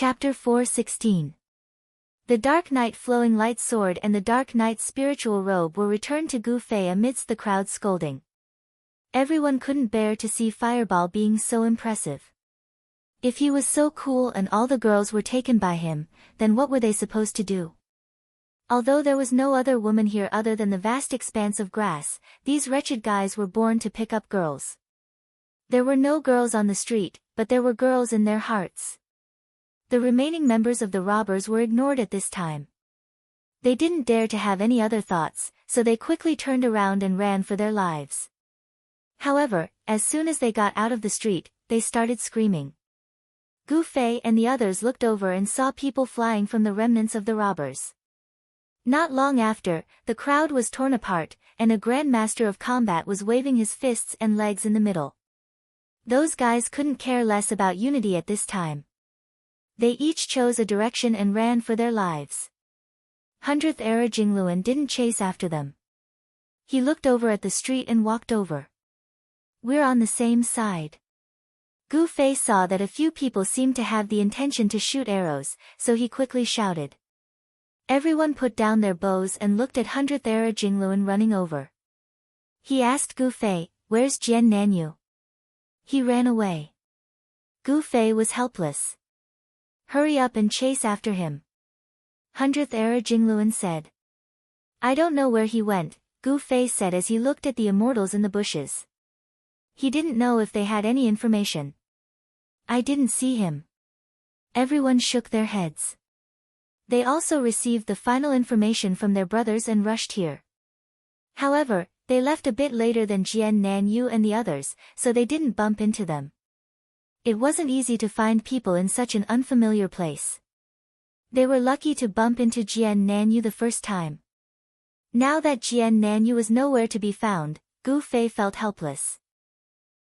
Chapter 4:16. The Dark Knight Flowing Light Sword and the Dark Knight's spiritual robe were returned to Gu Fei amidst the crowd's scolding. Everyone couldn't bear to see Fireball being so impressive. If he was so cool and all the girls were taken by him, then what were they supposed to do? Although there was no other woman here other than the vast expanse of grass, these wretched guys were born to pick up girls. There were no girls on the street, but there were girls in their hearts. The remaining members of the robbers were ignored at this time. They didn't dare to have any other thoughts, so they quickly turned around and ran for their lives. However, as soon as they got out of the street, they started screaming. Gu Fei and the others looked over and saw people flying from the remnants of the robbers. Not long after, the crowd was torn apart, and a Grand Master of Combat was waving his fists and legs in the middle. Those guys couldn't care less about unity at this time. They each chose a direction and ran for their lives. 100th Era Jingluan didn't chase after them. He looked over at the street and walked over. "We're on the same side." Gu Fei saw that a few people seemed to have the intention to shoot arrows, so he quickly shouted. Everyone put down their bows and looked at 100th Era Jingluan running over. He asked Gu Fei, "Where's Jian Nanyu?" "He ran away." Gu Fei was helpless. "Hurry up and chase after him," 100th Era Jingluan said. "I don't know where he went," Gu Fei said as he looked at the immortals in the bushes. He didn't know if they had any information. "I didn't see him." Everyone shook their heads. They also received the final information from their brothers and rushed here. However, they left a bit later than Jian Nanyu and the others, so they didn't bump into them. It wasn't easy to find people in such an unfamiliar place. They were lucky to bump into Jian Nanyu the first time. Now that Jian Nanyu was nowhere to be found, Gu Fei felt helpless.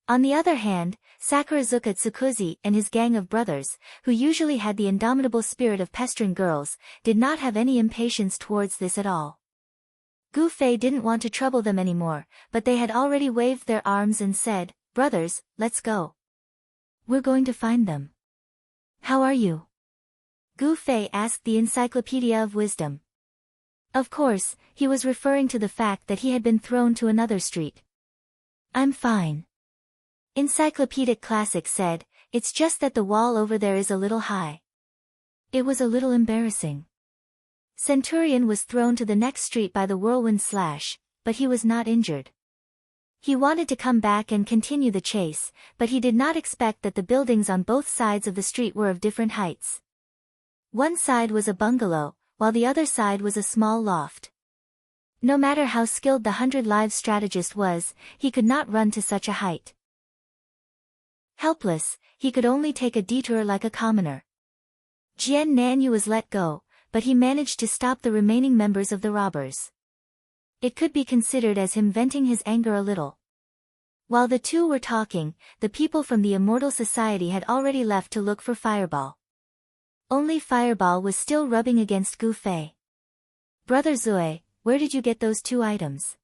On the other hand, Sakurazuka Tsukuzi and his gang of brothers, who usually had the indomitable spirit of pestering girls, did not have any impatience towards this at all. Gu Fei didn't want to trouble them anymore, but they had already waved their arms and said, "Brothers, let's go. We're going to find them." "How are you?" Gu Fei asked the Encyclopedia of Wisdom. Of course, he was referring to the fact that he had been thrown to another street. "I'm fine." Encyclopedic Classic said, "It's just that the wall over there is a little high." It was a little embarrassing. Centurion was thrown to the next street by the whirlwind slash, but he was not injured. He wanted to come back and continue the chase, but he did not expect that the buildings on both sides of the street were of different heights. One side was a bungalow, while the other side was a small loft. No matter how skilled the 100 Lives strategist was, he could not run to such a height. Helpless, he could only take a detour like a commoner. Jian Nanyu was let go, but he managed to stop the remaining members of the robbers. It could be considered as him venting his anger a little. While the two were talking, the people from the Immortal Society had already left to look for Fireball. Only Fireball was still rubbing against Gu Fei. "Brother Zui, where did you get those 2 items?"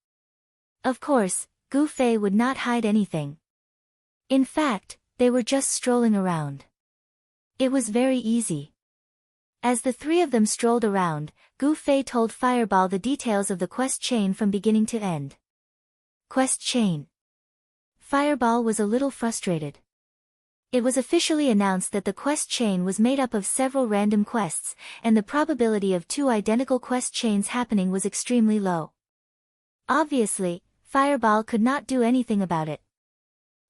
Of course, Gu Fei would not hide anything. In fact, they were just strolling around. It was very easy. As the 3 of them strolled around, Gu Fei told Fireball the details of the quest chain from beginning to end. Quest chain. Fireball was a little frustrated. It was officially announced that the quest chain was made up of several random quests, and the probability of 2 identical quest chains happening was extremely low. Obviously, Fireball could not do anything about it.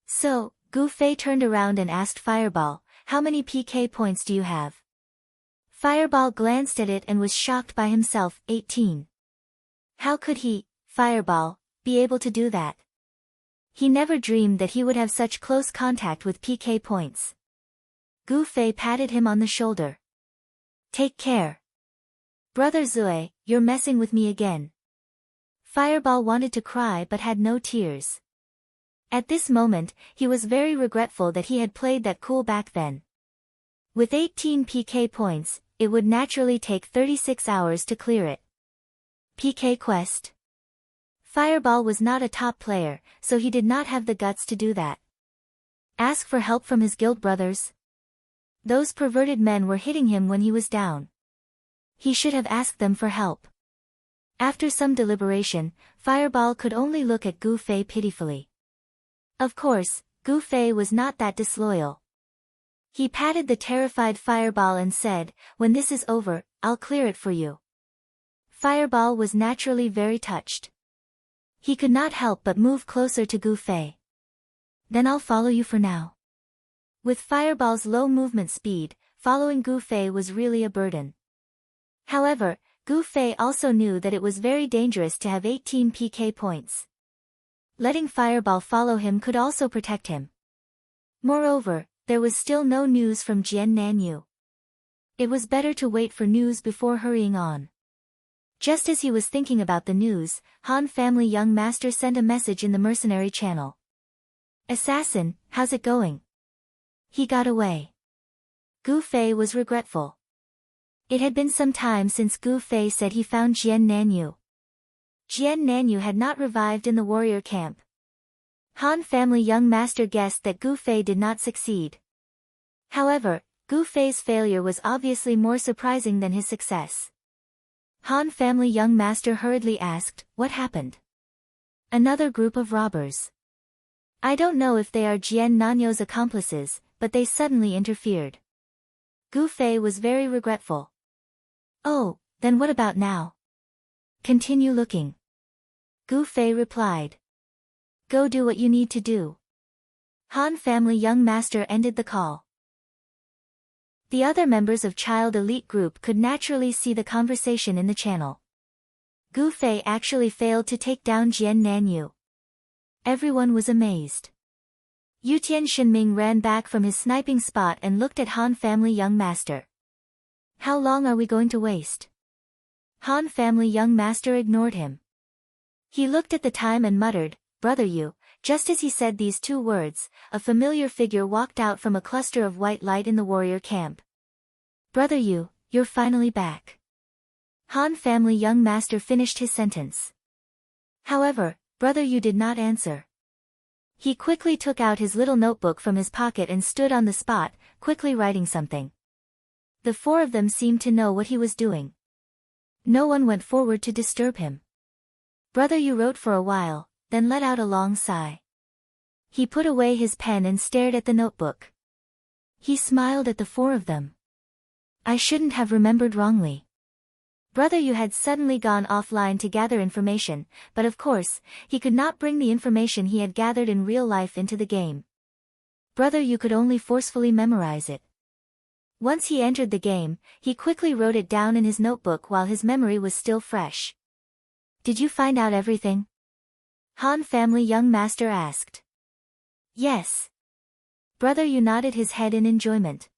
So, Gu Fei turned around and asked Fireball, "How many PK points do you have?" Fireball glanced at it and was shocked by himself, 18. How could he, Fireball, be able to do that? He never dreamed that he would have such close contact with PK points. Gu Fei patted him on the shoulder. "Take care. Brother Zui, you're messing with me again." Fireball wanted to cry but had no tears. At this moment, he was very regretful that he had played that cool back then. With 18 PK points, it would naturally take 36 hours to clear it. PK quest. Fireball was not a top player, so he did not have the guts to do that. Ask for help from his guild brothers? Those perverted men were hitting him when he was down. He should have asked them for help. After some deliberation, Fireball could only look at Gu Fei pitifully. Of course, Gu Fei was not that disloyal. He patted the terrified Fireball and said, "When this is over, I'll clear it for you." Fireball was naturally very touched. He could not help but move closer to Gu Fei. "Then I'll follow you for now." With Fireball's low movement speed, following Gu Fei was really a burden. However, Gu Fei also knew that it was very dangerous to have 18 PK points. Letting Fireball follow him could also protect him. Moreover, there was still no news from Jian Nanyu. It was better to wait for news before hurrying on. Just as he was thinking about the news, Han family young master sent a message in the mercenary channel. "Assassin, how's it going?" "He got away." Gu Fei was regretful. It had been some time since Gu Fei said he found Jian Nanyu. Jian Nanyu had not revived in the warrior camp. Han family young master guessed that Gu Fei did not succeed. However, Gu Fei's failure was obviously more surprising than his success. Han family young master hurriedly asked, "What happened?" "Another group of robbers. I don't know if they are Jian Nanyu's accomplices, but they suddenly interfered." Gu Fei was very regretful. "Oh, then what about now?" "Continue looking." Gu Fei replied. "Go do what you need to do." Han family young master ended the call. The other members of Child Elite Group could naturally see the conversation in the channel. Gu Fei actually failed to take down Jian Nanyu. Everyone was amazed. Yutian Shenming ran back from his sniping spot and looked at Han family young master. "How long are we going to waste?" Han family young master ignored him. He looked at the time and muttered, "Brother Yu." Just as he said these two words, a familiar figure walked out from a cluster of white light in the warrior camp. "Brother Yu, you're finally back." Han family young master finished his sentence. However, Brother Yu did not answer. He quickly took out his little notebook from his pocket and stood on the spot, quickly writing something. The four of them seemed to know what he was doing. No one went forward to disturb him. Brother Yu wrote for a while, then let out a long sigh. He put away his pen and stared at the notebook. He smiled at the four of them. "I shouldn't have remembered wrongly." Brother Yu had suddenly gone offline to gather information, but of course, he could not bring the information he had gathered in real life into the game. Brother Yu could only forcefully memorize it. Once he entered the game, he quickly wrote it down in his notebook while his memory was still fresh. "Did you find out everything?" Han family young master asked. "Yes." Brother Yu nodded his head in enjoyment.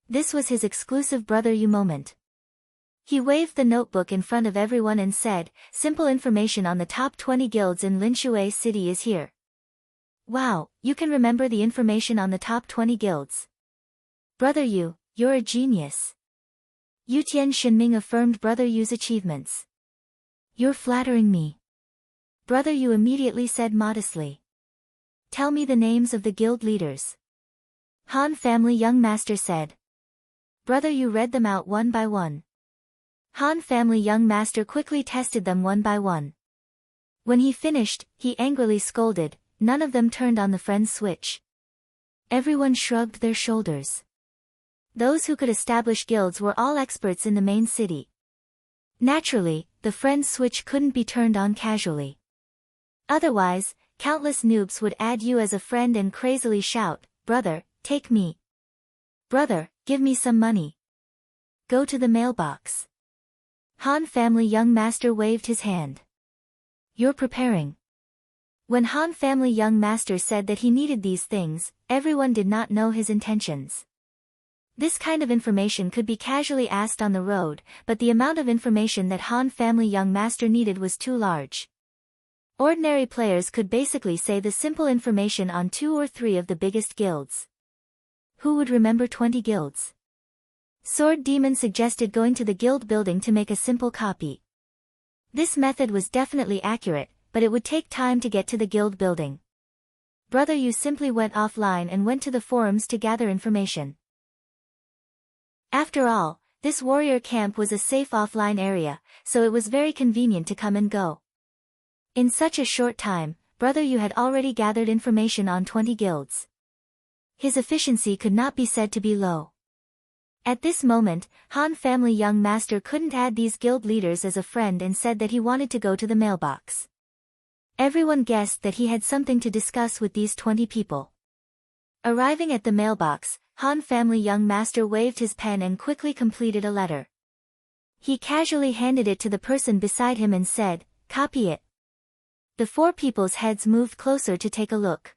This was his exclusive Brother Yu moment. He waved the notebook in front of everyone and said, "Simple information on the top 20 guilds in Linshui City is here." "Wow, you can remember the information on the top 20 guilds. Brother Yu, you're a genius." Yutian Shenming affirmed Brother Yu's achievements. "You're flattering me." Brother Yu immediately said modestly. "Tell me the names of the guild leaders." Han family young master said. Brother Yu read them out one by one. Han family young master quickly tested them one by one. When he finished, he angrily scolded, "None of them turned on the friend switch." Everyone shrugged their shoulders. Those who could establish guilds were all experts in the main city. Naturally, the friend switch couldn't be turned on casually. Otherwise, countless noobs would add you as a friend and crazily shout, "Brother, take me. Brother, give me some money. Go to the mailbox." Han family young master waved his hand. "You're preparing." When Han family young master said that he needed these things, everyone did not know his intentions. This kind of information could be casually asked on the road, but the amount of information that Han family young master needed was too large. Ordinary players could basically say the simple information on 2 or 3 of the biggest guilds. Who would remember 20 guilds? Sword Demon suggested going to the guild building to make a simple copy. This method was definitely accurate, but it would take time to get to the guild building. Brother Yu simply went offline and went to the forums to gather information. After all, this warrior camp was a safe offline area, so it was very convenient to come and go. In such a short time, Brother Yu had already gathered information on 20 guilds. His efficiency could not be said to be low. At this moment, Han family young master couldn't add these guild leaders as a friend and said that he wanted to go to the mailbox. Everyone guessed that he had something to discuss with these 20 people. Arriving at the mailbox, Han family young master waved his pen and quickly completed a letter. He casually handed it to the person beside him and said, "Copy it." The four people's heads moved closer to take a look.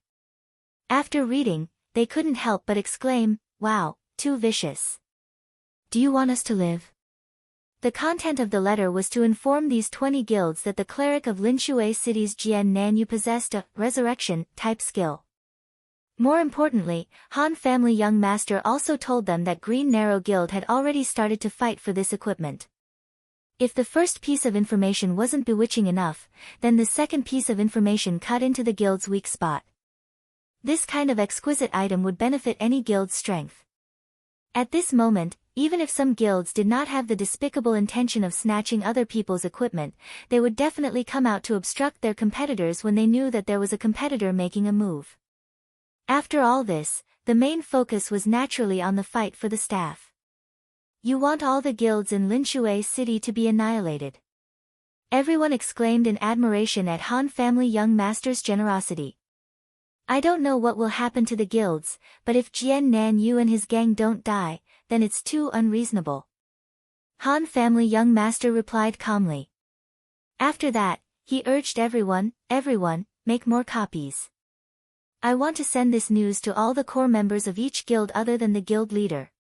After reading, they couldn't help but exclaim, "Wow, too vicious. Do you want us to live?" The content of the letter was to inform these 20 guilds that the cleric of Linshui City's Jian Nanyu possessed a resurrection-type skill. More importantly, Han family young master also told them that Green Narrow Guild had already started to fight for this equipment. If the first piece of information wasn't bewitching enough, then the second piece of information cut into the guild's weak spot. This kind of exquisite item would benefit any guild's strength. At this moment, even if some guilds did not have the despicable intention of snatching other people's equipment, they would definitely come out to obstruct their competitors when they knew that there was a competitor making a move. After all this, the main focus was naturally on the fight for the staff. You want all the guilds in Linshui City to be annihilated. Everyone exclaimed in admiration at Han family young master's generosity. I don't know what will happen to the guilds, but if Jian Nanyu and his gang don't die, then it's too unreasonable. Han family young master replied calmly. After that, he urged everyone, make more copies. I want to send this news to all the core members of each guild other than the guild leader.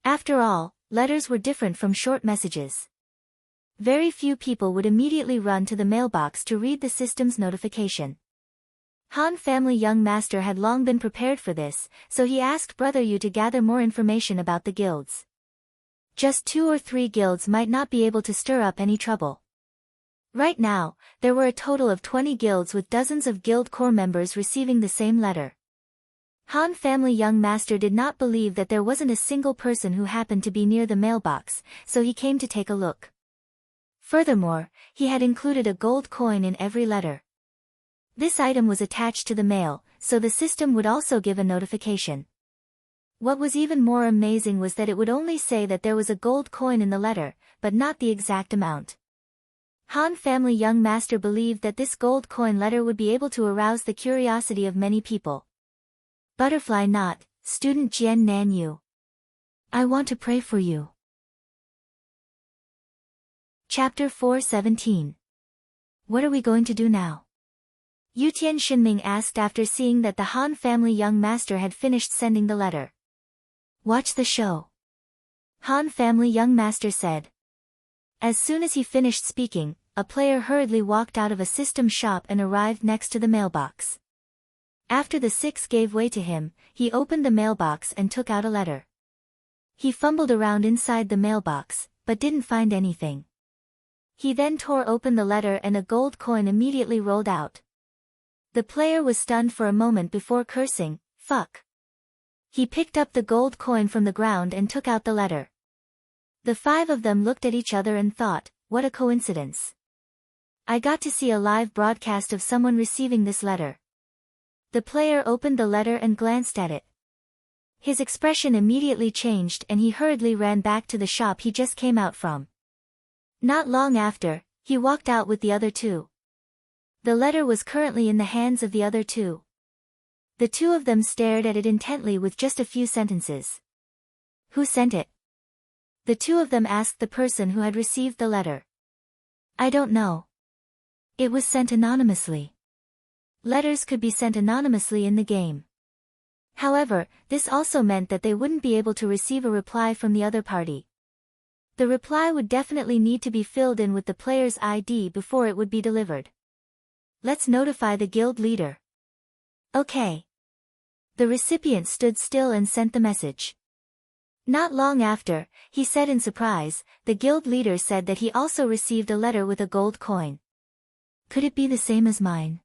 After all, letters were different from short messages. Very few people would immediately run to the mailbox to read the system's notification. Han family young master had long been prepared for this, so he asked Brother Yu to gather more information about the guilds. Just 2 or 3 guilds might not be able to stir up any trouble. Right now, there were a total of 20 guilds with dozens of guild core members receiving the same letter. Han family young master did not believe that there wasn't a single person who happened to be near the mailbox, so he came to take a look. Furthermore, he had included a gold coin in every letter. This item was attached to the mail, so the system would also give a notification. What was even more amazing was that it would only say that there was a gold coin in the letter, but not the exact amount. Han family young master believed that this gold coin letter would be able to arouse the curiosity of many people. Butterfly Knot, Student Jian Nanyu. I want to pray for you. Chapter 4:17. What are we going to do now? Yutian Shinming asked after seeing that the Han family young master had finished sending the letter. Watch the show. Han family young master said. As soon as he finished speaking, a player hurriedly walked out of a system shop and arrived next to the mailbox. After the 6 gave way to him, he opened the mailbox and took out a letter. He fumbled around inside the mailbox, but didn't find anything. He then tore open the letter and a gold coin immediately rolled out. The player was stunned for a moment before cursing, "Fuck." He picked up the gold coin from the ground and took out the letter. The 5 of them looked at each other and thought, what a coincidence. I got to see a live broadcast of someone receiving this letter. The player opened the letter and glanced at it. His expression immediately changed and he hurriedly ran back to the shop he just came out from. Not long after, he walked out with the other 2. The letter was currently in the hands of the other 2. The 2 of them stared at it intently with just a few sentences. Who sent it? The 2 of them asked the person who had received the letter. I don't know. It was sent anonymously. Letters could be sent anonymously in the game. However, this also meant that they wouldn't be able to receive a reply from the other party. The reply would definitely need to be filled in with the player's ID before it would be delivered. Let's notify the guild leader. Okay. The recipient stood still and sent the message. Not long after, he said in surprise, the guild leader said that he also received a letter with a gold coin. Could it be the same as mine?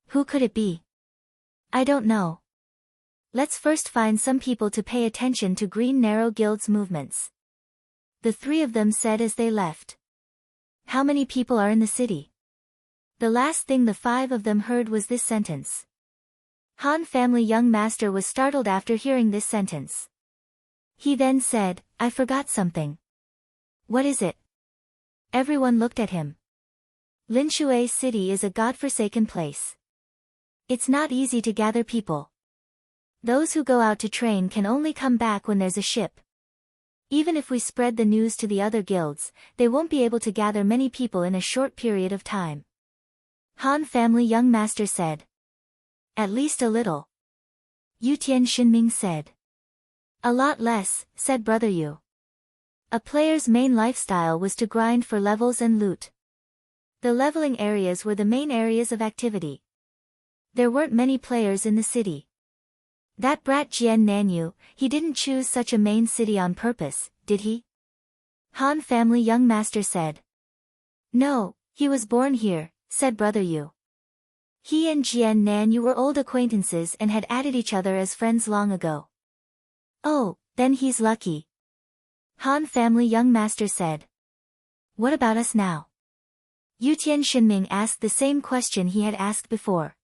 Who could it be? I don't know. Let's first find some people to pay attention to Green Narrow Guild's movements. The three of them said as they left. How many people are in the city? The last thing the five of them heard was this sentence. Han family young master was startled after hearing this sentence. He then said, I forgot something. What is it? Everyone looked at him. Linshui City is a godforsaken place. It's not easy to gather people. Those who go out to train can only come back when there's a ship. Even if we spread the news to the other guilds, they won't be able to gather many people in a short period of time. Han family young master said. At least a little. Yutian Xinming said. A lot less, said Brother Yu. A player's main lifestyle was to grind for levels and loot. The leveling areas were the main areas of activity. There weren't many players in the city. That brat Jian Nanyu, he didn't choose such a main city on purpose, did he? Han family young master said. No, he was born here, said Brother Yu. He and Jian Nanyu were old acquaintances and had added each other as friends long ago. Oh, then he's lucky. Han family young master said. What about us now? Yutian Xinming asked the same question he had asked before.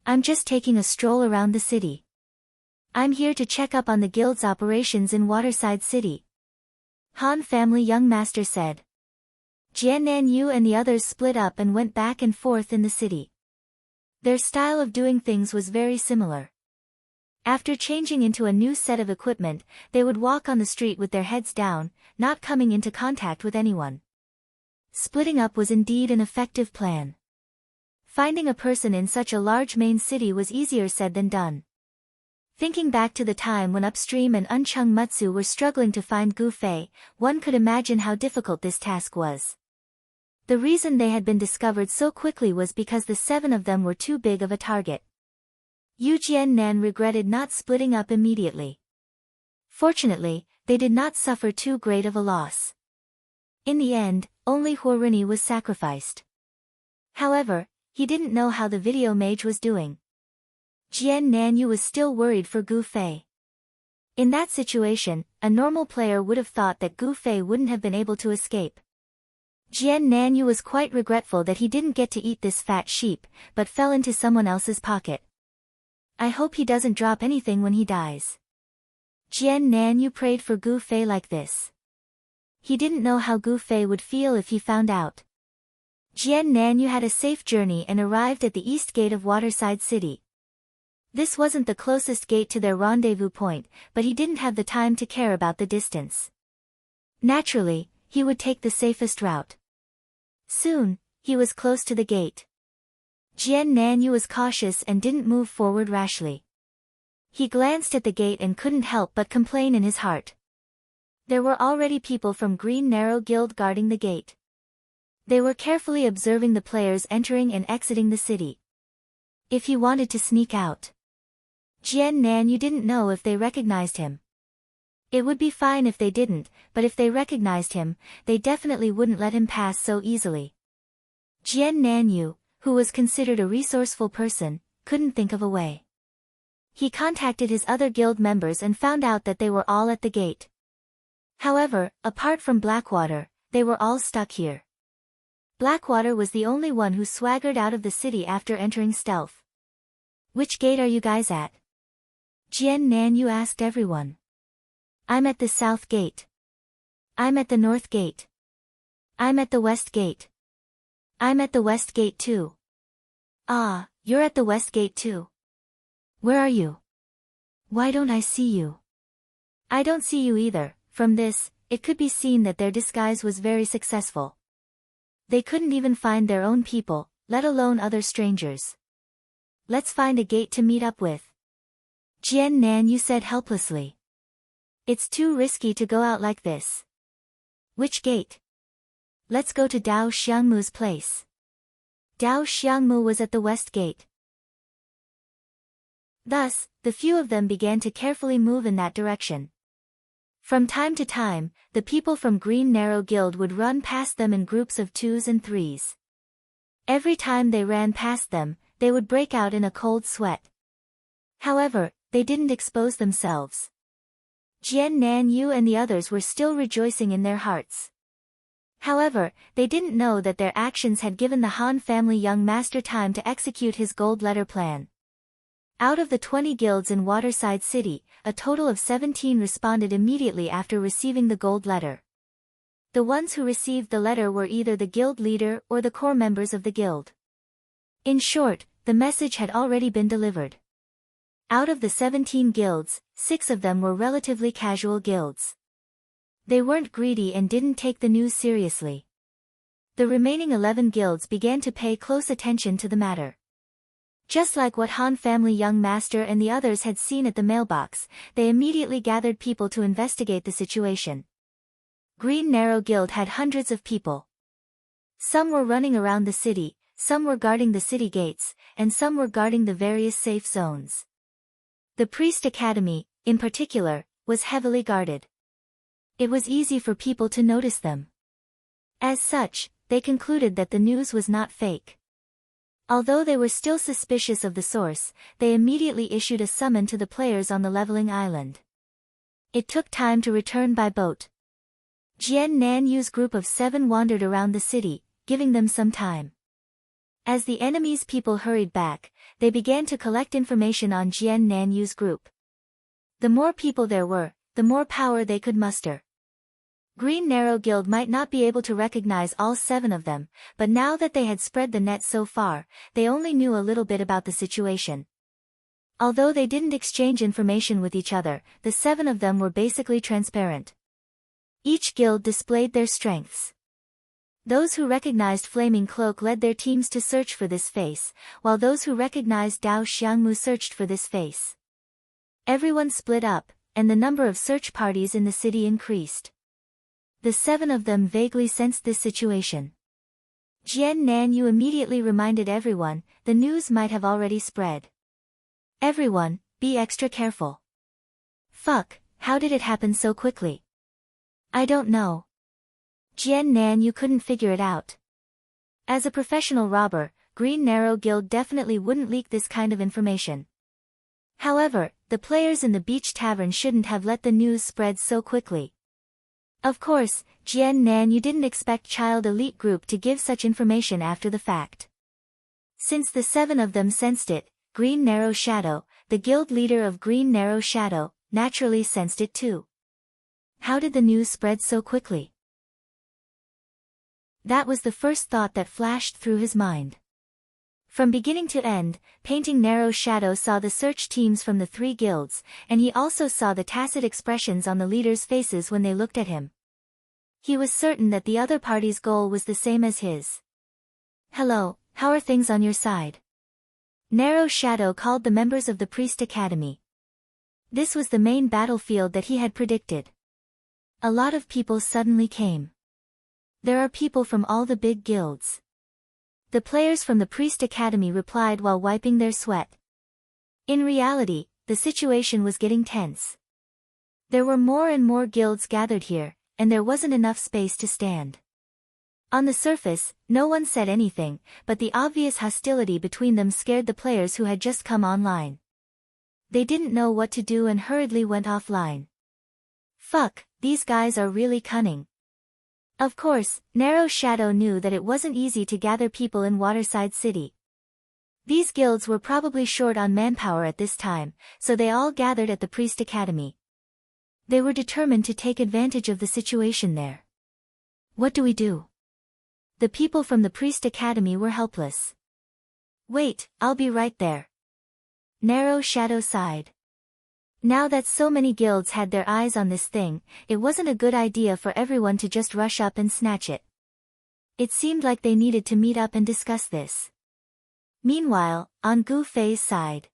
I'm just taking a stroll around the city. I'm here to check up on the guild's operations in Waterside City. Han family young master said. Jian Nanyu and the others split up and went back and forth in the city. Their style of doing things was very similar. After changing into a new set of equipment, they would walk on the street with their heads down, not coming into contact with anyone. Splitting up was indeed an effective plan. Finding a person in such a large main city was easier said than done. Thinking back to the time when Upstream and Uncheng Mutsu were struggling to find Gu Fei, one could imagine how difficult this task was. The reason they had been discovered so quickly was because the seven of them were too big of a target. Yu Jiannan regretted not splitting up immediately. Fortunately, they did not suffer too great of a loss. In the end, only Huorini was sacrificed. However, he didn't know how the video mage was doing. Jian Nanyu was still worried for Gu Fei. In that situation, a normal player would have thought that Gu Fei wouldn't have been able to escape. Jian Nanyu was quite regretful that he didn't get to eat this fat sheep, but fell into someone else's pocket. I hope he doesn't drop anything when he dies. Jian Nanyu prayed for Gu Fei like this. He didn't know how Gu Fei would feel if he found out. Jian Nanyu had a safe journey and arrived at the east gate of Waterside City. This wasn't the closest gate to their rendezvous point, but he didn't have the time to care about the distance. Naturally, he would take the safest route. Soon, he was close to the gate. Jian Nanyu was cautious and didn't move forward rashly. He glanced at the gate and couldn't help but complain in his heart. There were already people from Green Narrow Guild guarding the gate. They were carefully observing the players entering and exiting the city. If he wanted to sneak out. Jian Nanyu didn't know if they recognized him. It would be fine if they didn't, but if they recognized him, they definitely wouldn't let him pass so easily. Jian Nanyu, who was considered a resourceful person, couldn't think of a way. He contacted his other guild members and found out that they were all at the gate. However, apart from Blackwater, they were all stuck here. Blackwater was the only one who swaggered out of the city after entering stealth. Which gate are you guys at? Jian Nanyu asked everyone. I'm at the south gate. I'm at the north gate. I'm at the west gate. I'm at the west gate too. Ah, you're at the west gate too. Where are you? Why don't I see you? I don't see you either. From this, it could be seen that their disguise was very successful. They couldn't even find their own people, let alone other strangers. Let's find a gate to meet up with. Jian Nanyu said helplessly. It's too risky to go out like this. Which gate? Let's go to Dao Xiangmu's place. Dao Xiangmu was at the west gate. Thus, the few of them began to carefully move in that direction. From time to time, the people from Green Narrow Guild would run past them in groups of 2s and 3s. Every time they ran past them, they would break out in a cold sweat. However, they didn't expose themselves. Jian Nan Yu and the others were still rejoicing in their hearts. However, they didn't know that their actions had given the Han family young master time to execute his gold letter plan. Out of the 20 guilds in Waterside City, a total of 17 responded immediately after receiving the gold letter. The ones who received the letter were either the guild leader or the core members of the guild. In short, the message had already been delivered. Out of the 17 guilds, 6 of them were relatively casual guilds. They weren't greedy and didn't take the news seriously. The remaining 11 guilds began to pay close attention to the matter. Just like what Han family young master and the others had seen at the mailbox, they immediately gathered people to investigate the situation. Green Narrow Guild had hundreds of people. Some were running around the city, some were guarding the city gates, and some were guarding the various safe zones. The Priest Academy, in particular, was heavily guarded. It was easy for people to notice them. As such, they concluded that the news was not fake. Although they were still suspicious of the source, they immediately issued a summon to the players on the leveling island. It took time to return by boat. Jian Nan Yu's group of 7 wandered around the city, giving them some time. As the enemy's people hurried back, they began to collect information on Jian Nan Yu's group. The more people there were, the more power they could muster. Green Narrow Guild might not be able to recognize all 7 of them, but now that they had spread the net so far, they only knew a little bit about the situation. Although they didn't exchange information with each other, the 7 of them were basically transparent. Each guild displayed their strengths. Those who recognized Flaming Cloak led their teams to search for this face, while those who recognized Dao Xiangmu searched for this face. Everyone split up, and the number of search parties in the city increased. The 7 of them vaguely sensed this situation. Jian Nan Yu immediately reminded everyone, the news might have already spread. Everyone, be extra careful. Fuck, how did it happen so quickly? I don't know. Jian Nan Yu couldn't figure it out. As a professional robber, Green Narrow Guild definitely wouldn't leak this kind of information. However, the players in the beach tavern shouldn't have let the news spread so quickly. Of course, Jian Nan Yu didn't expect Child Elite Group to give such information after the fact. Since the 7 of them sensed it, Green Narrow Shadow, the guild leader of Green Narrow Shadow, naturally sensed it too. How did the news spread so quickly? That was the first thought that flashed through his mind. From beginning to end, Painting Narrow Shadow saw the search teams from the 3 guilds, and he also saw the tacit expressions on the leaders' faces when they looked at him. He was certain that the other party's goal was the same as his. Hello, how are things on your side? Narrow Shadow called the members of the Priest Academy. This was the main battlefield that he had predicted. A lot of people suddenly came. There are people from all the big guilds. The players from the Priest Academy replied while wiping their sweat. In reality, the situation was getting tense. There were more and more guilds gathered here, and there wasn't enough space to stand. On the surface, no one said anything, but the obvious hostility between them scared the players who had just come online. They didn't know what to do and hurriedly went offline. Fuck, these guys are really cunning. Of course, Narrow Shadow knew that it wasn't easy to gather people in Waterside City. These guilds were probably short on manpower at this time, so they all gathered at the Priest Academy. They were determined to take advantage of the situation there. What do we do? The people from the Priest Academy were helpless. Wait, I'll be right there. Narrow Shadow sighed. Now that so many guilds had their eyes on this thing, it wasn't a good idea for everyone to just rush up and snatch it. It seemed like they needed to meet up and discuss this. Meanwhile, on Gu Fei's side,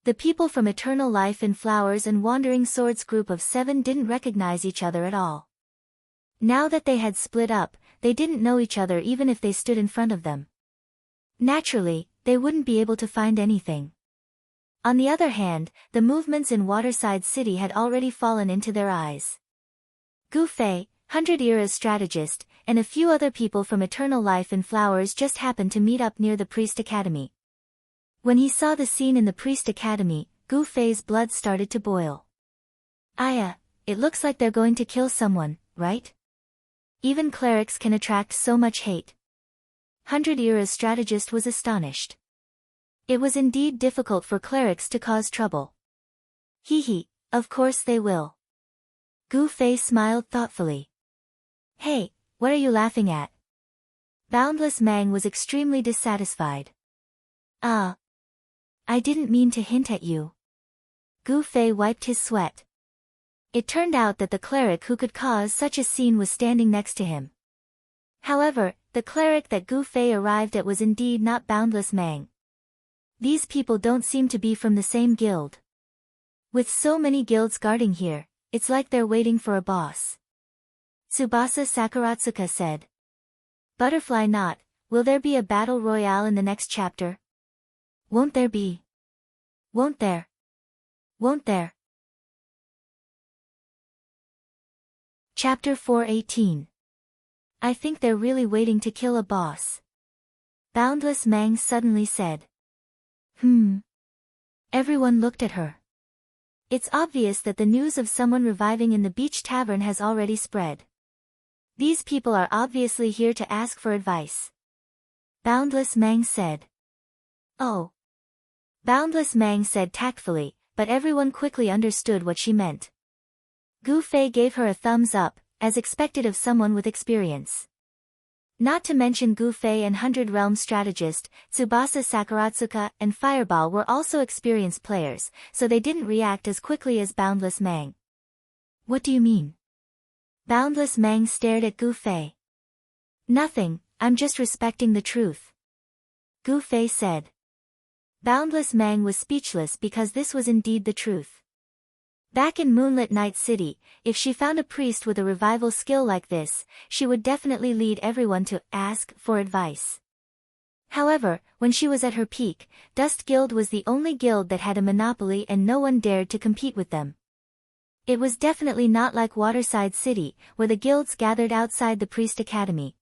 the people from Eternal Life in Flowers and Wandering Swords group of 7 didn't recognize each other at all. Now that they had split up, they didn't know each other even if they stood in front of them. Naturally, they wouldn't be able to find anything. On the other hand, the movements in Waterside City had already fallen into their eyes. Gu Fei, 100 Era's strategist, and a few other people from Eternal Life in Flowers just happened to meet up near the Priest Academy. When he saw the scene in the Priest Academy, Gu Fei's blood started to boil. Aya, it looks like they're going to kill someone, right? Even clerics can attract so much hate. 100-Era's strategist was astonished. It was indeed difficult for clerics to cause trouble. Hee, of course they will. Gu Fei smiled thoughtfully. Hey, what are you laughing at? Boundless Mang was extremely dissatisfied. I didn't mean to hint at you. Gu Fei wiped his sweat. It turned out that the cleric who could cause such a scene was standing next to him. However, the cleric that Gu Fei arrived at was indeed not Boundless Mang. These people don't seem to be from the same guild. With so many guilds guarding here, it's like they're waiting for a boss. Tsubasa Sakuratsuka said. Butterfly Knot, will there be a battle royale in the next chapter? Won't there be? Won't there? Won't there? Chapter 418. I think they're really waiting to kill a boss. Boundless Mang suddenly said. Everyone looked at her. It's obvious that the news of someone reviving in the beach tavern has already spread. These people are obviously here to ask for advice. Boundless Mang said. Oh. Boundless Mang said tactfully, but everyone quickly understood what she meant. Gu Fei gave her a thumbs up, as expected of someone with experience. Not to mention Gu Fei and 100 Realm strategist, Tsubasa Sakuratsuka and Fireball were also experienced players, so they didn't react as quickly as Boundless Mang. What do you mean? Boundless Mang stared at Gu Fei. Nothing, I'm just respecting the truth. Gu Fei said. Boundless Mang was speechless because this was indeed the truth. Back in Moonlit Night City, if she found a priest with a revival skill like this, she would definitely lead everyone to ask for advice. However, when she was at her peak, Dust Guild was the only guild that had a monopoly and no one dared to compete with them. It was definitely not like Waterside City, where the guilds gathered outside the Priest Academy.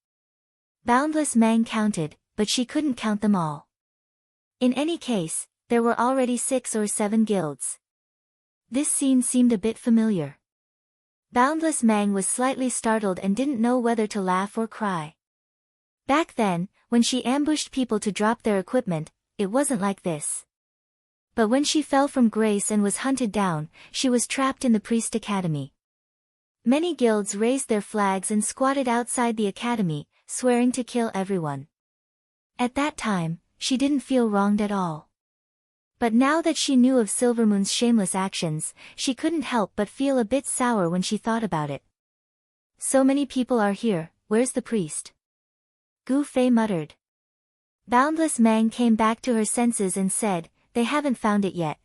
Boundless Mang counted, but she couldn't count them all. In any case, there were already 6 or 7 guilds. This scene seemed a bit familiar. Boundless Mang was slightly startled and didn't know whether to laugh or cry. Back then, when she ambushed people to drop their equipment, it wasn't like this. But when she fell from grace and was hunted down, she was trapped in the Priest Academy. Many guilds raised their flags and squatted outside the academy, swearing to kill everyone. At that time, she didn't feel wronged at all. But now that she knew of Silvermoon's shameless actions, she couldn't help but feel a bit sour when she thought about it. So many people are here, where's the priest? Gu Fei muttered. Boundless Mang came back to her senses and said, they haven't found it yet.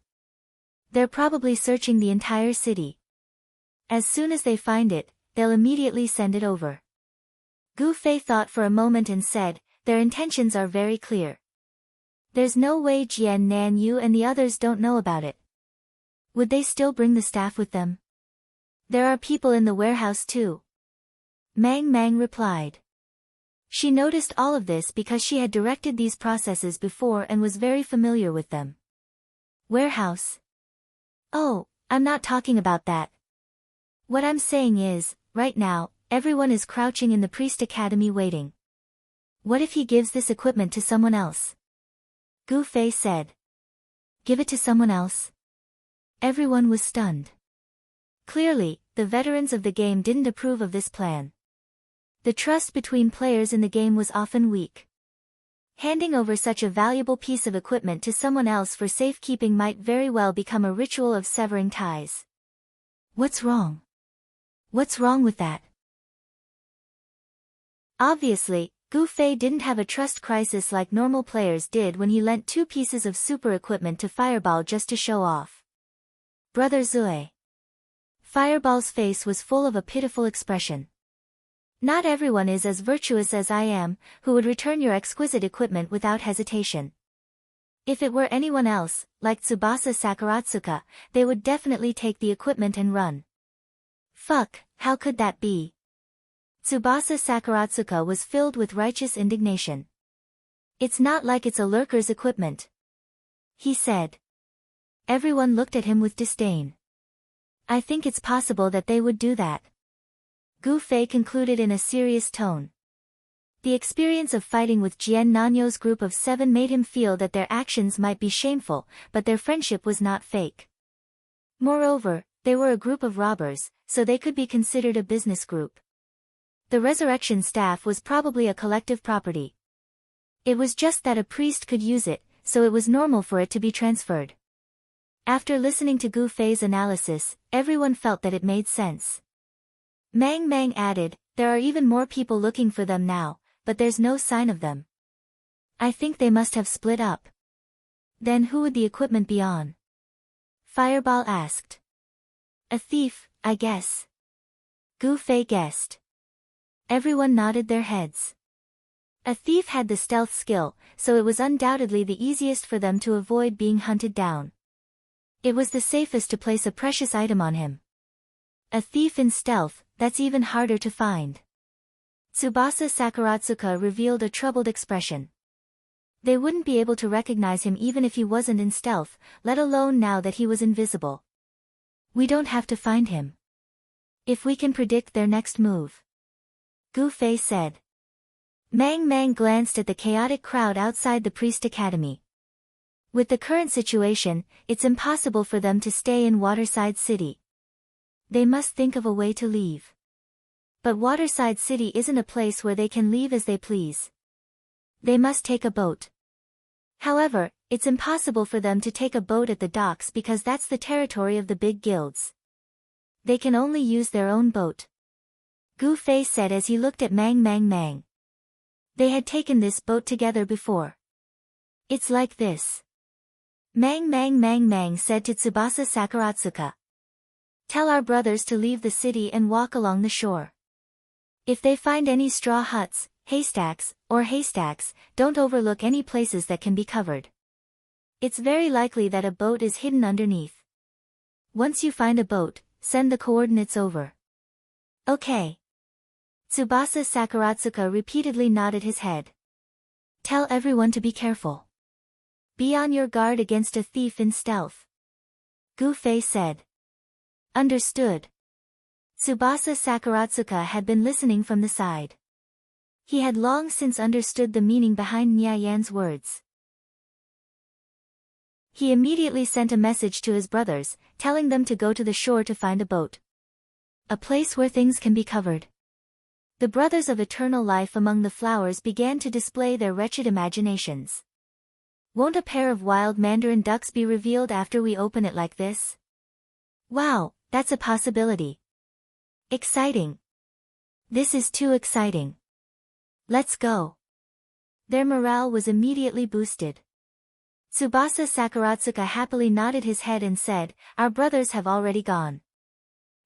They're probably searching the entire city. As soon as they find it, they'll immediately send it over. Gu Fei thought for a moment and said, their intentions are very clear. There's no way Jian Nan Yu and the others don't know about it. Would they still bring the staff with them? There are people in the warehouse too. Mang replied. She noticed all of this because she had directed these processes before and was very familiar with them. Warehouse? Oh, I'm not talking about that. What I'm saying is, right now, everyone is crouching in the Priest Academy waiting. What if he gives this equipment to someone else? Gu Fei said. Give it to someone else? Everyone was stunned. Clearly, the veterans of the game didn't approve of this plan. The trust between players in the game was often weak. Handing over such a valuable piece of equipment to someone else for safekeeping might very well become a ritual of severing ties. What's wrong? What's wrong with that? Obviously, Gu Fei didn't have a trust crisis like normal players did when he lent 2 pieces of super equipment to Fireball just to show off. Brother Zue. Fireball's face was full of a pitiful expression. Not everyone is as virtuous as I am, who would return your exquisite equipment without hesitation. If it were anyone else, like Tsubasa Sakuratsuka, they would definitely take the equipment and run. Fuck, how could that be? Tsubasa Sakuratsuka was filled with righteous indignation. It's not like it's a lurker's equipment. he said. Everyone looked at him with disdain. I think it's possible that they would do that. Gu Fei concluded in a serious tone. The experience of fighting with Jian Nanyo's group of 7 made him feel that their actions might be shameful, but their friendship was not fake. Moreover, they were a group of robbers, so they could be considered a business group. The resurrection staff was probably a collective property. It was just that a priest could use it, so it was normal for it to be transferred. After listening to Gu Fei's analysis, everyone felt that it made sense. Mang Mang added, there are even more people looking for them now, but there's no sign of them. I think they must have split up. Then who would the equipment be on? Fireball asked. A thief, I guess. Gu Fei guessed. Everyone nodded their heads. A thief had the stealth skill, so it was undoubtedly the easiest for them to avoid being hunted down. It was the safest to place a precious item on him. A thief in stealth, that's even harder to find. Tsubasa Sakuratsuka revealed a troubled expression. They wouldn't be able to recognize him even if he wasn't in stealth, let alone now that he was invisible. We don't have to find him. If we can predict their next move. Gu Fei said. Mang Mang glanced at the chaotic crowd outside the Priest Academy. With the current situation, it's impossible for them to stay in Waterside City. They must think of a way to leave. But Waterside City isn't a place where they can leave as they please. They must take a boat. However, it's impossible for them to take a boat at the docks because that's the territory of the big guilds. They can only use their own boat. Gu Fei said as he looked at Mang Mang Mang. They had taken this boat together before. It's like this. Mang Mang Mang Mang said to Tsubasa Sakuratsuka. Tell our brothers to leave the city and walk along the shore. If they find any straw huts, haystacks, don't overlook any places that can be covered. It's very likely that a boat is hidden underneath. Once you find a boat, send the coordinates over. Okay. Tsubasa Sakuratsuka repeatedly nodded his head. Tell everyone to be careful. Be on your guard against a thief in stealth. Gu Fei said. Understood. Tsubasa Sakuratsuka had been listening from the side. He had long since understood the meaning behind Nya Yan's words. He immediately sent a message to his brothers, telling them to go to the shore to find a boat. A place where things can be covered. The brothers of eternal life among the flowers began to display their wretched imaginations. Won't a pair of wild mandarin ducks be revealed after we open it like this? Wow, that's a possibility. Exciting. This is too exciting. Let's go. Their morale was immediately boosted. Tsubasa Sakuratsuka happily nodded his head and said, our brothers have already gone.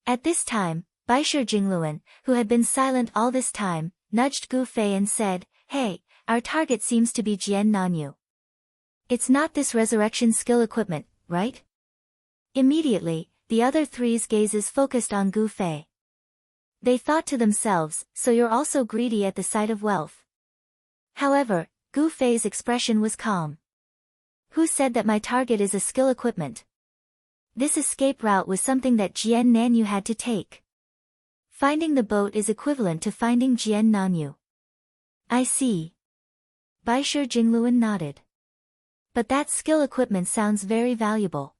At this time, Baisher Jingluan, who had been silent all this time, nudged Gu Fei and said, hey, our target seems to be Jian Nanyu. It's not this resurrection skill equipment, right? Immediately, the other three's gazes focused on Gu Fei. They thought to themselves, so you're also greedy at the sight of wealth. However, Gu Fei's expression was calm. Who said that my target is a skill equipment? This escape route was something that Jian Nanyu had to take. Finding the boat is equivalent to finding Jian Nanyu. I see. Baisher Jingluan nodded. But that skill equipment sounds very valuable.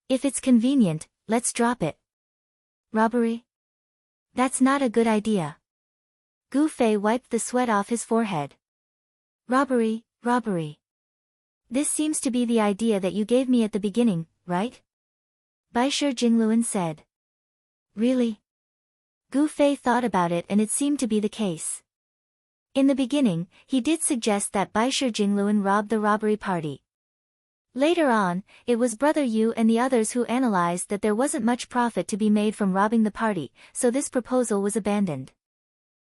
If it's convenient, let's drop it. Robbery? That's not a good idea. Gu Fei wiped the sweat off his forehead. Robbery, robbery. This seems to be the idea that you gave me at the beginning, right? Baisher Jingluan said. Really? Gu Fei thought about it and it seemed to be the case. In the beginning, he did suggest that Baisher Jingluan rob the robbery party. Later on, it was Brother Yu and the others who analyzed that there wasn't much profit to be made from robbing the party, so this proposal was abandoned.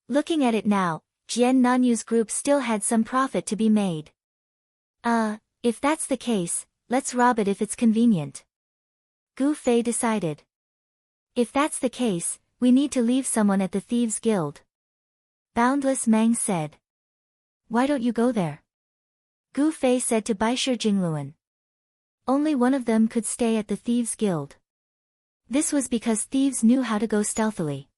Looking at it now, Jian Nanyu's group still had some profit to be made. If that's the case, let's rob it if it's convenient. Gu Fei decided. If that's the case, we need to leave someone at the Thieves' Guild. Boundless Mang said. Why don't you go there? Gu Fei said to Baisher Jingluan. Only one of them could stay at the Thieves' Guild. This was because thieves knew how to go stealthily.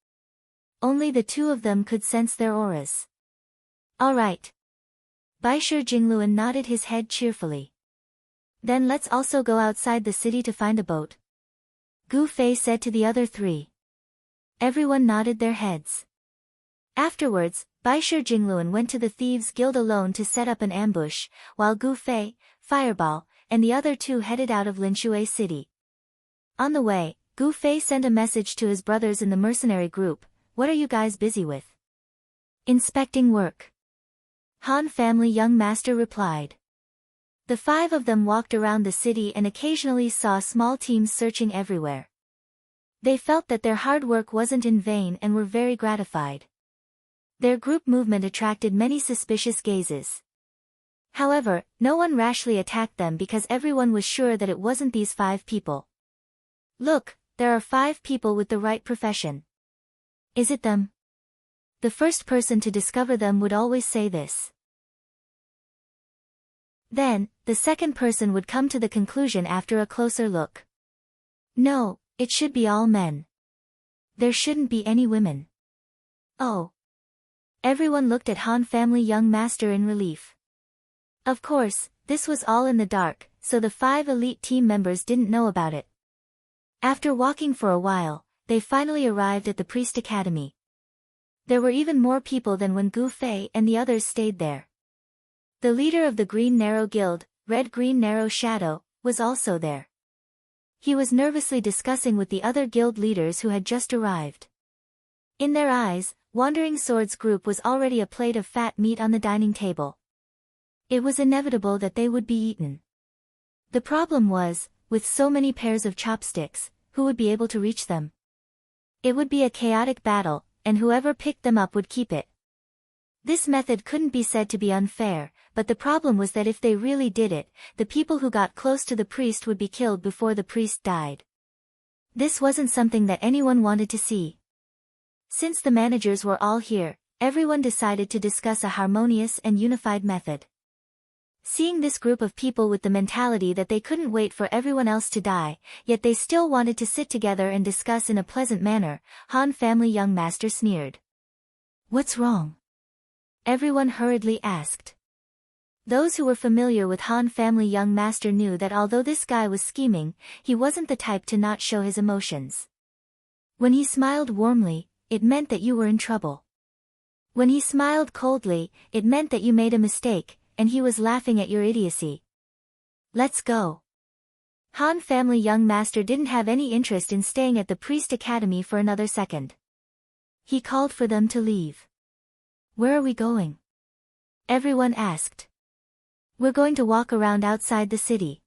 Only the two of them could sense their auras. All right. Baisher Jingluan nodded his head cheerfully. Then let's also go outside the city to find a boat. Gu Fei said to the other three. Everyone nodded their heads. Afterwards, Baisher Jingluan went to the Thieves' Guild alone to set up an ambush, while Gu Fei, Fireball, and the other two headed out of Linshui City. On the way, Gu Fei sent a message to his brothers in the mercenary group. What are you guys busy with? Inspecting work. Han family young master replied. The five of them walked around the city and occasionally saw small teams searching everywhere. They felt that their hard work wasn't in vain and were very gratified. Their group movement attracted many suspicious gazes. However, no one rashly attacked them because everyone was sure that it wasn't these 5 people. Look, there are 5 people with the right profession. Is it them? The first person to discover them would always say this. Then, the second person would come to the conclusion after a closer look. No, it should be all men. There shouldn't be any women. Oh. Everyone looked at Han family young master in relief. Of course, this was all in the dark, so the 5 elite team members didn't know about it. After walking for a while, they finally arrived at the Priest Academy. There were even more people than when Gu Fei and the others stayed there. The leader of the Green Narrow Guild, Red-Green Narrow Shadow, was also there. He was nervously discussing with the other guild leaders who had just arrived. In their eyes, Wandering Sword's group was already a plate of fat meat on the dining table. It was inevitable that they would be eaten. The problem was, with so many pairs of chopsticks, who would be able to reach them? It would be a chaotic battle, and whoever picked them up would keep it. This method couldn't be said to be unfair, but the problem was that if they really did it, the people who got close to the priest would be killed before the priest died. This wasn't something that anyone wanted to see. Since the managers were all here, everyone decided to discuss a harmonious and unified method. Seeing this group of people with the mentality that they couldn't wait for everyone else to die, yet they still wanted to sit together and discuss in a pleasant manner, Han family young master sneered. What's wrong? Everyone hurriedly asked. Those who were familiar with Han family young master knew that although this guy was scheming, he wasn't the type to not show his emotions. When he smiled warmly, it meant that you were in trouble. When he smiled coldly, it meant that you made a mistake, and he was laughing at your idiocy. Let's go. Han family young master didn't have any interest in staying at the Priest Academy for another second. He called for them to leave. Where are we going? Everyone asked. We're going to walk around outside the city.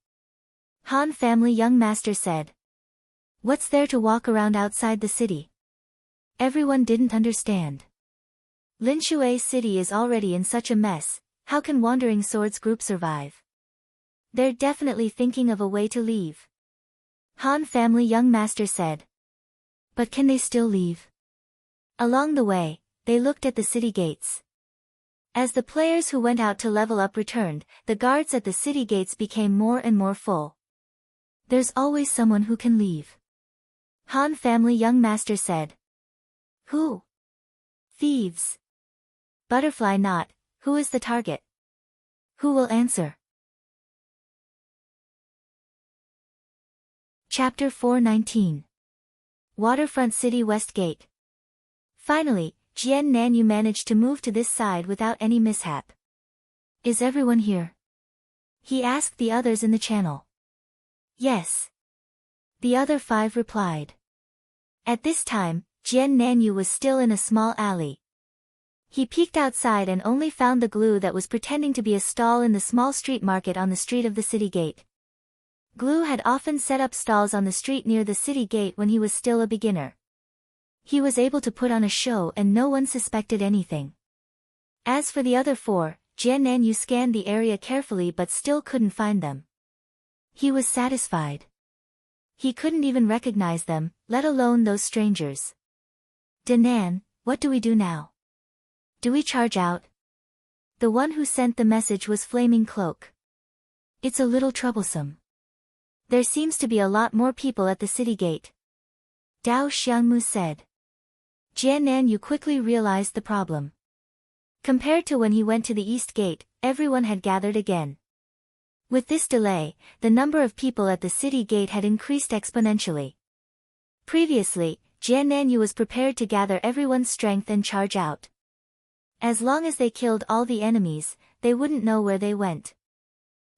Han family young master said. What's there to walk around outside the city? Everyone didn't understand. Linshui City is already in such a mess, how can Wandering Swords group survive? They're definitely thinking of a way to leave. Han family young master said. But can they still leave? Along the way, they looked at the city gates. As the players who went out to level up returned, the guards at the city gates became more and more full. There's always someone who can leave. Han family young master said. Who? Thieves. Butterfly Knot, who is the target? Who will answer? Chapter 419. Waterfront City West Gate. Finally, Jian Nanyu managed to move to this side without any mishap. Is everyone here? He asked the others in the channel. Yes. The other 5 replied. At this time, Jian Nanyu was still in a small alley. He peeked outside and only found the glue that was pretending to be a stall in the small street market on the street of the city gate. Glue had often set up stalls on the street near the city gate when he was still a beginner. He was able to put on a show and no one suspected anything. As for the other 4, Jian Nanyu scanned the area carefully but still couldn't find them. He was satisfied. He couldn't even recognize them, let alone those strangers. Danan, what do we do now? Do we charge out? The one who sent the message was Flaming Cloak. It's a little troublesome. There seems to be a lot more people at the city gate, Dao Xiangmu said. Jian Nanyu quickly realized the problem. Compared to when he went to the east gate, everyone had gathered again. With this delay, the number of people at the city gate had increased exponentially. Previously, Jian Nanyu was prepared to gather everyone's strength and charge out. As long as they killed all the enemies, they wouldn't know where they went.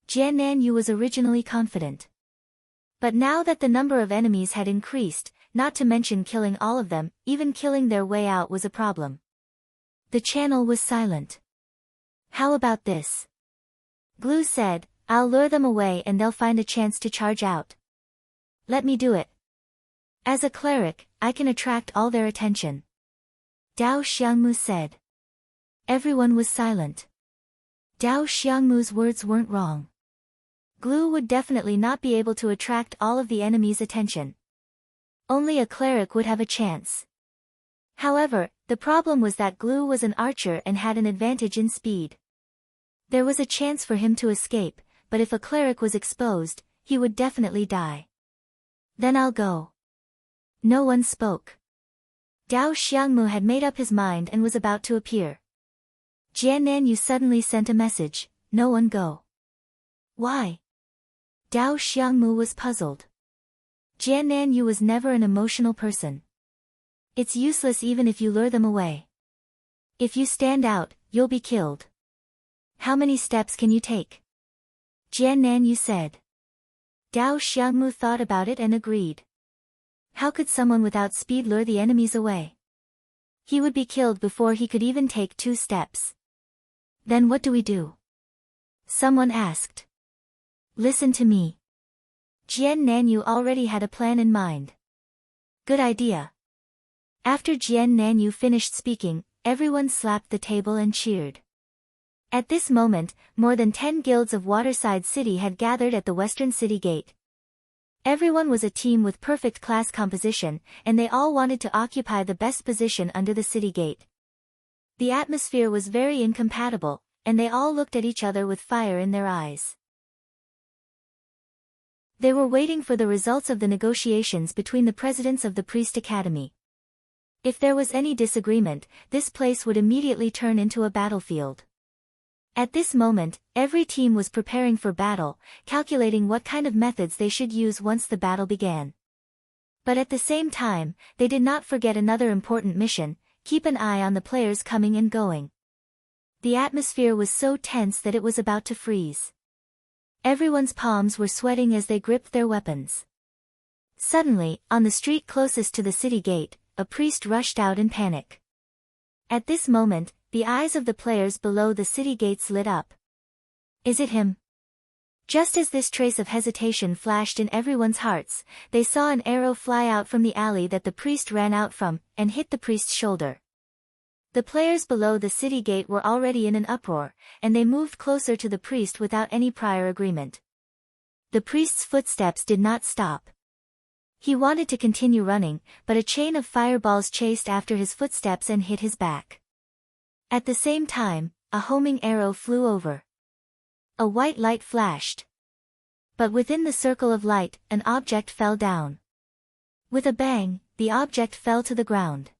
Jian Nanyu was originally confident. But now that the number of enemies had increased, not to mention killing all of them, even killing their way out was a problem. The channel was silent. How about this? Glue said, I'll lure them away and they'll find a chance to charge out. Let me do it. As a cleric, I can attract all their attention. Dao Xiangmu said. Everyone was silent. Dao Xiangmu's words weren't wrong. Glue would definitely not be able to attract all of the enemy's attention. Only a cleric would have a chance. However, the problem was that Glue was an archer and had an advantage in speed. There was a chance for him to escape, but if a cleric was exposed, he would definitely die. Then I'll go. No one spoke. Dao Xiangmu had made up his mind and was about to appear. Jian Nanyu suddenly sent a message, no one go. Why? Dao Xiangmu was puzzled. Jian Nanyu was never an emotional person. It's useless even if you lure them away. If you stand out, you'll be killed. How many steps can you take? Jian Nanyu said. Dao Xiangmu thought about it and agreed. How could someone without speed lure the enemies away? He would be killed before he could even take 2 steps. Then what do we do? Someone asked. Listen to me. Jian Nanyu already had a plan in mind. Good idea. After Jian Nanyu finished speaking, everyone slapped the table and cheered. At this moment, more than 10 guilds of Waterside City had gathered at the western city gate. Everyone was a team with perfect class composition, and they all wanted to occupy the best position under the city gate. The atmosphere was very incompatible, and they all looked at each other with fire in their eyes. They were waiting for the results of the negotiations between the presidents of the Priest Academy. If there was any disagreement, this place would immediately turn into a battlefield. At this moment, every team was preparing for battle, calculating what kind of methods they should use once the battle began. But at the same time, they did not forget another important mission: keep an eye on the players coming and going. The atmosphere was so tense that it was about to freeze. Everyone's palms were sweating as they gripped their weapons. Suddenly, on the street closest to the city gate, a priest rushed out in panic. At this moment, the eyes of the players below the city gates lit up. Is it him? Just as this trace of hesitation flashed in everyone's hearts, they saw an arrow fly out from the alley that the priest ran out from, and hit the priest's shoulder. The players below the city gate were already in an uproar, and they moved closer to the priest without any prior agreement. The priest's footsteps did not stop. He wanted to continue running, but a chain of fireballs chased after his footsteps and hit his back. At the same time, a homing arrow flew over. A white light flashed. But within the circle of light, an object fell down. With a bang, the object fell to the ground.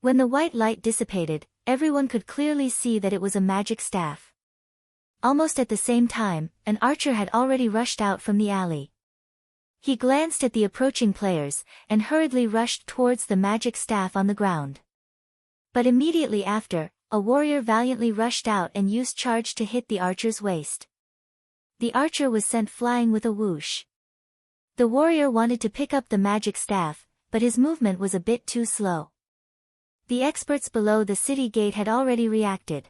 When the white light dissipated, everyone could clearly see that it was a magic staff. Almost at the same time, an archer had already rushed out from the alley. He glanced at the approaching players, and hurriedly rushed towards the magic staff on the ground. But immediately after, a warrior valiantly rushed out and used charge to hit the archer's waist. The archer was sent flying with a whoosh. The warrior wanted to pick up the magic staff, but his movement was a bit too slow. The experts below the city gate had already reacted.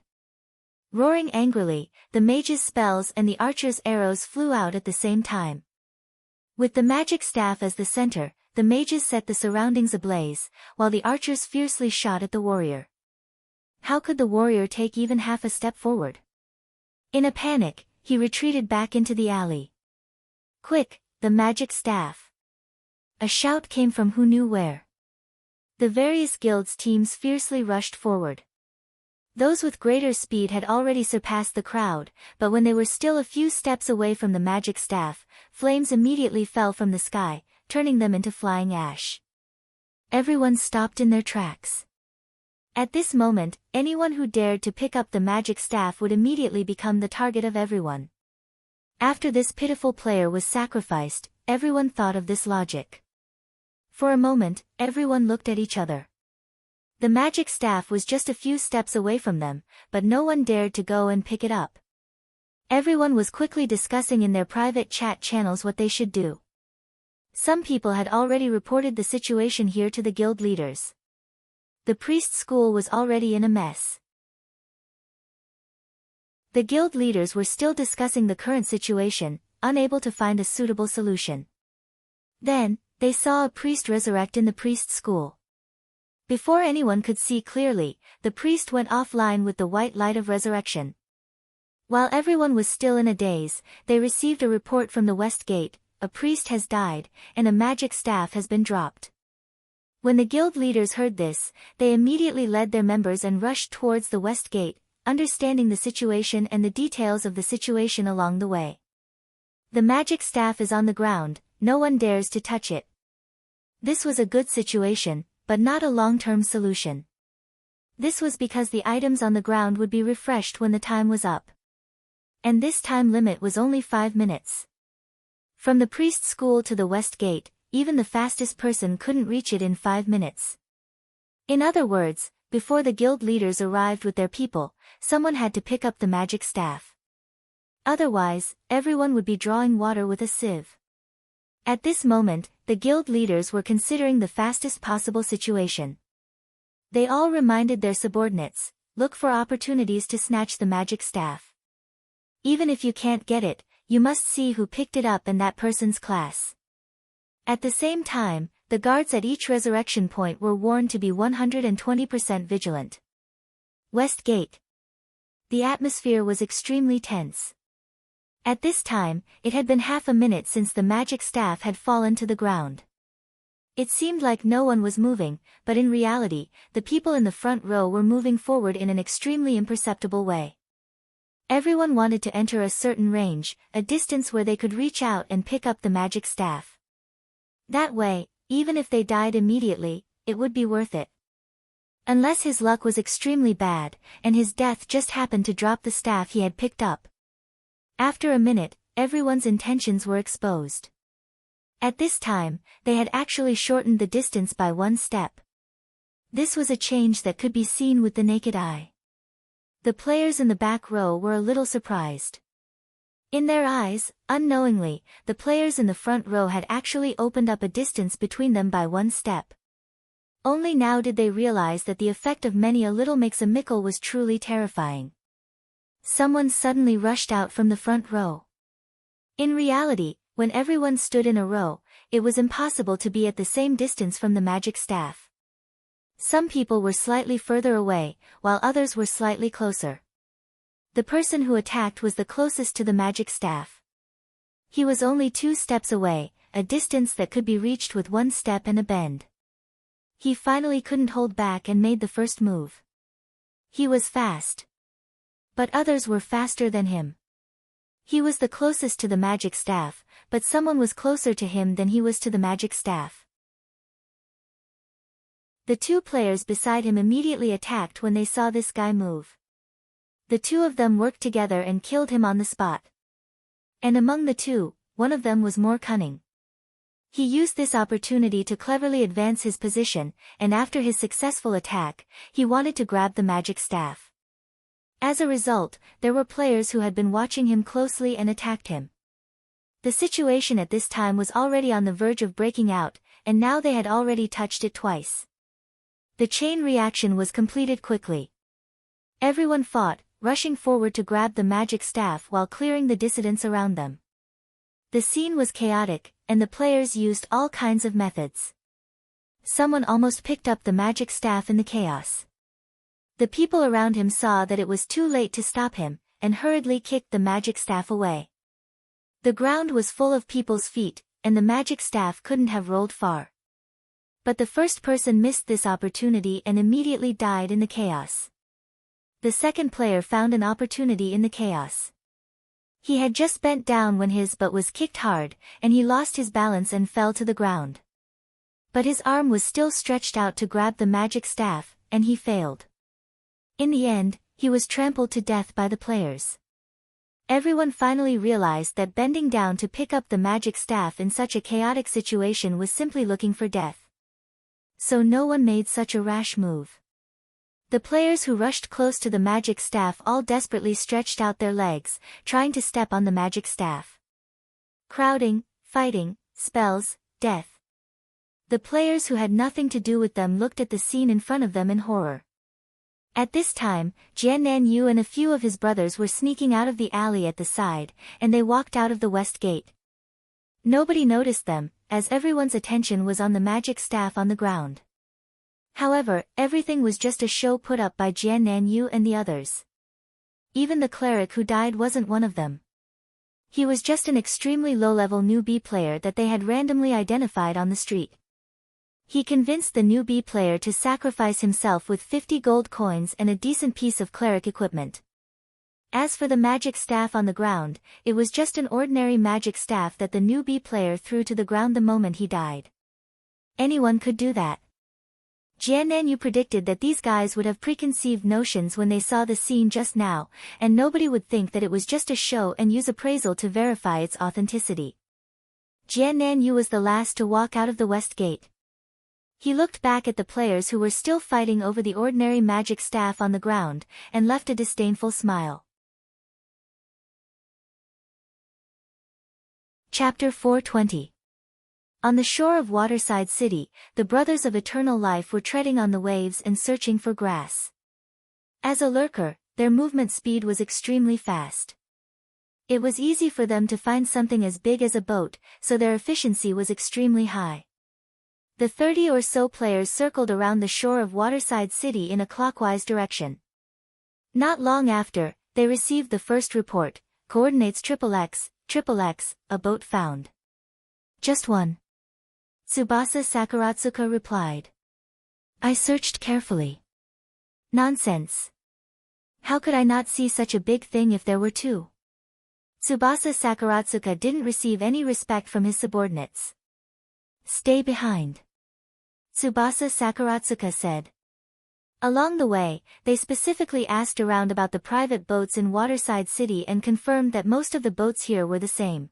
Roaring angrily, the mage's spells and the archer's arrows flew out at the same time. With the magic staff as the center, the mages set the surroundings ablaze, while the archers fiercely shot at the warrior. How could the warrior take even half a step forward? In a panic, he retreated back into the alley. Quick, the magic staff! A shout came from who knew where. The various guilds' teams fiercely rushed forward. Those with greater speed had already surpassed the crowd, but when they were still a few steps away from the magic staff, flames immediately fell from the sky, turning them into flying ash. Everyone stopped in their tracks. At this moment, anyone who dared to pick up the magic staff would immediately become the target of everyone. After this pitiful player was sacrificed, everyone thought of this logic. For a moment, everyone looked at each other. The magic staff was just a few steps away from them, but no one dared to go and pick it up. Everyone was quickly discussing in their private chat channels what they should do. Some people had already reported the situation here to the guild leaders. The priest school was already in a mess. The guild leaders were still discussing the current situation, unable to find a suitable solution. Then, they saw a priest resurrect in the priest school. Before anyone could see clearly, the priest went offline with the white light of resurrection. While everyone was still in a daze, they received a report from the west gate: a priest has died, and a magic staff has been dropped. When the guild leaders heard this, they immediately led their members and rushed towards the west gate, understanding the situation and the details of the situation along the way. The magic staff is on the ground, no one dares to touch it. This was a good situation, but not a long-term solution. This was because the items on the ground would be refreshed when the time was up. And this time limit was only 5 minutes. From the priest school to the west gate, even the fastest person couldn't reach it in 5 minutes. In other words, before the guild leaders arrived with their people, someone had to pick up the magic staff. Otherwise, everyone would be drawing water with a sieve. At this moment, the guild leaders were considering the fastest possible situation. They all reminded their subordinates, look for opportunities to snatch the magic staff. Even if you can't get it, you must see who picked it up in that person's class. At the same time, the guards at each resurrection point were warned to be 120% vigilant. West Gate. The atmosphere was extremely tense. At this time, it had been half a minute since the magic staff had fallen to the ground. It seemed like no one was moving, but in reality, the people in the front row were moving forward in an extremely imperceptible way. Everyone wanted to enter a certain range, a distance where they could reach out and pick up the magic staff. That way, even if they died immediately, it would be worth it. Unless his luck was extremely bad, and his death just happened to drop the staff he had picked up. After a minute, everyone's intentions were exposed. At this time, they had actually shortened the distance by 1 step. This was a change that could be seen with the naked eye. The players in the back row were a little surprised. In their eyes, unknowingly, the players in the front row had actually opened up a distance between them by 1 step. Only now did they realize that the effect of many a little makes a mickle was truly terrifying. Someone suddenly rushed out from the front row. In reality, when everyone stood in a row, it was impossible to be at the same distance from the magic staff. Some people were slightly further away, while others were slightly closer. The person who attacked was the closest to the magic staff. He was only 2 steps away, a distance that could be reached with 1 step and a bend. He finally couldn't hold back and made the first move. He was fast. But others were faster than him. He was the closest to the magic staff, but someone was closer to him than he was to the magic staff. The 2 players beside him immediately attacked when they saw this guy move. The 2 of them worked together and killed him on the spot. And among the 2, one of them was more cunning. He used this opportunity to cleverly advance his position, and after his successful attack, he wanted to grab the magic staff. As a result, there were players who had been watching him closely and attacked him. The situation at this time was already on the verge of breaking out, and now they had already touched it twice. The chain reaction was completed quickly. Everyone fought, rushing forward to grab the magic staff while clearing the dissidents around them. The scene was chaotic, and the players used all kinds of methods. Someone almost picked up the magic staff in the chaos. The people around him saw that it was too late to stop him, and hurriedly kicked the magic staff away. The ground was full of people's feet, and the magic staff couldn't have rolled far. But the first person missed this opportunity and immediately died in the chaos. The second player found an opportunity in the chaos. He had just bent down when his butt was kicked hard, and he lost his balance and fell to the ground. But his arm was still stretched out to grab the magic staff, and he failed. In the end, he was trampled to death by the players. Everyone finally realized that bending down to pick up the magic staff in such a chaotic situation was simply looking for death. So no one made such a rash move. The players who rushed close to the magic staff all desperately stretched out their legs, trying to step on the magic staff. Crowding, fighting, spells, death. The players who had nothing to do with them looked at the scene in front of them in horror. At this time, Jian Nanyu and a few of his brothers were sneaking out of the alley at the side, and they walked out of the west gate. Nobody noticed them, as everyone's attention was on the magic staff on the ground. However, everything was just a show put up by Jian Nanyu and the others. Even the cleric who died wasn't one of them. He was just an extremely low-level newbie player that they had randomly identified on the street. He convinced the newbie player to sacrifice himself with 50 gold coins and a decent piece of cleric equipment. As for the magic staff on the ground, it was just an ordinary magic staff that the newbie player threw to the ground the moment he died. Anyone could do that. Jian Nanyu predicted that these guys would have preconceived notions when they saw the scene just now, and nobody would think that it was just a show and use appraisal to verify its authenticity. Jian Nanyu was the last to walk out of the west gate. He looked back at the players who were still fighting over the ordinary magic staff on the ground, and left a disdainful smile. Chapter 420. On the shore of Waterside City, the Brothers of Eternal Life were treading on the waves and searching for grass. As a lurker, their movement speed was extremely fast. It was easy for them to find something as big as a boat, so their efficiency was extremely high. The 30 or so players circled around the shore of Waterside City in a clockwise direction. Not long after, they received the first report, coordinates XXX, a boat found. Just one. Tsubasa Sakuratsuka replied. I searched carefully. Nonsense. How could I not see such a big thing if there were two? Tsubasa Sakuratsuka didn't receive any respect from his subordinates. Stay behind. Tsubasa Sakuratsuka said. Along the way, they specifically asked around about the private boats in Waterside City and confirmed that most of the boats here were the same.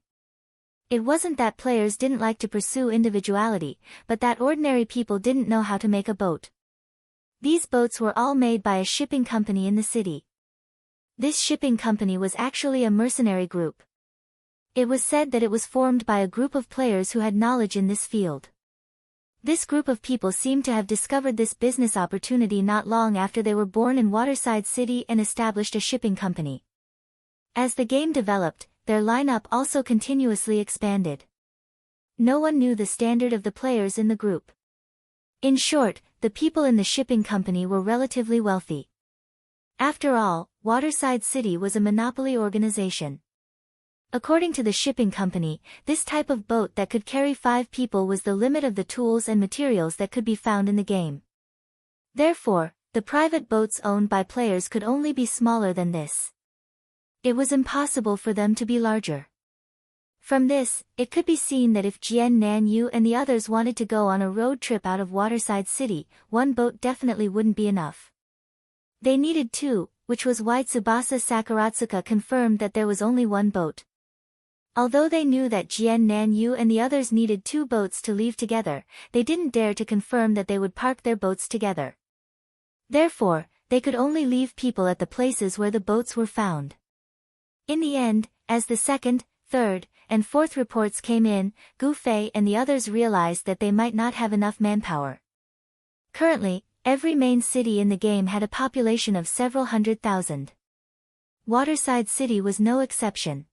It wasn't that players didn't like to pursue individuality, but that ordinary people didn't know how to make a boat. These boats were all made by a shipping company in the city. This shipping company was actually a mercenary group. It was said that it was formed by a group of players who had knowledge in this field. This group of people seemed to have discovered this business opportunity not long after they were born in Waterside City and established a shipping company. As the game developed, their lineup also continuously expanded. No one knew the standard of the players in the group. In short, the people in the shipping company were relatively wealthy. After all, Waterside City was a monopoly organization. According to the shipping company, this type of boat that could carry 5 people was the limit of the tools and materials that could be found in the game. Therefore, the private boats owned by players could only be smaller than this. It was impossible for them to be larger. From this, it could be seen that if Jian Nanyu and the others wanted to go on a road trip out of Waterside City, one boat definitely wouldn't be enough. They needed 2, which was why Tsubasa Sakuratsuka confirmed that there was only one boat. Although they knew that Jian Nanyu and the others needed 2 boats to leave together, they didn't dare to confirm that they would park their boats together. Therefore, they could only leave people at the places where the boats were found. In the end, as the second, third, and fourth reports came in, Gu Fei and the others realized that they might not have enough manpower. Currently, every main city in the game had a population of several 100,000. Waterside City was no exception.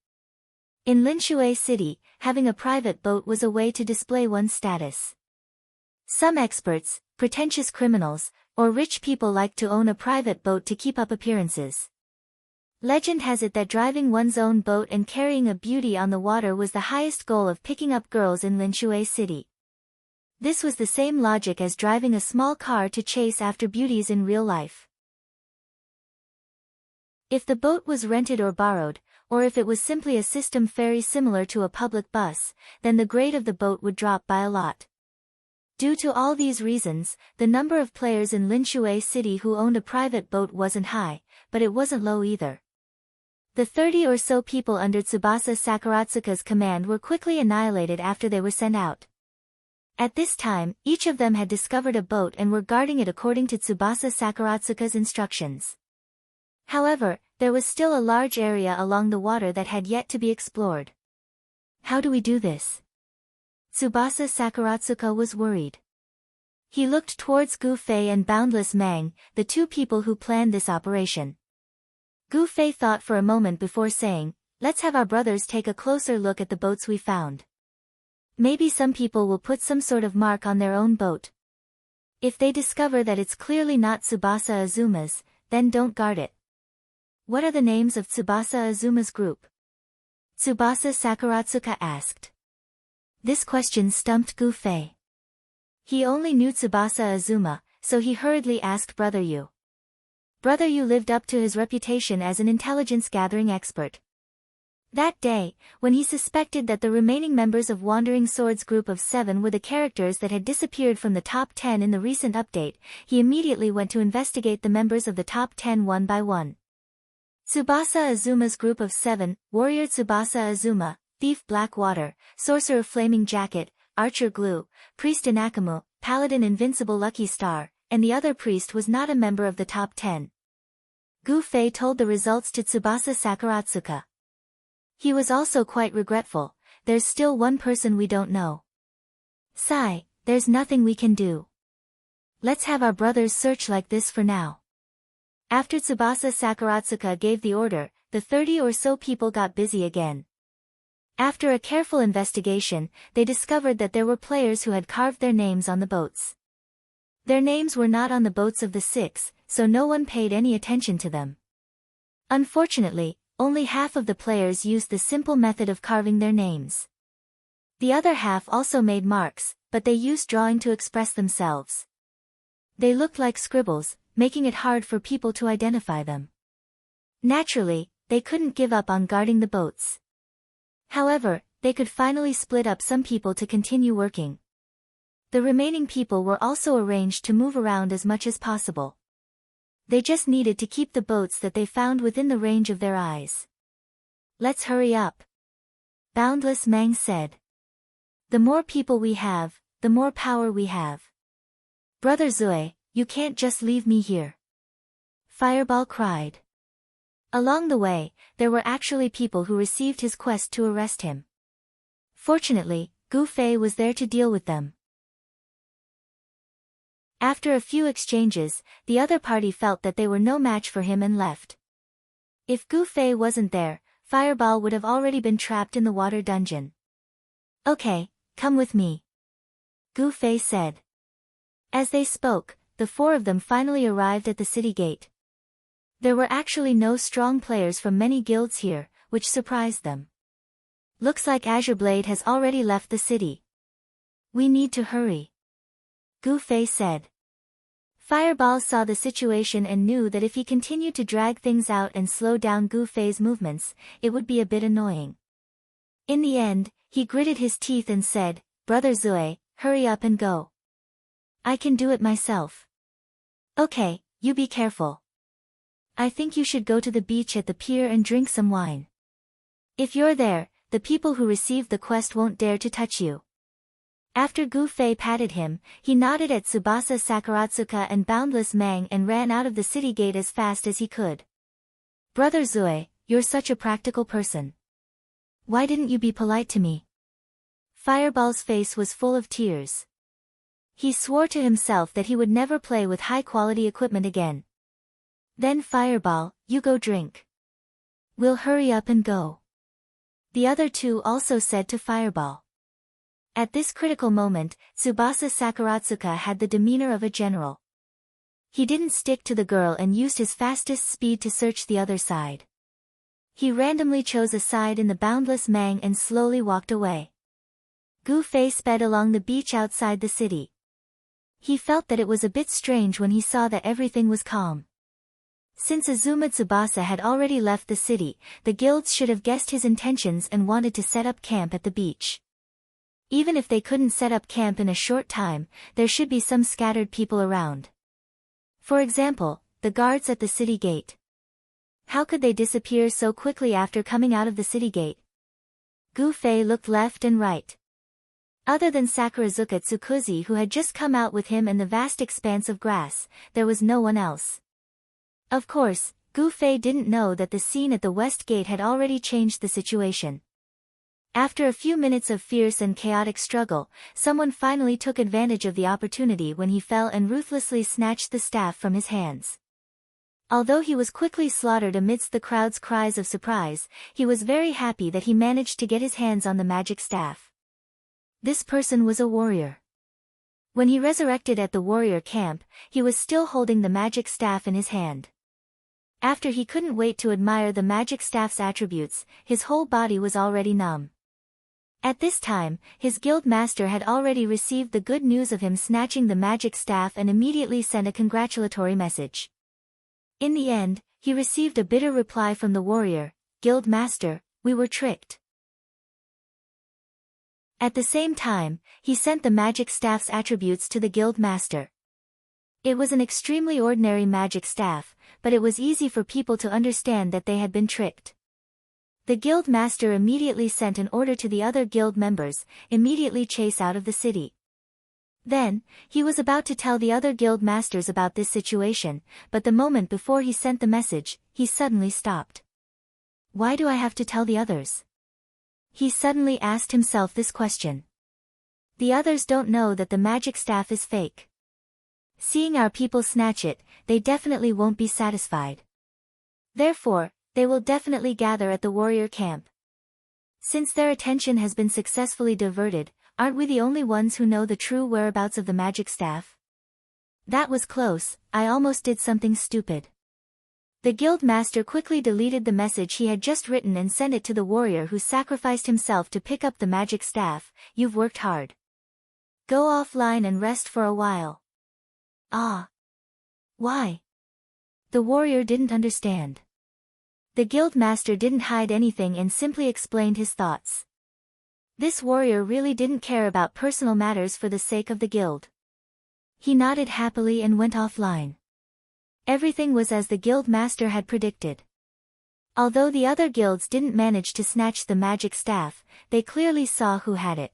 In Linshui City, having a private boat was a way to display one's status. Some experts, pretentious criminals, or rich people liked to own a private boat to keep up appearances. Legend has it that driving one's own boat and carrying a beauty on the water was the highest goal of picking up girls in Linshui City. This was the same logic as driving a small car to chase after beauties in real life. If the boat was rented or borrowed, or if it was simply a system ferry similar to a public bus, then the grade of the boat would drop by a lot. Due to all these reasons, the number of players in Linshui City who owned a private boat wasn't high, but it wasn't low either. The 30 or so people under Tsubasa Sakuratsuka's command were quickly annihilated after they were sent out. At this time, each of them had discovered a boat and were guarding it according to Tsubasa Sakuratsuka's instructions. However, there was still a large area along the water that had yet to be explored. How do we do this? Tsubasa Sakuratsuka was worried. He looked towards Gu Fei and Boundless Mang, the two people who planned this operation. Gu Fei thought for a moment before saying, "Let's have our brothers take a closer look at the boats we found. Maybe some people will put some sort of mark on their own boat. If they discover that it's clearly not Tsubasa Azuma's, then don't guard it." "What are the names of Tsubasa Azuma's group?" Tsubasa Sakuratsuka asked. This question stumped Gu Fei. He only knew Tsubasa Azuma, so he hurriedly asked Brother Yu. Brother Yu lived up to his reputation as an intelligence-gathering expert. That day, when he suspected that the remaining members of Wandering Sword's group of 7 were the characters that had disappeared from the top 10 in the recent update, he immediately went to investigate the members of the top 10 one by one. Tsubasa Azuma's group of 7, Warrior Tsubasa Azuma, Thief Blackwater, Sorcerer Flaming Jacket, Archer Glue, Priest Inakamu, Paladin Invincible Lucky Star, and the other priest was not a member of the top 10. Gu Fei told the results to Tsubasa Sakuratsuka. He was also quite regretful. "There's still one person we don't know. Sigh, there's nothing we can do. Let's have our brothers search like this for now." After Tsubasa Sakuratsuka gave the order, the 30 or so people got busy again. After a careful investigation, they discovered that there were players who had carved their names on the boats. Their names were not on the boats of the 6, so no one paid any attention to them. Unfortunately, only half of the players used the simple method of carving their names. The other half also made marks, but they used drawing to express themselves. They looked like scribbles, making it hard for people to identify them. Naturally, they couldn't give up on guarding the boats. However, they could finally split up some people to continue working. The remaining people were also arranged to move around as much as possible. They just needed to keep the boats that they found within the range of their eyes. "Let's hurry up," Boundless Mang said. "The more people we have, the more power we have." "Brother Zui, you can't just leave me here," Fireball cried. Along the way, there were actually people who received his quest to arrest him. Fortunately, Gu Fei was there to deal with them. After a few exchanges, the other party felt that they were no match for him and left. If Gu Fei wasn't there, Fireball would have already been trapped in the water dungeon. "Okay, come with me," Gu Fei said. As they spoke, the 4 of them finally arrived at the city gate. There were actually no strong players from many guilds here, which surprised them. "Looks like Blade has already left the city. We need to hurry," Gu Fei said. Fireball saw the situation and knew that if he continued to drag things out and slow down Gu Fei's movements, it would be a bit annoying. In the end, he gritted his teeth and said, "Brother Zui, hurry up and go. I can do it myself." "Okay, you be careful. I think you should go to the beach at the pier and drink some wine. If you're there, the people who received the quest won't dare to touch you." After Gu Fei patted him, he nodded at Tsubasa Sakuratsuka and Boundless Mang and ran out of the city gate as fast as he could. "Brother Zui, you're such a practical person. Why didn't you be polite to me?" Fireball's face was full of tears. He swore to himself that he would never play with high-quality equipment again. "Then Fireball, you go drink. We'll hurry up and go," the other 2 also said to Fireball. At this critical moment, Tsubasa Sakuratsuka had the demeanor of a general. He didn't stick to the girl and used his fastest speed to search the other side. He randomly chose a side in the Boundless Mang and slowly walked away. Gu Fei sped along the beach outside the city. He felt that it was a bit strange when he saw that everything was calm. Since Azuma Tsubasa had already left the city, the guilds should have guessed his intentions and wanted to set up camp at the beach. Even if they couldn't set up camp in a short time, there should be some scattered people around. For example, the guards at the city gate. How could they disappear so quickly after coming out of the city gate? Gu Fei looked left and right. Other than Sakurazuka Tsukuzi, who had just come out with him, and the vast expanse of grass, there was no one else. Of course, Gu Fei didn't know that the scene at the west gate had already changed the situation. After a few minutes of fierce and chaotic struggle, someone finally took advantage of the opportunity when he fell and ruthlessly snatched the staff from his hands. Although he was quickly slaughtered amidst the crowd's cries of surprise, he was very happy that he managed to get his hands on the magic staff. This person was a warrior. When he resurrected at the warrior camp, he was still holding the magic staff in his hand. After he couldn't wait to admire the magic staff's attributes, his whole body was already numb. At this time, his guild master had already received the good news of him snatching the magic staff and immediately sent a congratulatory message. In the end, he received a bitter reply from the warrior, "Guild master, we were tricked." At the same time, he sent the magic staff's attributes to the guild master. It was an extremely ordinary magic staff, but it was easy for people to understand that they had been tricked. The guild master immediately sent an order to the other guild members, immediately chase out of the city. Then, he was about to tell the other guild masters about this situation, but the moment before he sent the message, he suddenly stopped. Why do I have to tell the others? He suddenly asked himself this question. The others don't know that the magic staff is fake. Seeing our people snatch it, they definitely won't be satisfied. Therefore, they will definitely gather at the warrior camp. Since their attention has been successfully diverted, aren't we the only ones who know the true whereabouts of the magic staff? That was close, I almost did something stupid. The guild master quickly deleted the message he had just written and sent it to the warrior who sacrificed himself to pick up the magic staff. You've worked hard. Go offline and rest for a while. Ah. Why? The warrior didn't understand. The guild master didn't hide anything and simply explained his thoughts. This warrior really didn't care about personal matters for the sake of the guild. He nodded happily and went offline. Everything was as the guild master had predicted. Although the other guilds didn't manage to snatch the magic staff, they clearly saw who had it.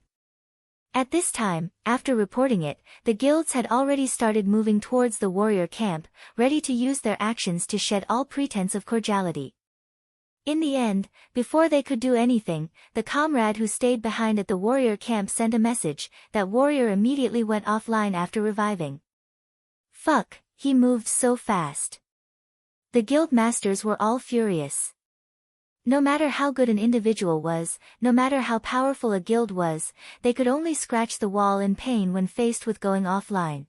At this time, after reporting it, the guilds had already started moving towards the warrior camp, ready to use their actions to shed all pretense of cordiality. In the end, before they could do anything, the comrade who stayed behind at the warrior camp sent a message. That warrior immediately went offline after reviving. Fuck, he moved so fast. The guild masters were all furious. No matter how good an individual was, no matter how powerful a guild was, they could only scratch the wall in pain when faced with going offline.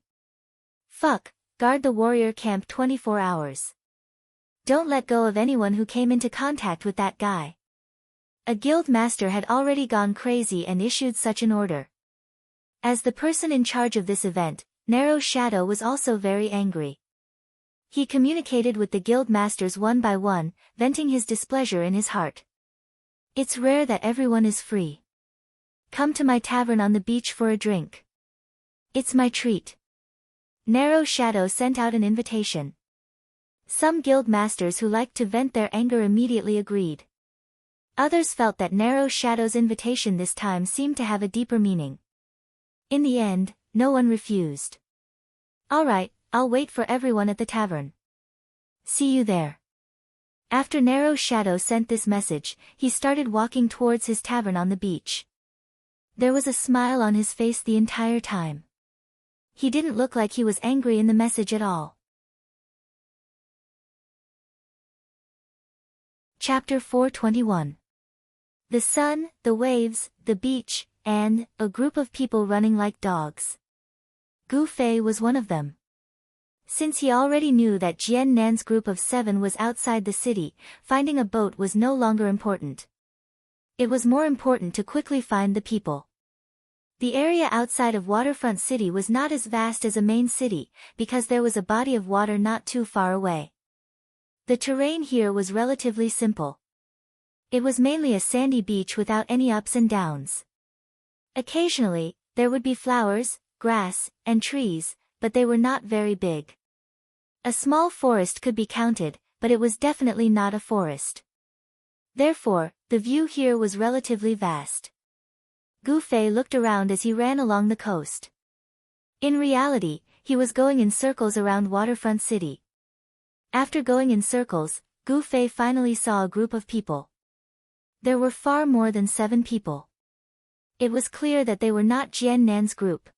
Fuck, guard the warrior camp 24 hours. Don't let go of anyone who came into contact with that guy. A guild master had already gone crazy and issued such an order. As the person in charge of this event, Narrow Shadow was also very angry. He communicated with the guild masters one by one, venting his displeasure in his heart. It's rare that everyone is free. Come to my tavern on the beach for a drink. It's my treat. Narrow Shadow sent out an invitation. Some guild masters who liked to vent their anger immediately agreed. Others felt that Narrow Shadow's invitation this time seemed to have a deeper meaning. In the end, no one refused. All right, I'll wait for everyone at the tavern. See you there. After Narrow Shadow sent this message, he started walking towards his tavern on the beach. There was a smile on his face the entire time. He didn't look like he was angry in the message at all. Chapter 421. The sun, the waves, the beach, and a group of people running like dogs. Gu Fei was one of them. Since he already knew that Jian Nan's group of 7 was outside the city, finding a boat was no longer important. It was more important to quickly find the people. The area outside of Waterfront City was not as vast as a main city, because there was a body of water not too far away. The terrain here was relatively simple. It was mainly a sandy beach without any ups and downs. Occasionally, there would be flowers, grass, and trees, but they were not very big. A small forest could be counted, but it was definitely not a forest. Therefore, the view here was relatively vast. Gu Fei looked around as he ran along the coast. In reality, he was going in circles around Waterfront City. After going in circles, Gu Fei finally saw a group of people. There were far more than 7 people. It was clear that they were not Jian Nan's group.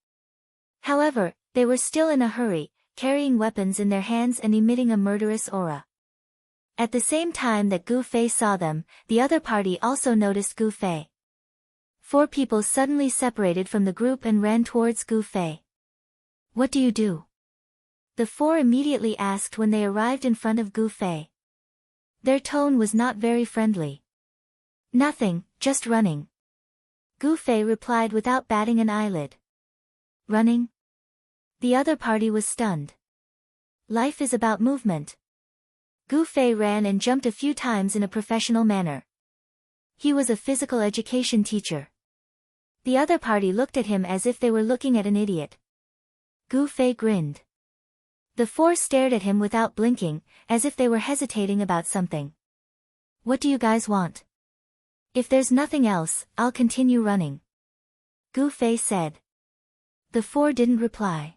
However, they were still in a hurry, carrying weapons in their hands and emitting a murderous aura. At the same time that Gu Fei saw them, the other party also noticed Gu Fei. 4 people suddenly separated from the group and ran towards Gu Fei. "What do you do?" The 4 immediately asked when they arrived in front of Gu Fei. Their tone was not very friendly. "Nothing, just running." Gu Fei replied without batting an eyelid. "Running?" The other party was stunned. Life is about movement. Gu Fei ran and jumped a few times in a professional manner. He was a physical education teacher. The other party looked at him as if they were looking at an idiot. Gu Fei grinned. The 4 stared at him without blinking, as if they were hesitating about something. "What do you guys want?" "If there's nothing else, I'll continue running," Gu Fei said. The 4 didn't reply.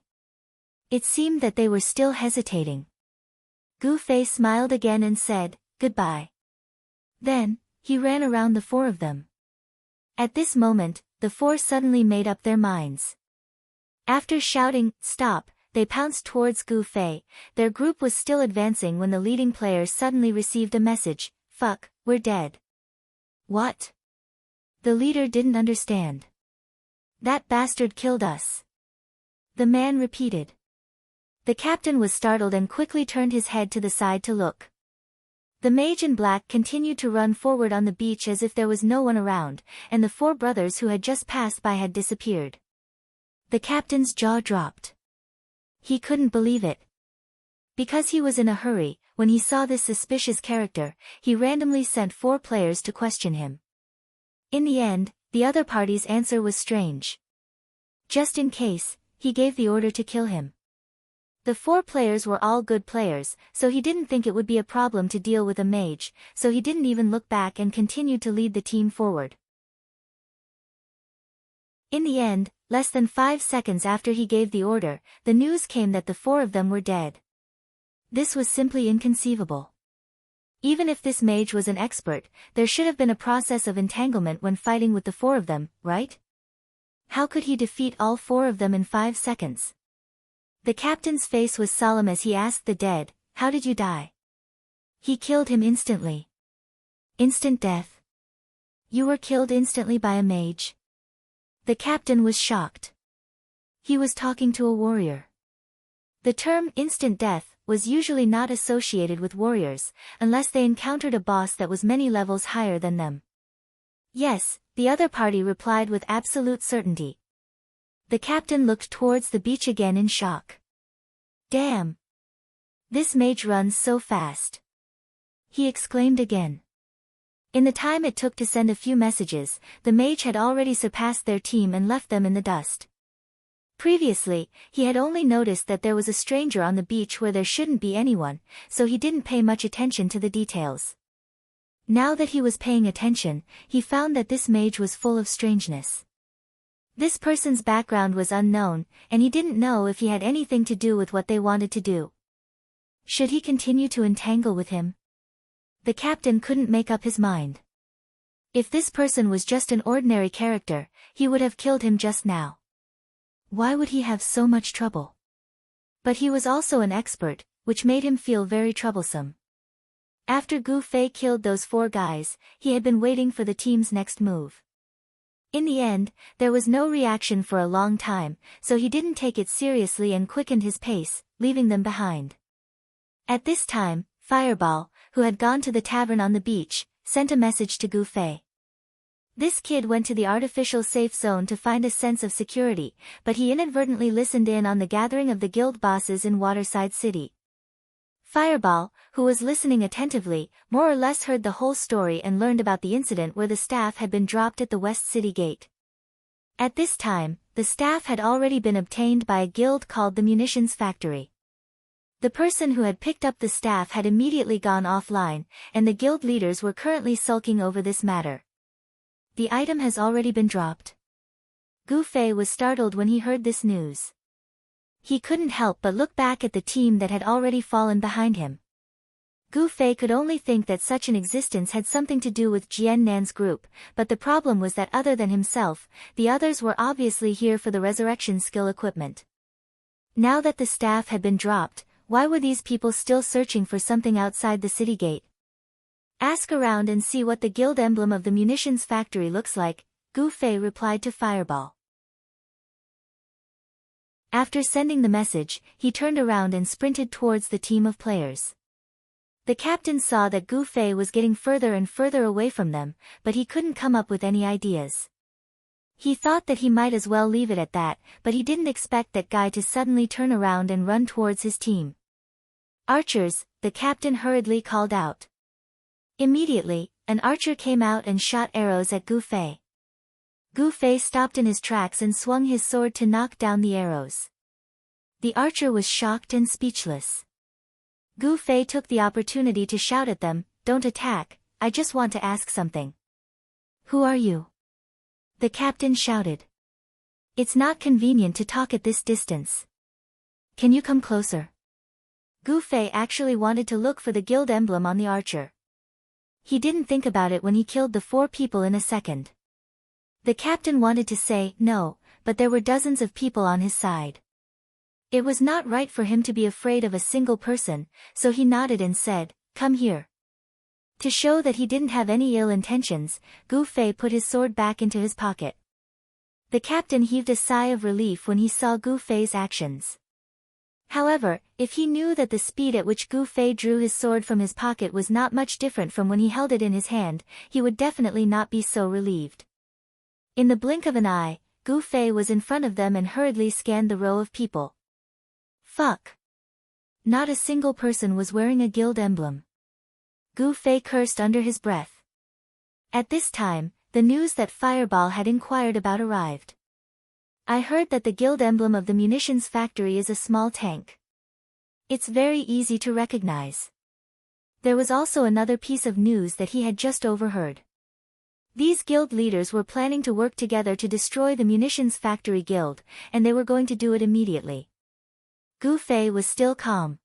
It seemed that they were still hesitating. Gu Fei smiled again and said, "Goodbye." Then, he ran around the 4 of them. At this moment, the 4 suddenly made up their minds. After shouting, "Stop," they pounced towards Gu Fei. Their group was still advancing when the leading player suddenly received a message, "Fuck, we're dead." "What?" The leader didn't understand. "That bastard killed us," the man repeated. The captain was startled and quickly turned his head to the side to look. The mage in black continued to run forward on the beach as if there was no one around, and the 4 brothers who had just passed by had disappeared. The captain's jaw dropped. He couldn't believe it. Because he was in a hurry, when he saw this suspicious character, he randomly sent 4 players to question him. In the end, the other party's answer was strange. Just in case, he gave the order to kill him. The 4 players were all good players, so he didn't think it would be a problem to deal with a mage, so he didn't even look back and continued to lead the team forward. In the end, less than 5 seconds after he gave the order, the news came that the 4 of them were dead. This was simply inconceivable. Even if this mage was an expert, there should have been a process of entanglement when fighting with the 4 of them, right? How could he defeat all 4 of them in 5 seconds? The captain's face was solemn as he asked the dead, "How did you die?" "He killed him instantly." "Instant death? You were killed instantly by a mage?" The captain was shocked. He was talking to a warrior. The term instant death was usually not associated with warriors, unless they encountered a boss that was many levels higher than them. "Yes," the other party replied with absolute certainty. The captain looked towards the beach again in shock. "Damn! This mage runs so fast!" he exclaimed again. In the time it took to send a few messages, the mage had already surpassed their team and left them in the dust. Previously, he had only noticed that there was a stranger on the beach where there shouldn't be anyone, so he didn't pay much attention to the details. Now that he was paying attention, he found that this mage was full of strangeness. This person's background was unknown, and he didn't know if he had anything to do with what they wanted to do. Should he continue to entangle with him? The captain couldn't make up his mind. If this person was just an ordinary character, he would have killed him just now. Why would he have so much trouble? But he was also an expert, which made him feel very troublesome. After Gu Fei killed those 4 guys, he had been waiting for the team's next move. In the end, there was no reaction for a long time, so he didn't take it seriously and quickened his pace, leaving them behind. At this time, Fireball, who had gone to the tavern on the beach, sent a message to Gu Fei. This kid went to the artificial safe zone to find a sense of security, but he inadvertently listened in on the gathering of the guild bosses in Waterside City. Fireball, who was listening attentively, more or less heard the whole story and learned about the incident where the staff had been dropped at the West City Gate. At this time, the staff had already been obtained by a guild called the Munitions Factory. The person who had picked up the staff had immediately gone offline, and the guild leaders were currently sulking over this matter. The item has already been dropped. Gu Fei was startled when he heard this news. He couldn't help but look back at the team that had already fallen behind him. Gu Fei could only think that such an existence had something to do with Jian Nan's group, but the problem was that other than himself, the others were obviously here for the resurrection skill equipment. Now that the staff had been dropped, why were these people still searching for something outside the city gate? Ask around and see what the guild emblem of the munitions factory looks like, Gu Fei replied to Fireball. After sending the message, he turned around and sprinted towards the team of players. The captain saw that Gu Fei was getting further and further away from them, but he couldn't come up with any ideas. He thought that he might as well leave it at that, but he didn't expect that guy to suddenly turn around and run towards his team. Archers, the captain hurriedly called out. Immediately, an archer came out and shot arrows at Gu Fei. Gu Fei stopped in his tracks and swung his sword to knock down the arrows. The archer was shocked and speechless. Gu Fei took the opportunity to shout at them, "Don't attack, I just want to ask something." "Who are you?" the captain shouted. "It's not convenient to talk at this distance. Can you come closer?" Gu Fei actually wanted to look for the guild emblem on the archer. He didn't think about it when he killed the 4 people in a second. The captain wanted to say no, but there were dozens of people on his side. It was not right for him to be afraid of a single person, so he nodded and said, "Come here." To show that he didn't have any ill intentions, Gu Fei put his sword back into his pocket. The captain heaved a sigh of relief when he saw Gu Fei's actions. However, if he knew that the speed at which Gu Fei drew his sword from his pocket was not much different from when he held it in his hand, he would definitely not be so relieved. In the blink of an eye, Gu Fei was in front of them and hurriedly scanned the row of people. Fuck! Not a single person was wearing a guild emblem. Gu Fei cursed under his breath. At this time, the news that Fireball had inquired about arrived. "I heard that the guild emblem of the munitions factory is a small tank. It's very easy to recognize." There was also another piece of news that he had just overheard. These guild leaders were planning to work together to destroy the munitions factory guild, and they were going to do it immediately. Gu Fei was still calm.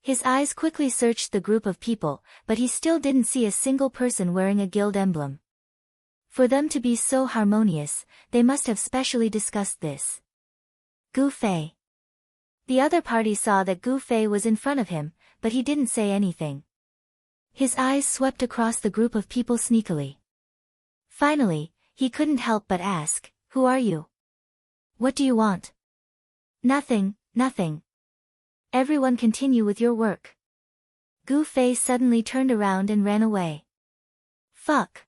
His eyes quickly searched the group of people, but he still didn't see a single person wearing a guild emblem. For them to be so harmonious, they must have specially discussed this. Gu Fei. The other party saw that Gu Fei was in front of him, but he didn't say anything. His eyes swept across the group of people sneakily. Finally, he couldn't help but ask, "Who are you? What do you want?" "Nothing, nothing. Everyone continue with your work." Gu Fei suddenly turned around and ran away. Fuck.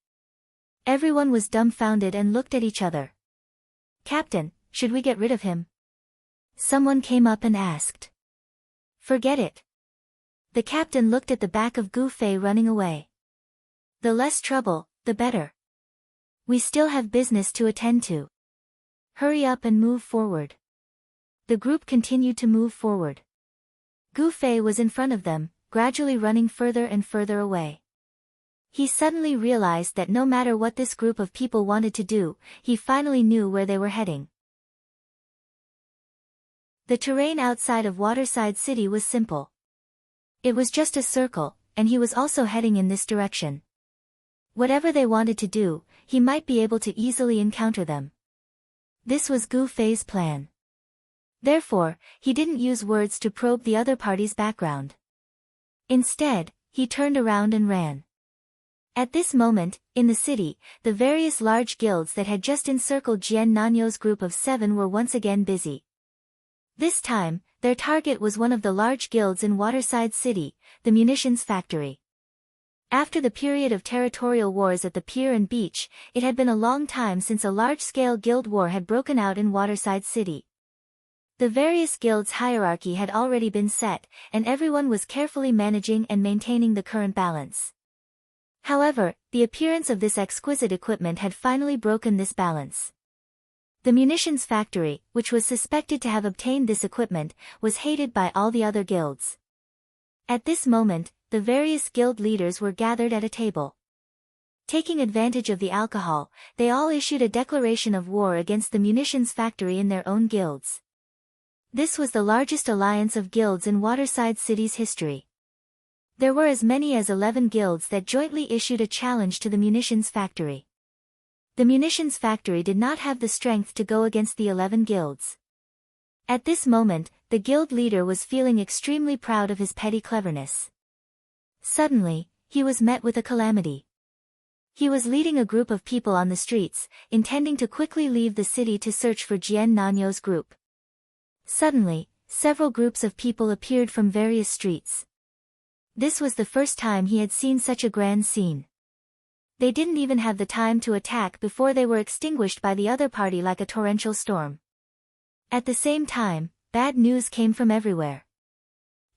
Everyone was dumbfounded and looked at each other. "Captain, should we get rid of him?" Someone came up and asked. "Forget it." The captain looked at the back of Gu Fei running away. "The less trouble, the better. We still have business to attend to. Hurry up and move forward." The group continued to move forward. Gu Fei was in front of them, gradually running further and further away. He suddenly realized that no matter what this group of people wanted to do, he finally knew where they were heading. The terrain outside of Waterside City was simple. It was just a circle, and he was also heading in this direction. Whatever they wanted to do, he might be able to easily encounter them. This was Gu Fei's plan. Therefore, he didn't use words to probe the other party's background. Instead, he turned around and ran. At this moment, in the city, the various large guilds that had just encircled Jian Nanyo's group of 7 were once again busy. This time, their target was one of the large guilds in Waterside City, the munitions factory. After the period of territorial wars at the pier and beach, it had been a long time since a large-scale guild war had broken out in Waterside City. The various guilds' hierarchy had already been set, and everyone was carefully managing and maintaining the current balance. However, the appearance of this exquisite equipment had finally broken this balance. The munitions factory, which was suspected to have obtained this equipment, was hated by all the other guilds. At this moment, the various guild leaders were gathered at a table. Taking advantage of the alcohol, they all issued a declaration of war against the munitions factory in their own guilds. This was the largest alliance of guilds in Waterside City's history. There were as many as 11 guilds that jointly issued a challenge to the munitions factory. The munitions factory did not have the strength to go against the 11 guilds. At this moment, the guild leader was feeling extremely proud of his petty cleverness. Suddenly, he was met with a calamity. He was leading a group of people on the streets, intending to quickly leave the city to search for Jian Nanyo's group. Suddenly, several groups of people appeared from various streets. This was the first time he had seen such a grand scene. They didn't even have the time to attack before they were extinguished by the other party like a torrential storm. At the same time, bad news came from everywhere.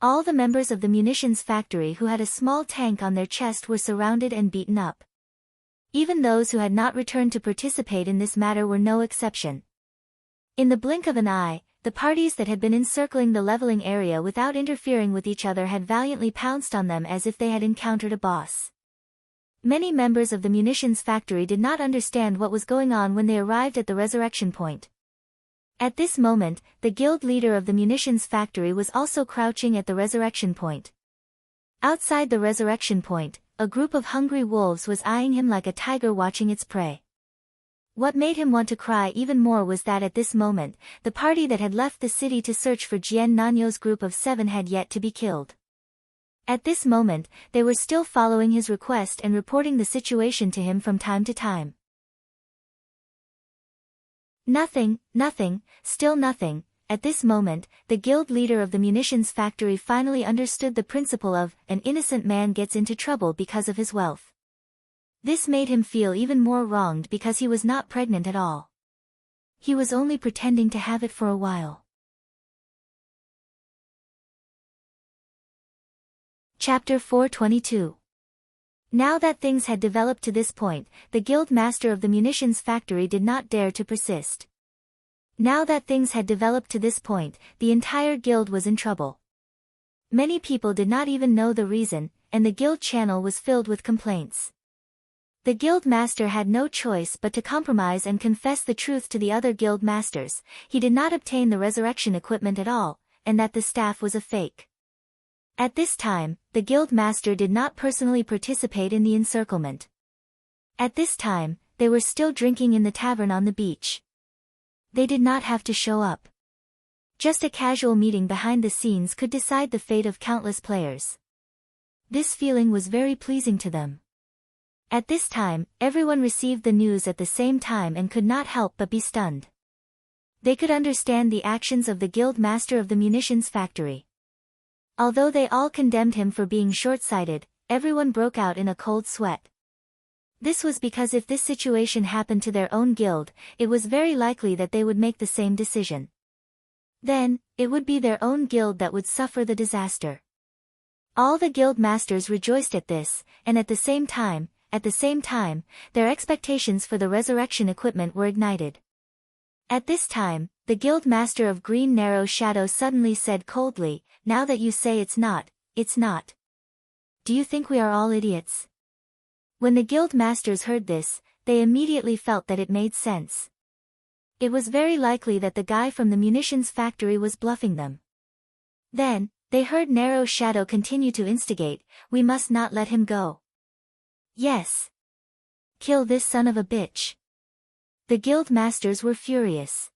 All the members of the munitions factory who had a small tank on their chest were surrounded and beaten up. Even those who had not returned to participate in this matter were no exception. In the blink of an eye, the parties that had been encircling the leveling area without interfering with each other had valiantly pounced on them as if they had encountered a boss. Many members of the munitions factory did not understand what was going on when they arrived at the resurrection point. At this moment, the guild leader of the munitions factory was also crouching at the resurrection point. Outside the resurrection point, a group of hungry wolves was eyeing him like a tiger watching its prey. What made him want to cry even more was that at this moment, the party that had left the city to search for Jian Nanyo's group of 7 had yet to be killed. At this moment, they were still following his request and reporting the situation to him from time to time. Nothing, still nothing. At this moment, the guild leader of the munitions factory finally understood the principle of, an innocent man gets into trouble because of his wealth. This made him feel even more wronged because he was not pregnant at all. He was only pretending to have it for a while. Chapter 422. Now that things had developed to this point, the guild master of the munitions factory did not dare to persist. Now that things had developed to this point, the entire guild was in trouble. Many people did not even know the reason, and the guild channel was filled with complaints. The guild master had no choice but to compromise and confess the truth to the other guild masters. He did not obtain the resurrection equipment at all, and that the staff was a fake. At this time, the guild master did not personally participate in the encirclement. At this time, they were still drinking in the tavern on the beach. They did not have to show up. Just a casual meeting behind the scenes could decide the fate of countless players. This feeling was very pleasing to them. At this time, everyone received the news at the same time and could not help but be stunned. They could understand the actions of the guild master of the munitions factory. Although they all condemned him for being short-sighted, everyone broke out in a cold sweat. This was because if this situation happened to their own guild, it was very likely that they would make the same decision. Then, it would be their own guild that would suffer the disaster. All the guild masters rejoiced at this, and at the same time, their expectations for the resurrection equipment were ignited. At this time, the guild master of Green Narrow Shadow suddenly said coldly, "Now that you say it's not. Do you think we are all idiots?" When the guild masters heard this, they immediately felt that it made sense. It was very likely that the guy from the munitions factory was bluffing them. Then, they heard Narrow Shadow continue to instigate, "We must not let him go. Yes. Kill this son of a bitch." The guild masters were furious.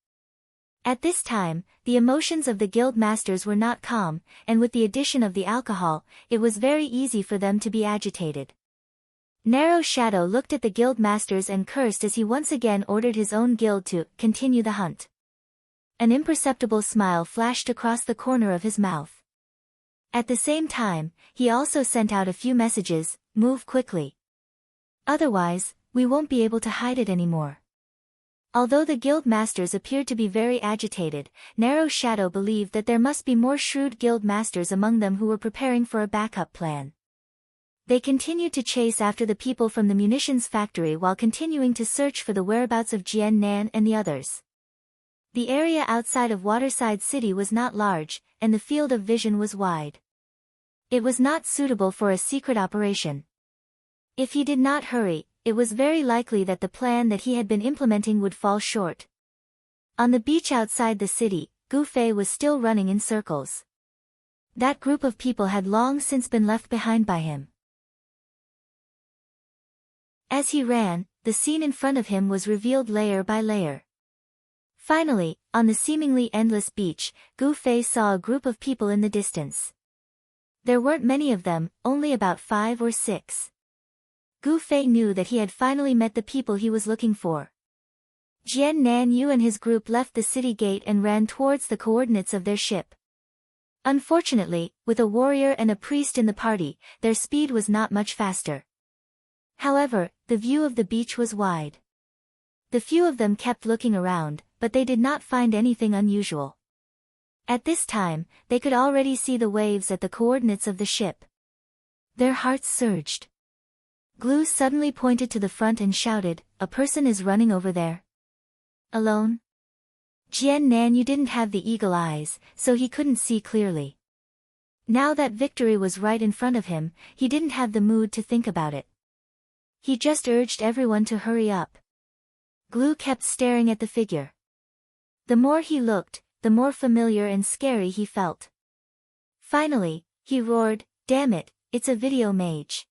At this time, the emotions of the guild masters were not calm, and with the addition of the alcohol, it was very easy for them to be agitated. Narrow Shadow looked at the guild masters and cursed as he once again ordered his own guild to continue the hunt. An imperceptible smile flashed across the corner of his mouth. At the same time, he also sent out a few messages, "Move quickly. Otherwise, we won't be able to hide it anymore." Although the guild masters appeared to be very agitated, Narrow Shadow believed that there must be more shrewd guild masters among them who were preparing for a backup plan. They continued to chase after the people from the munitions factory while continuing to search for the whereabouts of Jian Nan and the others. The area outside of Waterside City was not large, and the field of vision was wide. It was not suitable for a secret operation. If he did not hurry, it was very likely that the plan that he had been implementing would fall short. On the beach outside the city, Gu Fei was still running in circles. That group of people had long since been left behind by him. As he ran, the scene in front of him was revealed layer by layer. Finally, on the seemingly endless beach, Gu Fei saw a group of people in the distance. There weren't many of them, only about 5 or 6. Gu Fei knew that he had finally met the people he was looking for. Jian Nan Yu and his group left the city gate and ran towards the coordinates of their ship. Unfortunately, with a warrior and a priest in the party, their speed was not much faster. However, the view of the beach was wide. The few of them kept looking around, but they did not find anything unusual. At this time, they could already see the waves at the coordinates of the ship. Their hearts surged. Glue suddenly pointed to the front and shouted, "A person is running over there." Alone? Jian Nan Yu didn't have the eagle eyes, so he couldn't see clearly. Now that victory was right in front of him, he didn't have the mood to think about it. He just urged everyone to hurry up. Glue kept staring at the figure. The more he looked, the more familiar and scary he felt. Finally, he roared, "Damn it, it's a video mage.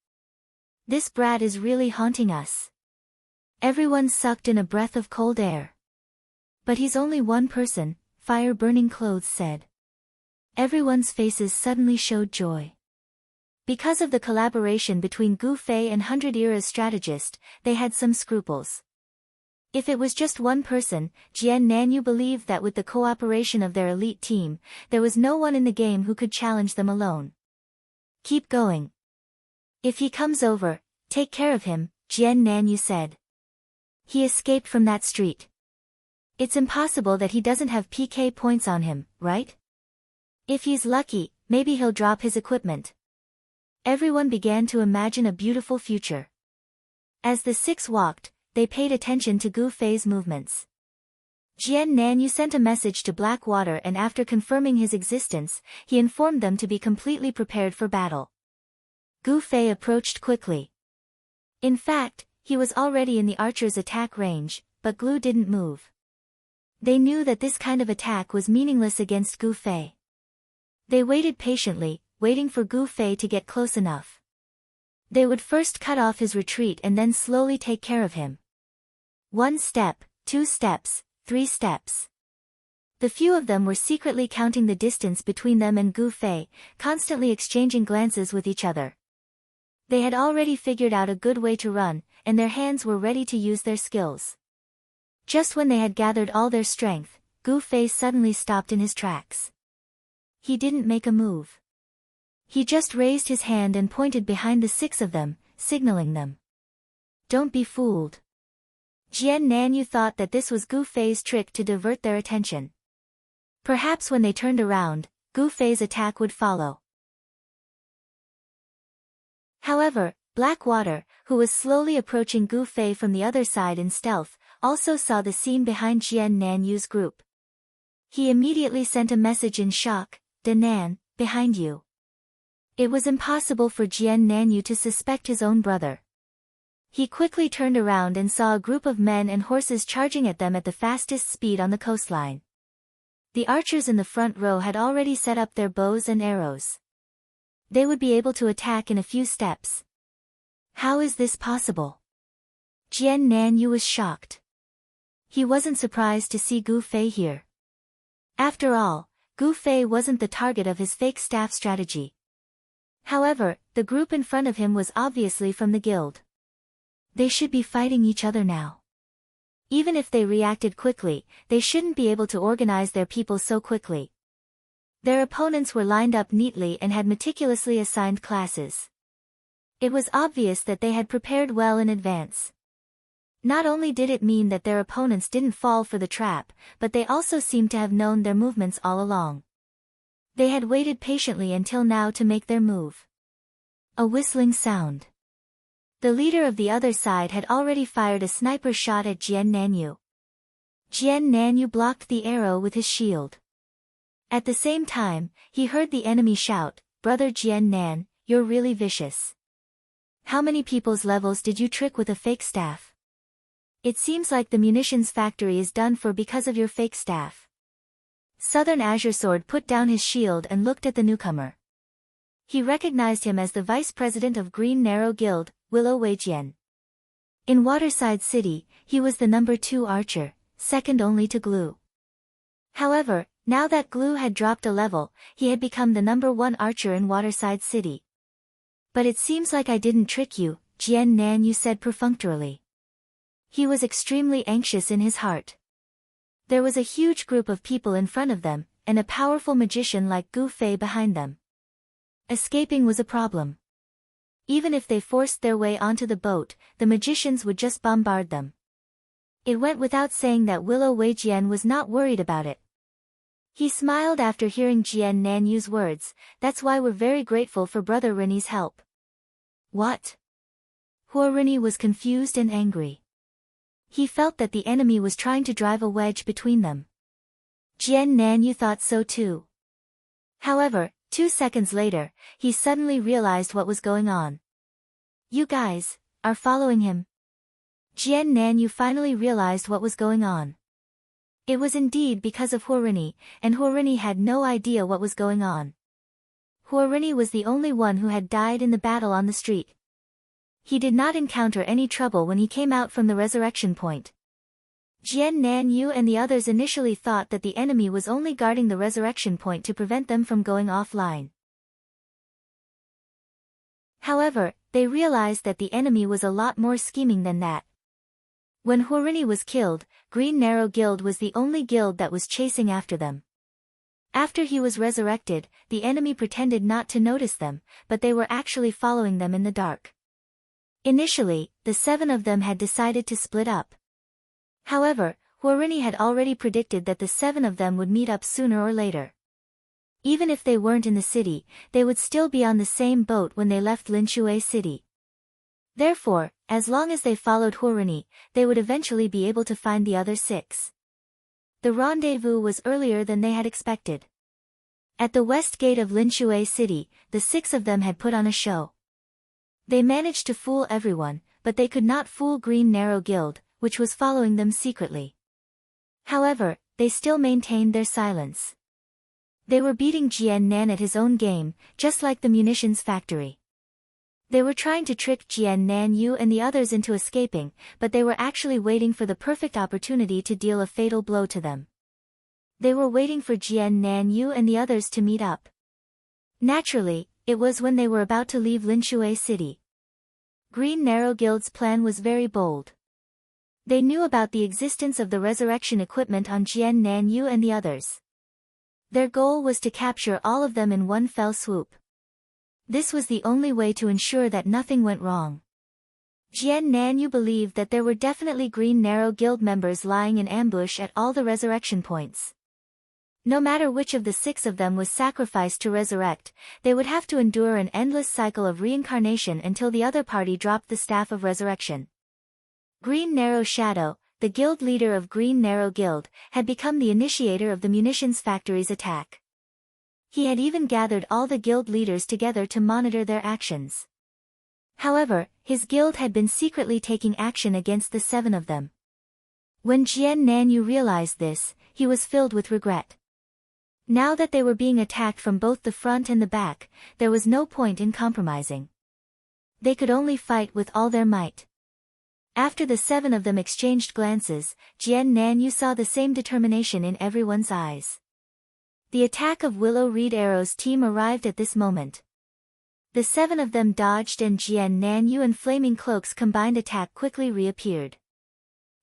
This brat is really haunting us." Everyone sucked in a breath of cold air. "But he's only one person," Fire Burning Clothes said. Everyone's faces suddenly showed joy. Because of the collaboration between Gu Fei and Hundred Era's strategist, they had some scruples. If it was just one person, Jian Nan Yu believed that with the cooperation of their elite team, there was no one in the game who could challenge them alone. "Keep going. If he comes over, take care of him," Jian Nan Yu said. "He escaped from that street. It's impossible that he doesn't have PK points on him, right? If he's lucky, maybe he'll drop his equipment." Everyone began to imagine a beautiful future. As the 6 walked, they paid attention to Gu Fei's movements. Jian Nan Yu sent a message to Blackwater, and after confirming his existence, he informed them to be completely prepared for battle. Gu Fei approached quickly. In fact, he was already in the archer's attack range, but Glue didn't move. They knew that this kind of attack was meaningless against Gu Fei. They waited patiently, waiting for Gu Fei to get close enough. They would first cut off his retreat and then slowly take care of him. 1 step, 2 steps, 3 steps. The few of them were secretly counting the distance between them and Gu Fei, constantly exchanging glances with each other. They had already figured out a good way to run, and their hands were ready to use their skills. Just when they had gathered all their strength, Gu Fei suddenly stopped in his tracks. He didn't make a move. He just raised his hand and pointed behind the 6 of them, signaling them. "Don't be fooled." Jian Nan Yu thought that this was Gu Fei's trick to divert their attention. Perhaps when they turned around, Gu Fei's attack would follow. However, Blackwater, who was slowly approaching Gu Fei from the other side in stealth, also saw the scene behind Jian Nan Yu's group. He immediately sent a message in shock, "Da Nan, behind you." It was impossible for Jian Nan Yu to suspect his own brother. He quickly turned around and saw a group of men and horses charging at them at the fastest speed on the coastline. The archers in the front row had already set up their bows and arrows. They would be able to attack in a few steps. How is this possible? Jian Nan Yu was shocked. He wasn't surprised to see Gu Fei here. After all, Gu Fei wasn't the target of his fake staff strategy. However, the group in front of him was obviously from the guild. They should be fighting each other now. Even if they reacted quickly, they shouldn't be able to organize their people so quickly. Their opponents were lined up neatly and had meticulously assigned classes. It was obvious that they had prepared well in advance. Not only did it mean that their opponents didn't fall for the trap, but they also seemed to have known their movements all along. They had waited patiently until now to make their move. A whistling sound. The leader of the other side had already fired a sniper shot at Jian Nanyu. Jian Nanyu blocked the arrow with his shield. At the same time, he heard the enemy shout, "Brother Jian Nan, you're really vicious. How many people's levels did you trick with a fake staff? It seems like the munitions factory is done for because of your fake staff." Southern Azure Sword put down his shield and looked at the newcomer. He recognized him as the vice president of Green Narrow Guild, Willow Weijian. In Waterside City, he was the number 2 archer, second only to Glue. However, now that Glue had dropped a level, he had become the number 1 archer in Waterside City. "But it seems like I didn't trick you," Jian Nanyu said perfunctorily. He was extremely anxious in his heart. There was a huge group of people in front of them, and a powerful magician like Gu Fei behind them. Escaping was a problem. Even if they forced their way onto the boat, the magicians would just bombard them. It went without saying that Willow Weijian was not worried about it. He smiled after hearing Jian Nanyu's words, "That's why we're very grateful for Brother Rinny's help." What? Huo Rinny was confused and angry. He felt that the enemy was trying to drive a wedge between them. Jian Nanyu thought so too. However, 2 seconds later, he suddenly realized what was going on. "You guys are following him?" Jian Nanyu finally realized what was going on. It was indeed because of Huo Rinny, and Huo Rinny had no idea what was going on. Huo Rinny was the only one who had died in the battle on the street. He did not encounter any trouble when he came out from the resurrection point. Jian Nanyu and the others initially thought that the enemy was only guarding the resurrection point to prevent them from going offline. However, they realized that the enemy was a lot more scheming than that. When Huo Rinny was killed, Green Narrow Guild was the only guild that was chasing after them. After he was resurrected, the enemy pretended not to notice them, but they were actually following them in the dark. Initially, the 7 of them had decided to split up. However, Huo Rinny had already predicted that the 7 of them would meet up sooner or later. Even if they weren't in the city, they would still be on the same boat when they left Linshui City. Therefore, as long as they followed Huo Rinny, they would eventually be able to find the other 6. The rendezvous was earlier than they had expected. At the west gate of Linshui City, the 6 of them had put on a show. They managed to fool everyone, but they could not fool Green Narrow Guild, which was following them secretly. However, they still maintained their silence. They were beating Jian Nan at his own game, just like the munitions factory. They were trying to trick Jian Nanyu and the others into escaping, but they were actually waiting for the perfect opportunity to deal a fatal blow to them. They were waiting for Jian Nanyu and the others to meet up. Naturally, it was when they were about to leave Linshui City. Green Narrow Guild's plan was very bold. They knew about the existence of the resurrection equipment on Jian Nanyu and the others. Their goal was to capture all of them in one fell swoop. This was the only way to ensure that nothing went wrong. Jian Nanyu believed that there were definitely Green Narrow Guild members lying in ambush at all the resurrection points. No matter which of the 6 of them was sacrificed to resurrect, they would have to endure an endless cycle of reincarnation until the other party dropped the Staff of Resurrection. Green Narrow Shadow, the guild leader of Green Narrow Guild, had become the initiator of the munitions factory's attack. He had even gathered all the guild leaders together to monitor their actions. However, his guild had been secretly taking action against the 7 of them. When Jian Nanyu realized this, he was filled with regret. Now that they were being attacked from both the front and the back, there was no point in compromising. They could only fight with all their might. After the 7 of them exchanged glances, Jian Nanyu saw the same determination in everyone's eyes. The attack of Willow Reed Arrow's team arrived at this moment. The 7 of them dodged and Jian Nanyu and Flaming Cloak's combined attack quickly reappeared.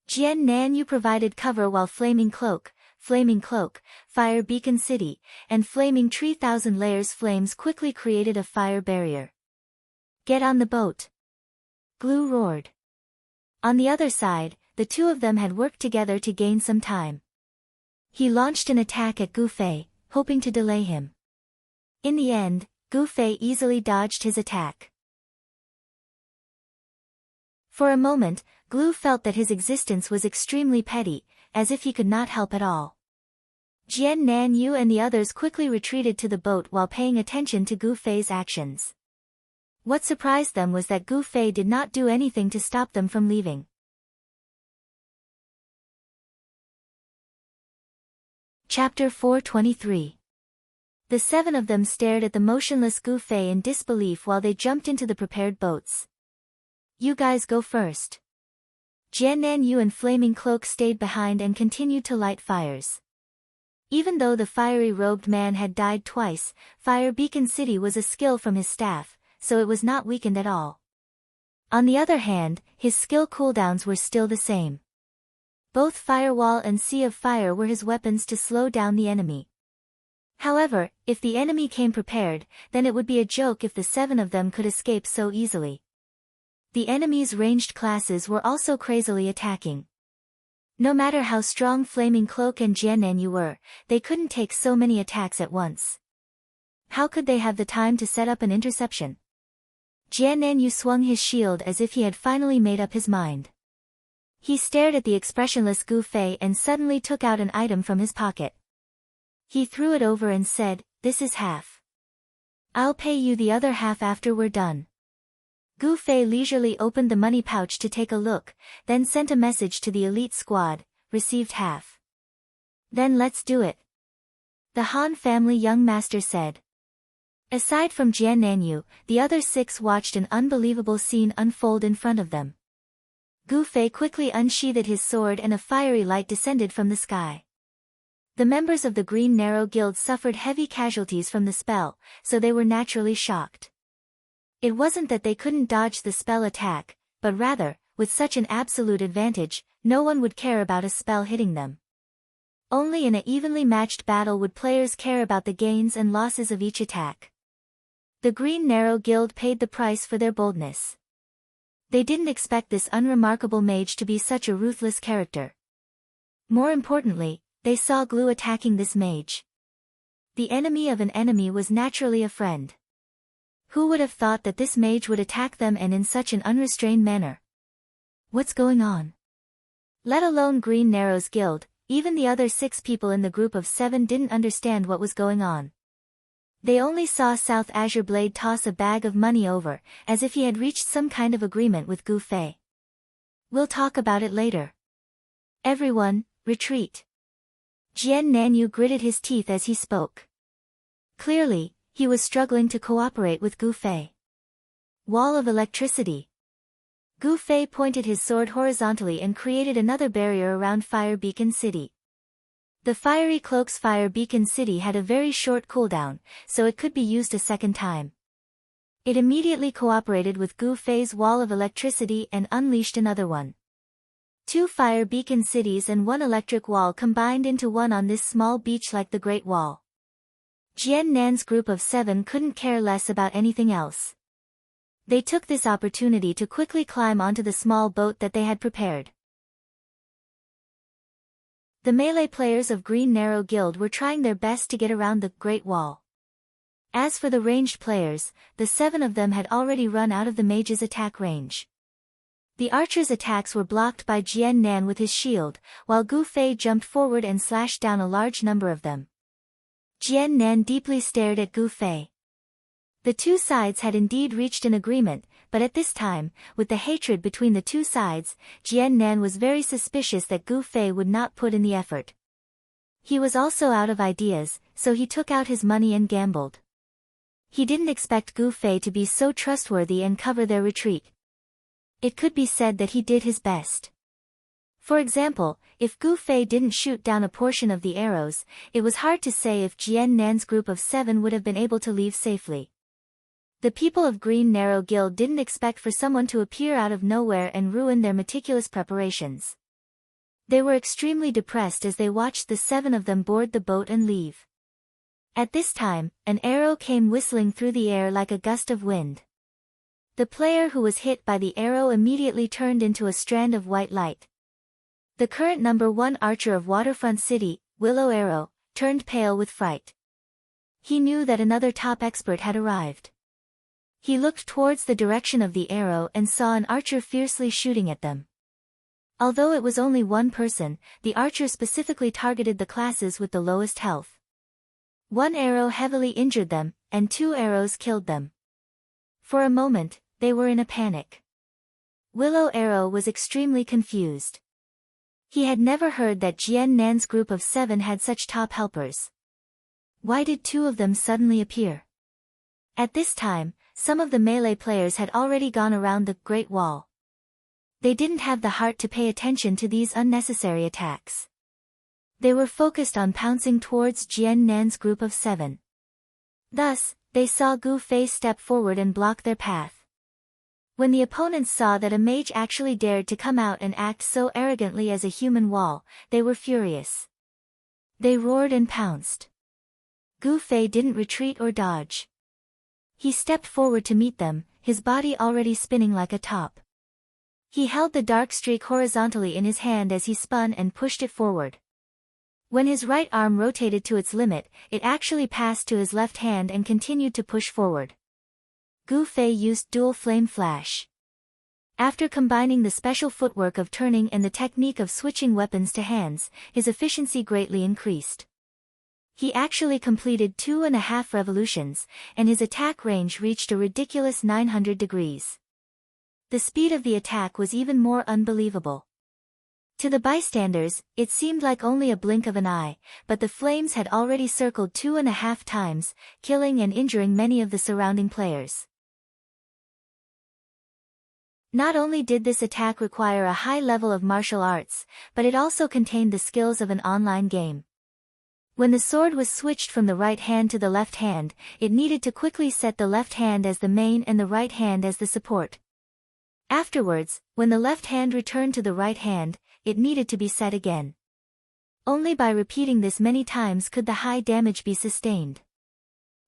Jian Nanyu provided cover while Flaming Cloak, Fire Beacon City, and Flaming Tree Thousand Layers Flames quickly created a fire barrier. "Get on the boat!" Glue roared. On the other side, the two of them had worked together to gain some time. He launched an attack at Gu Fei, hoping to delay him. In the end, Gu Fei easily dodged his attack. For a moment, Gu felt that his existence was extremely petty, as if he could not help at all. Jian Nanyu and the others quickly retreated to the boat while paying attention to Gu Fei's actions. What surprised them was that Gu Fei did not do anything to stop them from leaving. Chapter 423. The seven of them stared at the motionless Gu Fei in disbelief while they jumped into the prepared boats. "You guys go first." Jian Nanyu and Flaming Cloak stayed behind and continued to light fires. Even though the fiery robed man had died twice, Fire Beacon City was a skill from his staff, so it was not weakened at all. On the other hand, his skill cooldowns were still the same. Both Firewall and Sea of Fire were his weapons to slow down the enemy. However, if the enemy came prepared, then it would be a joke if the seven of them could escape so easily. The enemy's ranged classes were also crazily attacking. No matter how strong Flaming Cloak and Jian Nanyu were, they couldn't take so many attacks at once. How could they have the time to set up an interception? Jian Nanyu swung his shield as if he had finally made up his mind. He stared at the expressionless Gu Fei and suddenly took out an item from his pocket. He threw it over and said, "This is half. I'll pay you the other half after we're done." Gu Fei leisurely opened the money pouch to take a look, then sent a message to the elite squad, "Received half." "Then let's do it," the Han family young master said. Aside from Jian Nanyu, the other six watched an unbelievable scene unfold in front of them. Gu Fei quickly unsheathed his sword and a fiery light descended from the sky. The members of the Green Narrow Guild suffered heavy casualties from the spell, so they were naturally shocked. It wasn't that they couldn't dodge the spell attack, but rather, with such an absolute advantage, no one would care about a spell hitting them. Only in an evenly matched battle would players care about the gains and losses of each attack. The Green Narrow Guild paid the price for their boldness. They didn't expect this unremarkable mage to be such a ruthless character. More importantly, they saw Glue attacking this mage. The enemy of an enemy was naturally a friend. Who would have thought that this mage would attack them and in such an unrestrained manner? What's going on? Let alone Green Narrow's guild, even the other 6 people in the group of 7 didn't understand what was going on. They only saw South Azure Blade toss a bag of money over, as if he had reached some kind of agreement with Gu Fei. "We'll talk about it later. Everyone, retreat." Jian Nanyu gritted his teeth as he spoke. Clearly, he was struggling to cooperate with Gu Fei. Wall of electricity. Gu Fei pointed his sword horizontally and created another barrier around Fire Beacon City. The Fiery Cloak's Fire Beacon City had a very short cooldown, so it could be used a second time. It immediately cooperated with Gu Fei's wall of electricity and unleashed another one. 2 Fire Beacon Cities and 1 electric wall combined into one on this small beach like the Great Wall. Jian Nan's group of 7 couldn't care less about anything else. They took this opportunity to quickly climb onto the small boat that they had prepared. The melee players of Green Narrow Guild were trying their best to get around the Great Wall. As for the ranged players, the 7 of them had already run out of the mage's attack range. The archer's attacks were blocked by Jian Nan with his shield, while Gu Fei jumped forward and slashed down a large number of them. Jian Nan deeply stared at Gu Fei. The 2 sides had indeed reached an agreement, but at this time, with the hatred between the 2 sides, Jian Nan was very suspicious that Gu Fei would not put in the effort. He was also out of ideas, so he took out his money and gambled. He didn't expect Gu Fei to be so trustworthy and cover their retreat. It could be said that he did his best. For example, if Gu Fei didn't shoot down a portion of the arrows, it was hard to say if Jian Nan's group of 7 would have been able to leave safely. The people of Green Narrow Guild didn't expect for someone to appear out of nowhere and ruin their meticulous preparations. They were extremely depressed as they watched the 7 of them board the boat and leave. At this time, an arrow came whistling through the air like a gust of wind. The player who was hit by the arrow immediately turned into a strand of white light. The current number 1 archer of Waterfront City, Willow Arrow, turned pale with fright. He knew that another top expert had arrived. He looked towards the direction of the arrow and saw an archer fiercely shooting at them. Although it was only one person, the archer specifically targeted the classes with the lowest health. 1 arrow heavily injured them, and 2 arrows killed them. For a moment, they were in a panic. Willow Arrow was extremely confused. He had never heard that Jian Nan's group of 7 had such top helpers. Why did 2 of them suddenly appear? At this time, some of the melee players had already gone around the Great Wall. They didn't have the heart to pay attention to these unnecessary attacks. They were focused on pouncing towards Jian Nan's group of 7. Thus, they saw Gu Fei step forward and block their path. When the opponents saw that a mage actually dared to come out and act so arrogantly as a human wall, they were furious. They roared and pounced. Gu Fei didn't retreat or dodge. He stepped forward to meet them, his body already spinning like a top. He held the dark streak horizontally in his hand as he spun and pushed it forward. When his right arm rotated to its limit, it actually passed to his left hand and continued to push forward. Gu Fei used dual flame flash. After combining the special footwork of turning and the technique of switching weapons to hands, his efficiency greatly increased. He actually completed 2.5 revolutions, and his attack range reached a ridiculous 900 degrees. The speed of the attack was even more unbelievable. To the bystanders, it seemed like only a blink of an eye, but the flames had already circled 2.5 times, killing and injuring many of the surrounding players. Not only did this attack require a high level of martial arts, but it also contained the skills of an online game. When the sword was switched from the right hand to the left hand, it needed to quickly set the left hand as the main and the right hand as the support. Afterwards, when the left hand returned to the right hand, it needed to be set again. Only by repeating this many times could the high damage be sustained.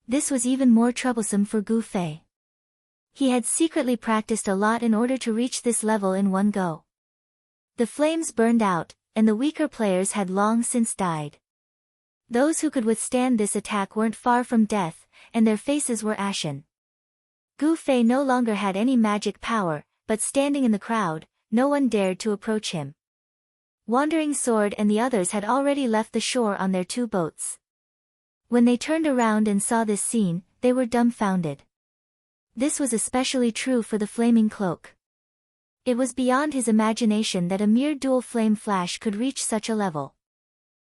This was even more troublesome for Gu Fei. He had secretly practiced a lot in order to reach this level in one go. The flames burned out, and the weaker players had long since died. Those who could withstand this attack weren't far from death, and their faces were ashen. Gu Fei no longer had any magic power, but standing in the crowd, no one dared to approach him. Wandering Sword and the others had already left the shore on their 2 boats. When they turned around and saw this scene, they were dumbfounded. This was especially true for the flaming cloak. It was beyond his imagination that a mere dual flame flash could reach such a level.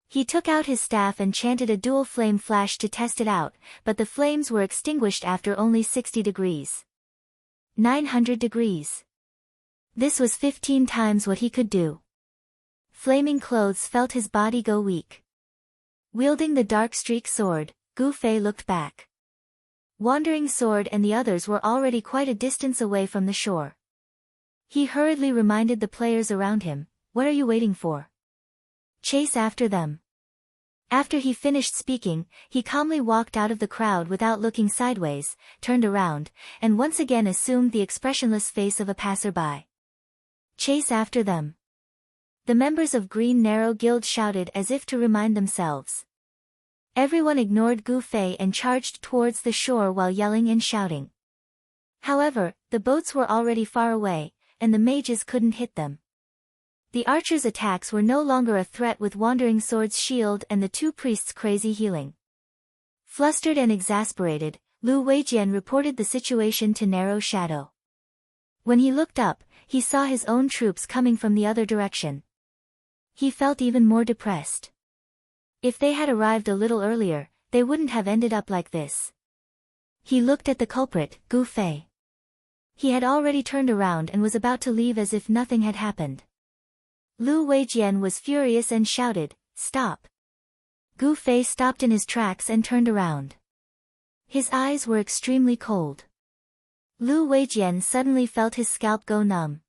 He took out his staff and chanted a dual flame flash to test it out, but the flames were extinguished after only 60 degrees. 900 degrees. This was 15 times what he could do. Flaming clothes felt his body go weak. Wielding the dark streak sword, Gu Fei looked back. Wandering Sword and the others were already quite a distance away from the shore. He hurriedly reminded the players around him, "What are you waiting for? Chase after them." After he finished speaking, he calmly walked out of the crowd without looking sideways, turned around, and once again assumed the expressionless face of a passerby. "Chase after them." The members of Green Narrow Guild shouted as if to remind themselves. Everyone ignored Gu Fei and charged towards the shore while yelling and shouting. However, the boats were already far away, and the mages couldn't hit them. The archers' attacks were no longer a threat with Wandering Sword's shield and the 2 priests' crazy healing. Flustered and exasperated, Lu Weijian reported the situation to Narrow Shadow. When he looked up, he saw his own troops coming from the other direction. He felt even more depressed. If they had arrived a little earlier, they wouldn't have ended up like this. He looked at the culprit, Gu Fei. He had already turned around and was about to leave as if nothing had happened. Lu Weijian was furious and shouted, "Stop!" Gu Fei stopped in his tracks and turned around. His eyes were extremely cold. Lu Weijian suddenly felt his scalp go numb.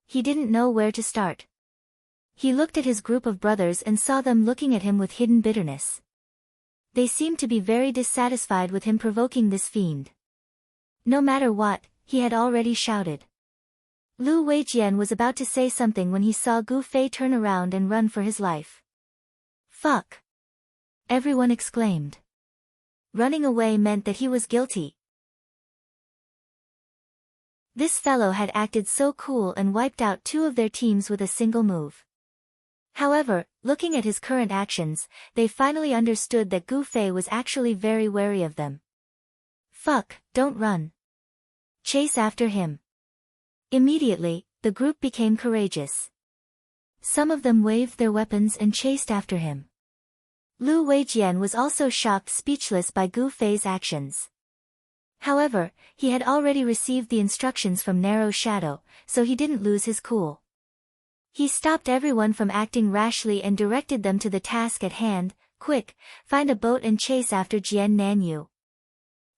He didn't know where to start. He looked at his group of brothers and saw them looking at him with hidden bitterness. They seemed to be very dissatisfied with him provoking this fiend. No matter what, he had already shouted. Lu Weijian was about to say something when he saw Gu Fei turn around and run for his life. Fuck! Everyone exclaimed. Running away meant that he was guilty. This fellow had acted so cool and wiped out 2 of their teams with a single move. However, looking at his current actions, they finally understood that Gu Fei was actually very wary of them. Fuck, don't run. Chase after him. Immediately, the group became courageous. Some of them waved their weapons and chased after him. Lu Weijian was also shocked speechless by Gu Fei's actions. However, he had already received the instructions from Narrow Shadow, so he didn't lose his cool. He stopped everyone from acting rashly and directed them to the task at hand. Quick, find a boat and chase after Jian Nanyu.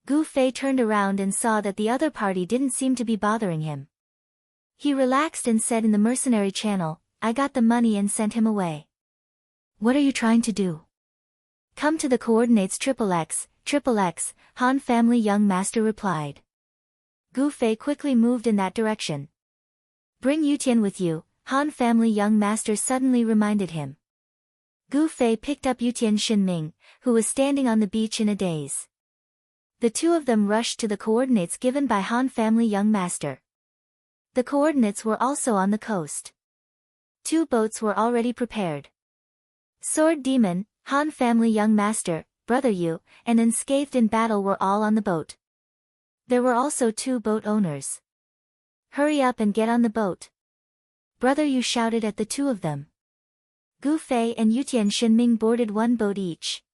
Gu Fei turned around and saw that the other party didn't seem to be bothering him. He relaxed and said in the mercenary channel, I got the money and sent him away. What are you trying to do? Come to the coordinates XXX, Han family young master replied. Gu Fei quickly moved in that direction. Bring Yutian with you, Han family young master suddenly reminded him. Gu Fei picked up Yutian Shinming, who was standing on the beach in a daze. The 2 of them rushed to the coordinates given by Han family young master. The coordinates were also on the coast. 2 boats were already prepared. Sword Demon, Han family young master, Brother Yu, and Unscathed in Battle were all on the boat. There were also 2 boat owners. Hurry up and get on the boat. Brother Yu shouted at the 2 of them. Gu Fei and Yutian Shinming boarded 1 boat each.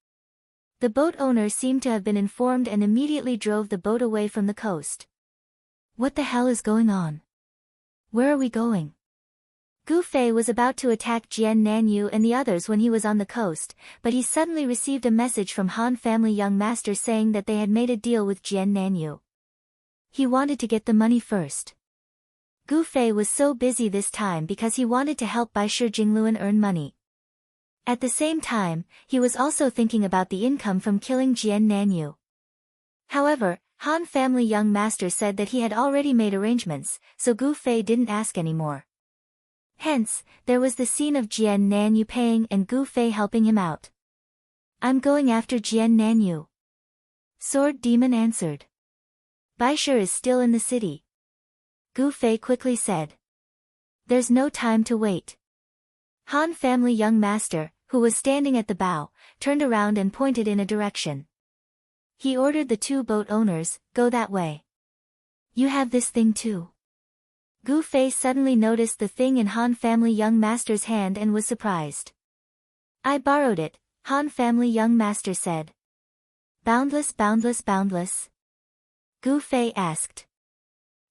The boat owner seemed to have been informed and immediately drove the boat away from the coast. What the hell is going on? Where are we going? Gu Fei was about to attack Jian Nanyu and the others when he was on the coast, but he suddenly received a message from Han family young master saying that they had made a deal with Jian Nanyu. He wanted to get the money first. Gu Fei was so busy this time because he wanted to help Bai Shi Jingluan earn money. At the same time, he was also thinking about the income from killing Jian Nanyu. However, Han family young master said that he had already made arrangements, so Gu Fei didn't ask anymore. Hence, there was the scene of Jian Nanyu paying and Gu Fei helping him out. I'm going after Jian Nanyu. Sword Demon answered. Bai Shi is still in the city. Gu Fei quickly said. There's no time to wait. Han family young master, who was standing at the bow, turned around and pointed in a direction. He ordered the 2 boat owners, go that way. You have this thing too. Gu Fei suddenly noticed the thing in Han family young master's hand and was surprised. I borrowed it, Han family young master said. Boundless. Gu Fei asked.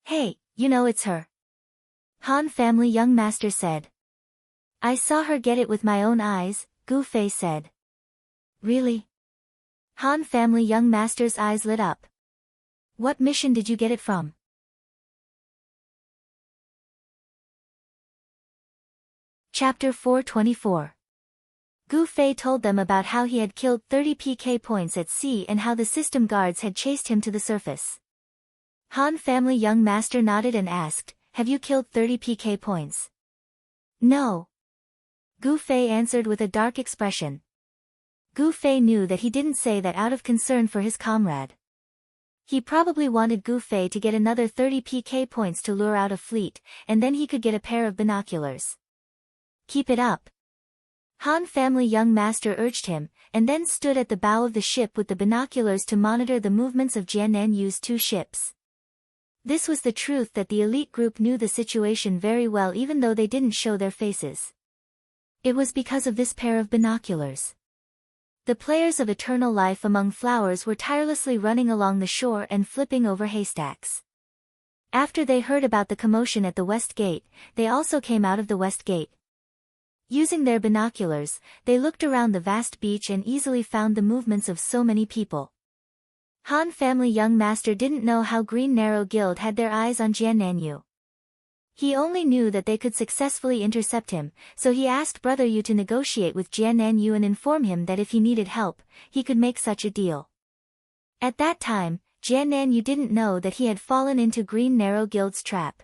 Hey, you know it's her. Han family young master said. I saw her get it with my own eyes, Gu Fei said. Really? Han family young master's eyes lit up. What mission did you get it from? Chapter 424. Gu Fei told them about how he had killed 30 PK points at sea and how the system guards had chased him to the surface. Han family young master nodded and asked, have you killed 30 PK points? No. Gu Fei answered with a dark expression. Gu Fei knew that he didn't say that out of concern for his comrade. He probably wanted Gu Fei to get another 30 PK points to lure out a fleet, and then he could get a pair of binoculars. Keep it up. Han family young master urged him, and then stood at the bow of the ship with the binoculars to monitor the movements of Jian Nanyu's 2 ships. This was the truth that the elite group knew the situation very well even though they didn't show their faces. It was because of this pair of binoculars. The players of Eternal Life Among Flowers were tirelessly running along the shore and flipping over haystacks. After they heard about the commotion at the West Gate, they also came out of the West Gate. Using their binoculars, they looked around the vast beach and easily found the movements of so many people. Han family young master didn't know how Green Narrow Guild had their eyes on Jian Nanyu. He only knew that they could successfully intercept him, so he asked Brother Yu to negotiate with Jian Nanyu and inform him that if he needed help, he could make such a deal. At that time, Jiannan didn't know that he had fallen into Green Narrow Guild's trap.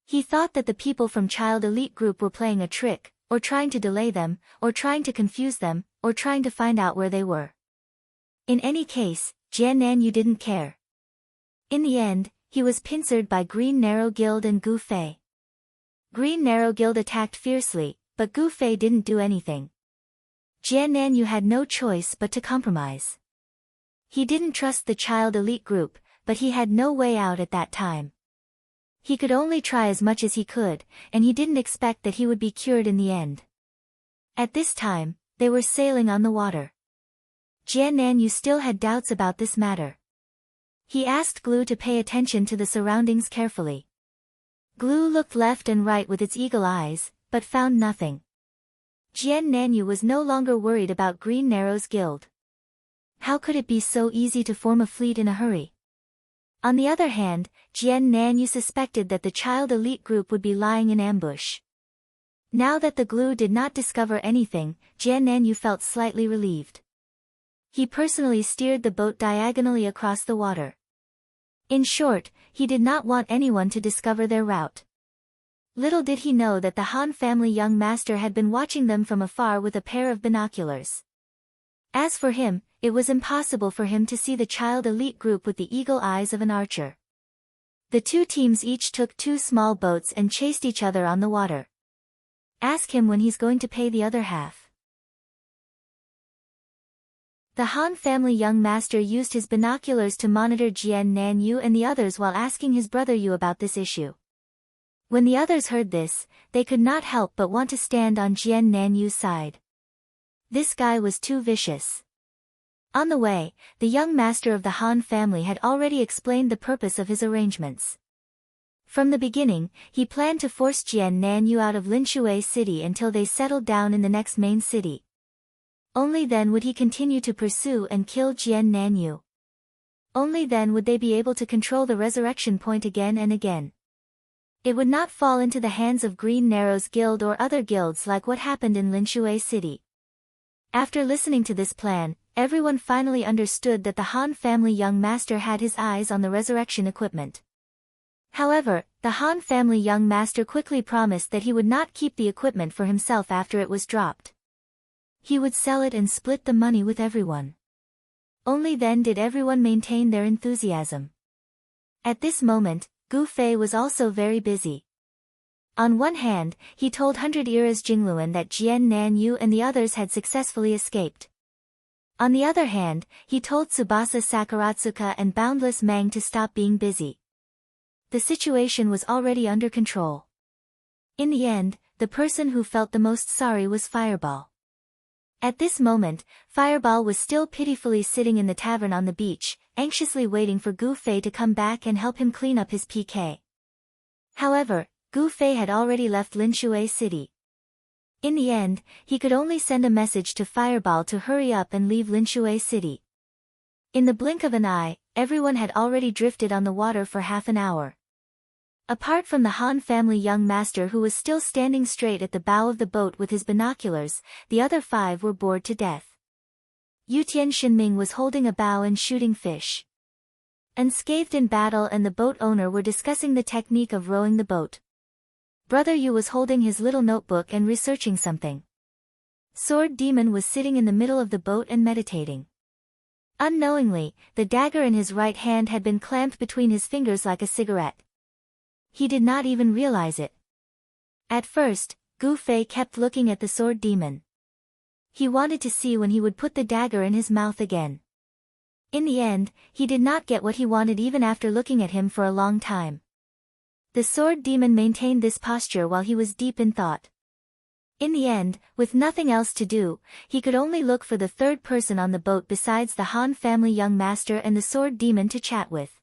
He thought that the people from Child Elite Group were playing a trick, or trying to delay them, or trying to confuse them, or trying to find out where they were. In any case, Jiannan didn't care. In the end, he was pincered by Green Narrow Guild and Gu Fei. Green Narrow Guild attacked fiercely, but Gu Fei didn't do anything. Jiannan had no choice but to compromise. He didn't trust the Child Elite Group, but he had no way out at that time. He could only try as much as he could, and he didn't expect that he would be cured in the end. At this time, they were sailing on the water. Jiannan still had doubts about this matter. He asked Glue to pay attention to the surroundings carefully. Glue looked left and right with its eagle eyes, but found nothing. Jiannan was no longer worried about Green Narrow's guild. How could it be so easy to form a fleet in a hurry? On the other hand, Jiannan suspected that the Child Elite Group would be lying in ambush. Now that the Glue did not discover anything, Jiannan felt slightly relieved. He personally steered the boat diagonally across the water. In short, he did not want anyone to discover their route. Little did he know that the Han family young master had been watching them from afar with a pair of binoculars. As for him, it was impossible for him to see the Child Elite Group with the eagle eyes of an archer. The two teams each took 2 small boats and chased each other on the water. Ask him when he's going to pay the other half. The Han family young master used his binoculars to monitor Jiannan and the others while asking his brother Yu about this issue. When the others heard this, they could not help but want to stand on Jiannan's side. This guy was too vicious. On the way, the young master of the Han family had already explained the purpose of his arrangements. From the beginning, he planned to force Jiannan out of Linshui city until they settled down in the next main city. Only then would he continue to pursue and kill Jiannan. Only then would they be able to control the resurrection point again and again. It would not fall into the hands of Green Narrow's guild or other guilds like what happened in Linshui city. After listening to this plan, everyone finally understood that the Han family young master had his eyes on the resurrection equipment. However, the Han family young master quickly promised that he would not keep the equipment for himself after it was dropped. He would sell it and split the money with everyone. Only then did everyone maintain their enthusiasm. At this moment, Gu Fei was also very busy. On one hand, he told 100 Era's Jingluan that Jiannan and the others had successfully escaped. On the other hand, he told Tsubasa Sakaratsuka and Boundless Mang to stop being busy. The situation was already under control. In the end, the person who felt the most sorry was Fireball. At this moment, Fireball was still pitifully sitting in the tavern on the beach, anxiously waiting for Gu Fei to come back and help him clean up his PK. However, Gu Fei had already left Linshui city. In the end, he could only send a message to Fireball to hurry up and leave Linshui city. In the blink of an eye, everyone had already drifted on the water for half an hour. Apart from the Han family young master who was still standing straight at the bow of the boat with his binoculars, the other 5 were bored to death. Yutian Shinming was holding a bow and shooting fish. Unscathed in battle and the boat owner were discussing the technique of rowing the boat. Brother Yu was holding his little notebook and researching something. Sword Demon was sitting in the middle of the boat and meditating. Unknowingly, the dagger in his right hand had been clamped between his fingers like a cigarette. He did not even realize it. At first, Gu Fei kept looking at the Sword Demon. He wanted to see when he would put the dagger in his mouth again. In the end, he did not get what he wanted even after looking at him for a long time. The Sword Demon maintained this posture while he was deep in thought. In the end, with nothing else to do, he could only look for the third person on the boat besides the Han family young master and the Sword Demon to chat with.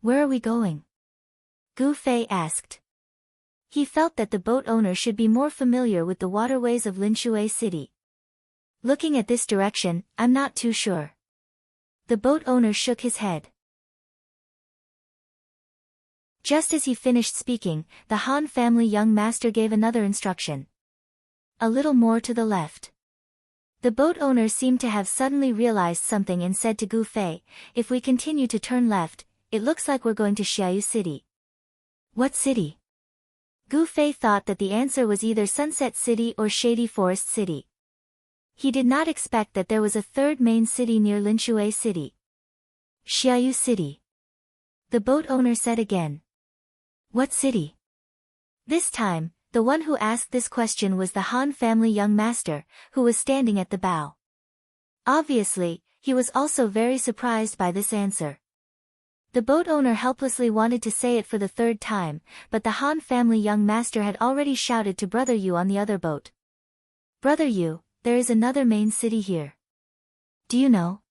"Where are we going?" Gu Fei asked. He felt that the boat owner should be more familiar with the waterways of Linshui city. Looking at this direction, I'm not too sure. The boat owner shook his head. Just as he finished speaking, the Han family young master gave another instruction. "A little more to the left." The boat owner seemed to have suddenly realized something and said to Gu Fei, "If we continue to turn left, it looks like we're going to Xiaoyu City." "What city?" Gu Fei thought that the answer was either Sunset City or Shady Forest City. He did not expect that there was a third main city near Linshui City. "Xiaoyu City," the boat owner said again. "What city?" This time, the one who asked this question was the Han family young master, who was standing at the bow. Obviously, he was also very surprised by this answer. The boat owner helplessly wanted to say it for the third time, but the Han family young master had already shouted to Brother Yu on the other boat. "Brother Yu, there is another main city here. Do you know?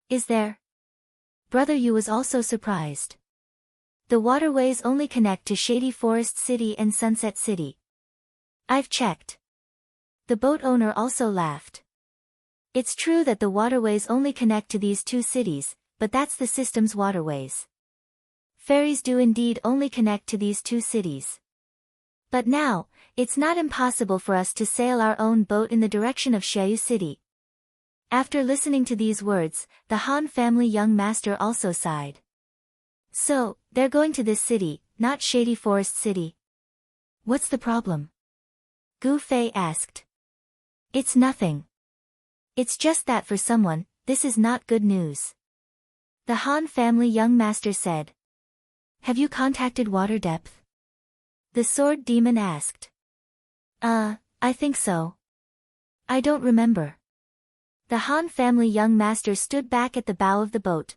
Is there?" Brother Yu was also surprised. "The waterways only connect to Shady Forest City and Sunset City. I've checked." The boat owner also laughed. "It's true that the waterways only connect to these two cities, but that's the system's waterways. Ferries do indeed only connect to these two cities. But now, it's not impossible for us to sail our own boat in the direction of Xiaoyu City." After listening to these words, the Han family young master also sighed. "So, they're going to this city, not Shady Forest City? What's the problem?" Gu Fei asked. "It's nothing. It's just that for someone, this is not good news," the Han family young master said. "Have you contacted water depth?" the sword demon asked. I think so. I don't remember." The Han family young master stood back at the bow of the boat.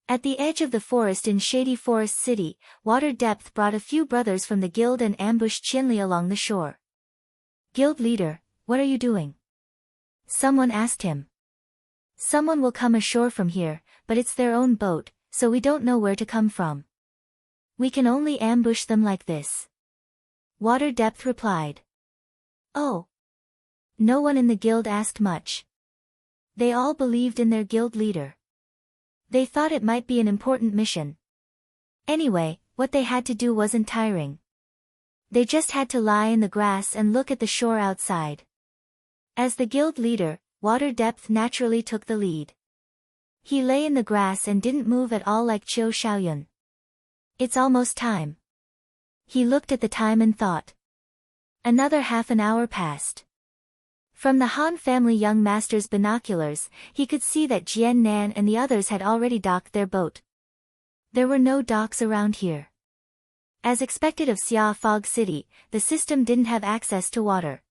At the edge of the forest in Shady Forest City, water depth brought a few brothers from the guild and ambushed Qianli along the shore. "Guild leader, what are you doing?" someone asked him. "Someone will come ashore from here, but it's their own boat, so we don't know where to come from. We can only ambush them like this," water depth replied. "Oh." No one in the guild asked much. They all believed in their guild leader. They thought it might be an important mission. Anyway, what they had to do wasn't tiring. They just had to lie in the grass and look at the shore outside. As the guild leader, water depth naturally took the lead. He lay in the grass and didn't move at all like Qiu Shaoyun. "It's almost time." He looked at the time and thought. Another half an hour passed. From the Han family young master's binoculars, he could see that Jian Nan and the others had already docked their boat. There were no docks around here. As expected of Xia Fog City, the system didn't have access to water.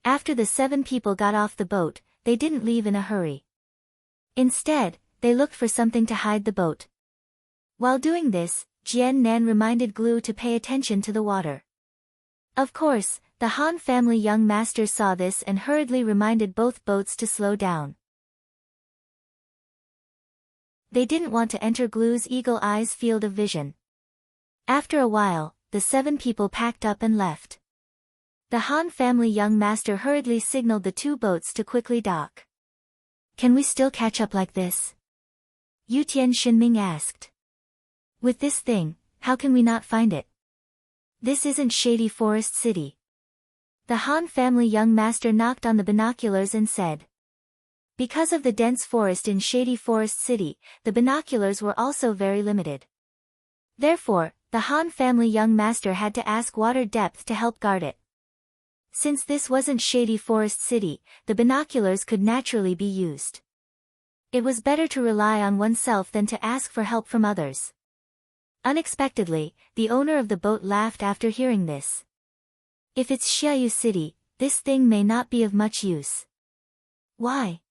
After the 7 people got off the boat, they didn't leave in a hurry. Instead, they looked for something to hide the boat. While doing this, Jian Nan reminded Glue to pay attention to the water. Of course, the Han family young master saw this and hurriedly reminded both boats to slow down. They didn't want to enter Glue's eagle eye's field of vision. After a while, the 7 people packed up and left. The Han family young master hurriedly signaled the 2 boats to quickly dock. "Can we still catch up like this?" Yutian Shinming asked. "With this thing, how can we not find it? This isn't Shady Forest City." The Han family young master knocked on the binoculars and said. Because of the dense forest in Shady Forest City, the binoculars were also very limited. Therefore, the Han family young master had to ask water depth to help guard it. Since this wasn't Shady Forest City, the binoculars could naturally be used. It was better to rely on oneself than to ask for help from others. Unexpectedly, the owner of the boat laughed after hearing this. "If it's Xiaoyu City, this thing may not be of much use." "Why?"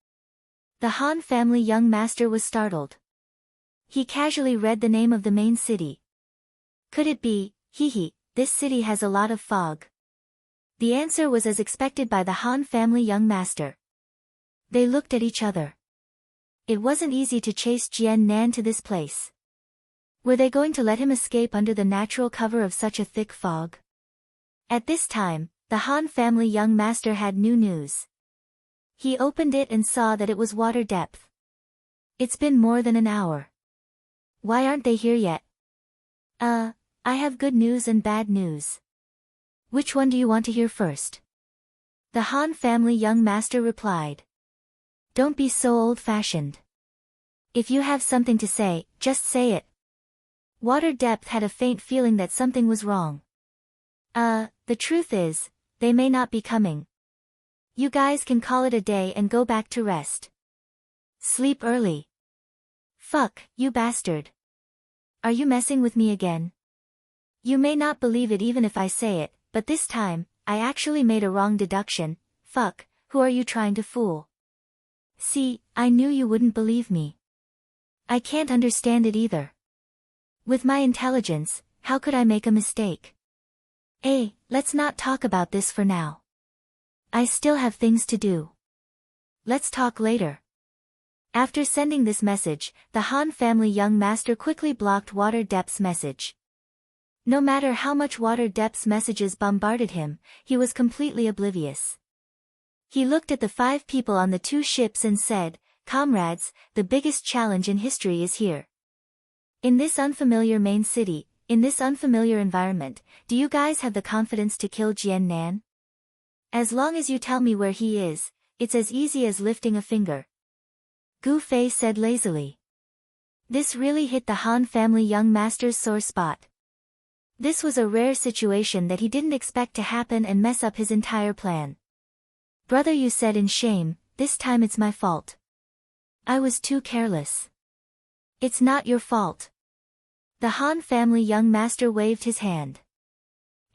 The Han family young master was startled. He casually read the name of the main city. Could it be, this city has a lot of fog? The answer was as expected by the Han family young master. They looked at each other. It wasn't easy to chase Jian Nan to this place. Were they going to let him escape under the natural cover of such a thick fog? At this time, the Han family young master had new news. He opened it and saw that it was water depth. "It's been more than an hour. Why aren't they here yet?" I have good news and bad news. Which one do you want to hear first?" The Han family young master replied. Don't be so old-fashioned. If you have something to say, just say it. Water Depth had a faint feeling that something was wrong. The truth is, they may not be coming. You guys can call it a day and go back to rest. Sleep early. Fuck, you bastard. Are you messing with me again? You may not believe it even if I say it, but this time, I actually made a wrong deduction. Fuck, who are you trying to fool? See, I knew you wouldn't believe me. I can't understand it either. With my intelligence, how could I make a mistake? Let's not talk about this for now. I still have things to do. Let's talk later. After sending this message, the Han family young master quickly blocked Water Depth's message. No matter how much Water Depth's messages bombarded him, he was completely oblivious. He looked at the 5 people on the 2 ships and said, Comrades, the biggest challenge in history is here. In this unfamiliar main city, in this unfamiliar environment, do you guys have the confidence to kill Jian Nan? As long as you tell me where he is, it's as easy as lifting a finger. Gu Fei said lazily. This really hit the Han family young master's sore spot. This was a rare situation that he didn't expect to happen and mess up his entire plan. Brother, you said in shame, this time it's my fault. I was too careless. It's not your fault. The Han family young master waved his hand.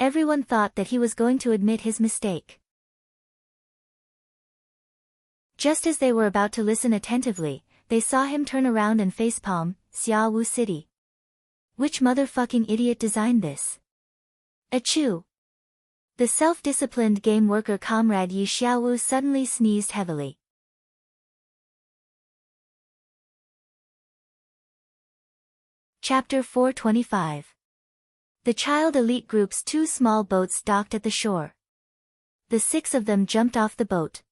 Everyone thought that he was going to admit his mistake. Just as they were about to listen attentively, they saw him turn around and facepalm, Xiaowu City. Which motherfucking idiot designed this? Achoo! The self-disciplined game worker comrade Yi Xiaowu suddenly sneezed heavily. Chapter 425. The child elite group's 2 small boats docked at the shore. The 6 of them jumped off the boat.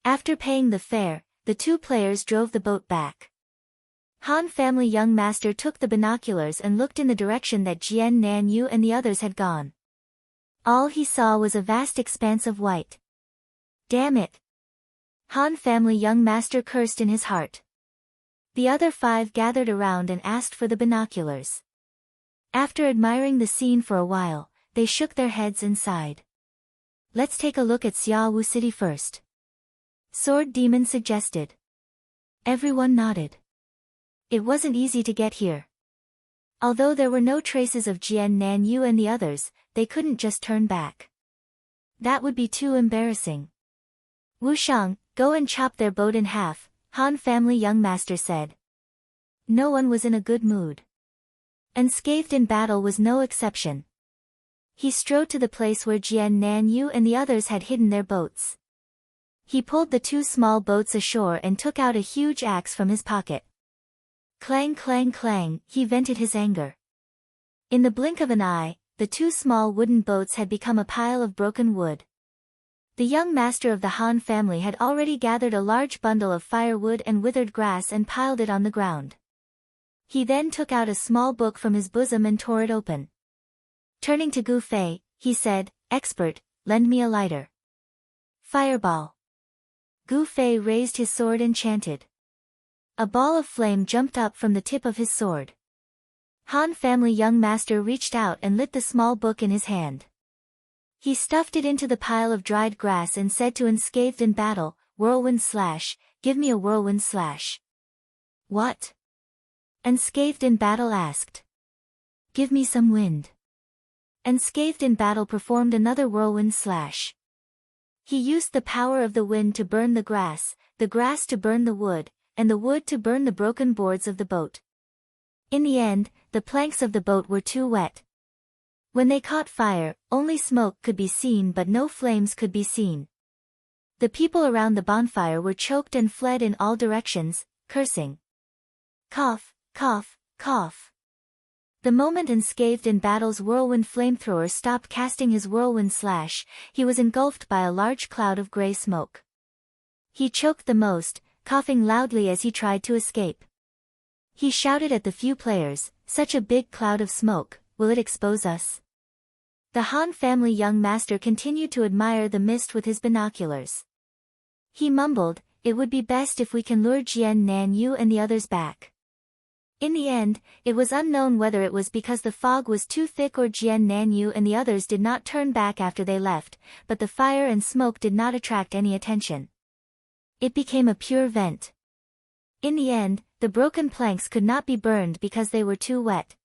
After paying the fare, the 2 players drove the boat back. Han family young master took the binoculars and looked in the direction that Jian Nan Yu and the others had gone. All he saw was a vast expanse of white. Damn it! Han family young master cursed in his heart. The other 5 gathered around and asked for the binoculars. After admiring the scene for a while, they shook their heads and sighed. Let's take a look at Xiaowu City first. Sword Demon suggested. Everyone nodded. It wasn't easy to get here. Although there were no traces of Jian Nan Yu and the others, they couldn't just turn back. That would be too embarrassing. Wu Shang, go and chop their boat in half, Han family young master said. No one was in a good mood. Unscathed in battle was no exception. He strode to the place where Jian Nan Yu and the others had hidden their boats. He pulled the 2 small boats ashore and took out a huge axe from his pocket. Clang clang clang, he vented his anger. In the blink of an eye, the 2 small wooden boats had become a pile of broken wood. The young master of the Han family had already gathered a large bundle of firewood and withered grass and piled it on the ground. He then took out a small book from his bosom and tore it open. Turning to Gu Fei, he said, Expert, lend me a lighter. Fireball. Gu Fei raised his sword and chanted. A ball of flame jumped up from the tip of his sword. Han family young master reached out and lit the small book in his hand. He stuffed it into the pile of dried grass and said to Unscathed in Battle, Whirlwind slash, give me a whirlwind slash. What? Unscathed in Battle asked. Give me some wind. Unscathed in Battle performed another whirlwind slash. He used the power of the wind to burn the grass to burn the wood to burn the broken boards of the boat. In the end, the planks of the boat were too wet. When they caught fire, only smoke could be seen but no flames could be seen. The people around the bonfire were choked and fled in all directions, cursing. Cough, cough, cough. The moment Unscathed in Battle's whirlwind flamethrower stopped casting his whirlwind slash, he was engulfed by a large cloud of gray smoke. He choked the most, coughing loudly as he tried to escape. He shouted at the few players, such a big cloud of smoke, will it expose us? The Han family young master continued to admire the mist with his binoculars. He mumbled, "It would be best if we can lure Jian Nan Yu and the others back." In the end, it was unknown whether it was because the fog was too thick or Jian Nan Yu and the others did not turn back after they left, but the fire and smoke did not attract any attention. It became a pure vent. In the end, the broken planks could not be burned because they were too wet.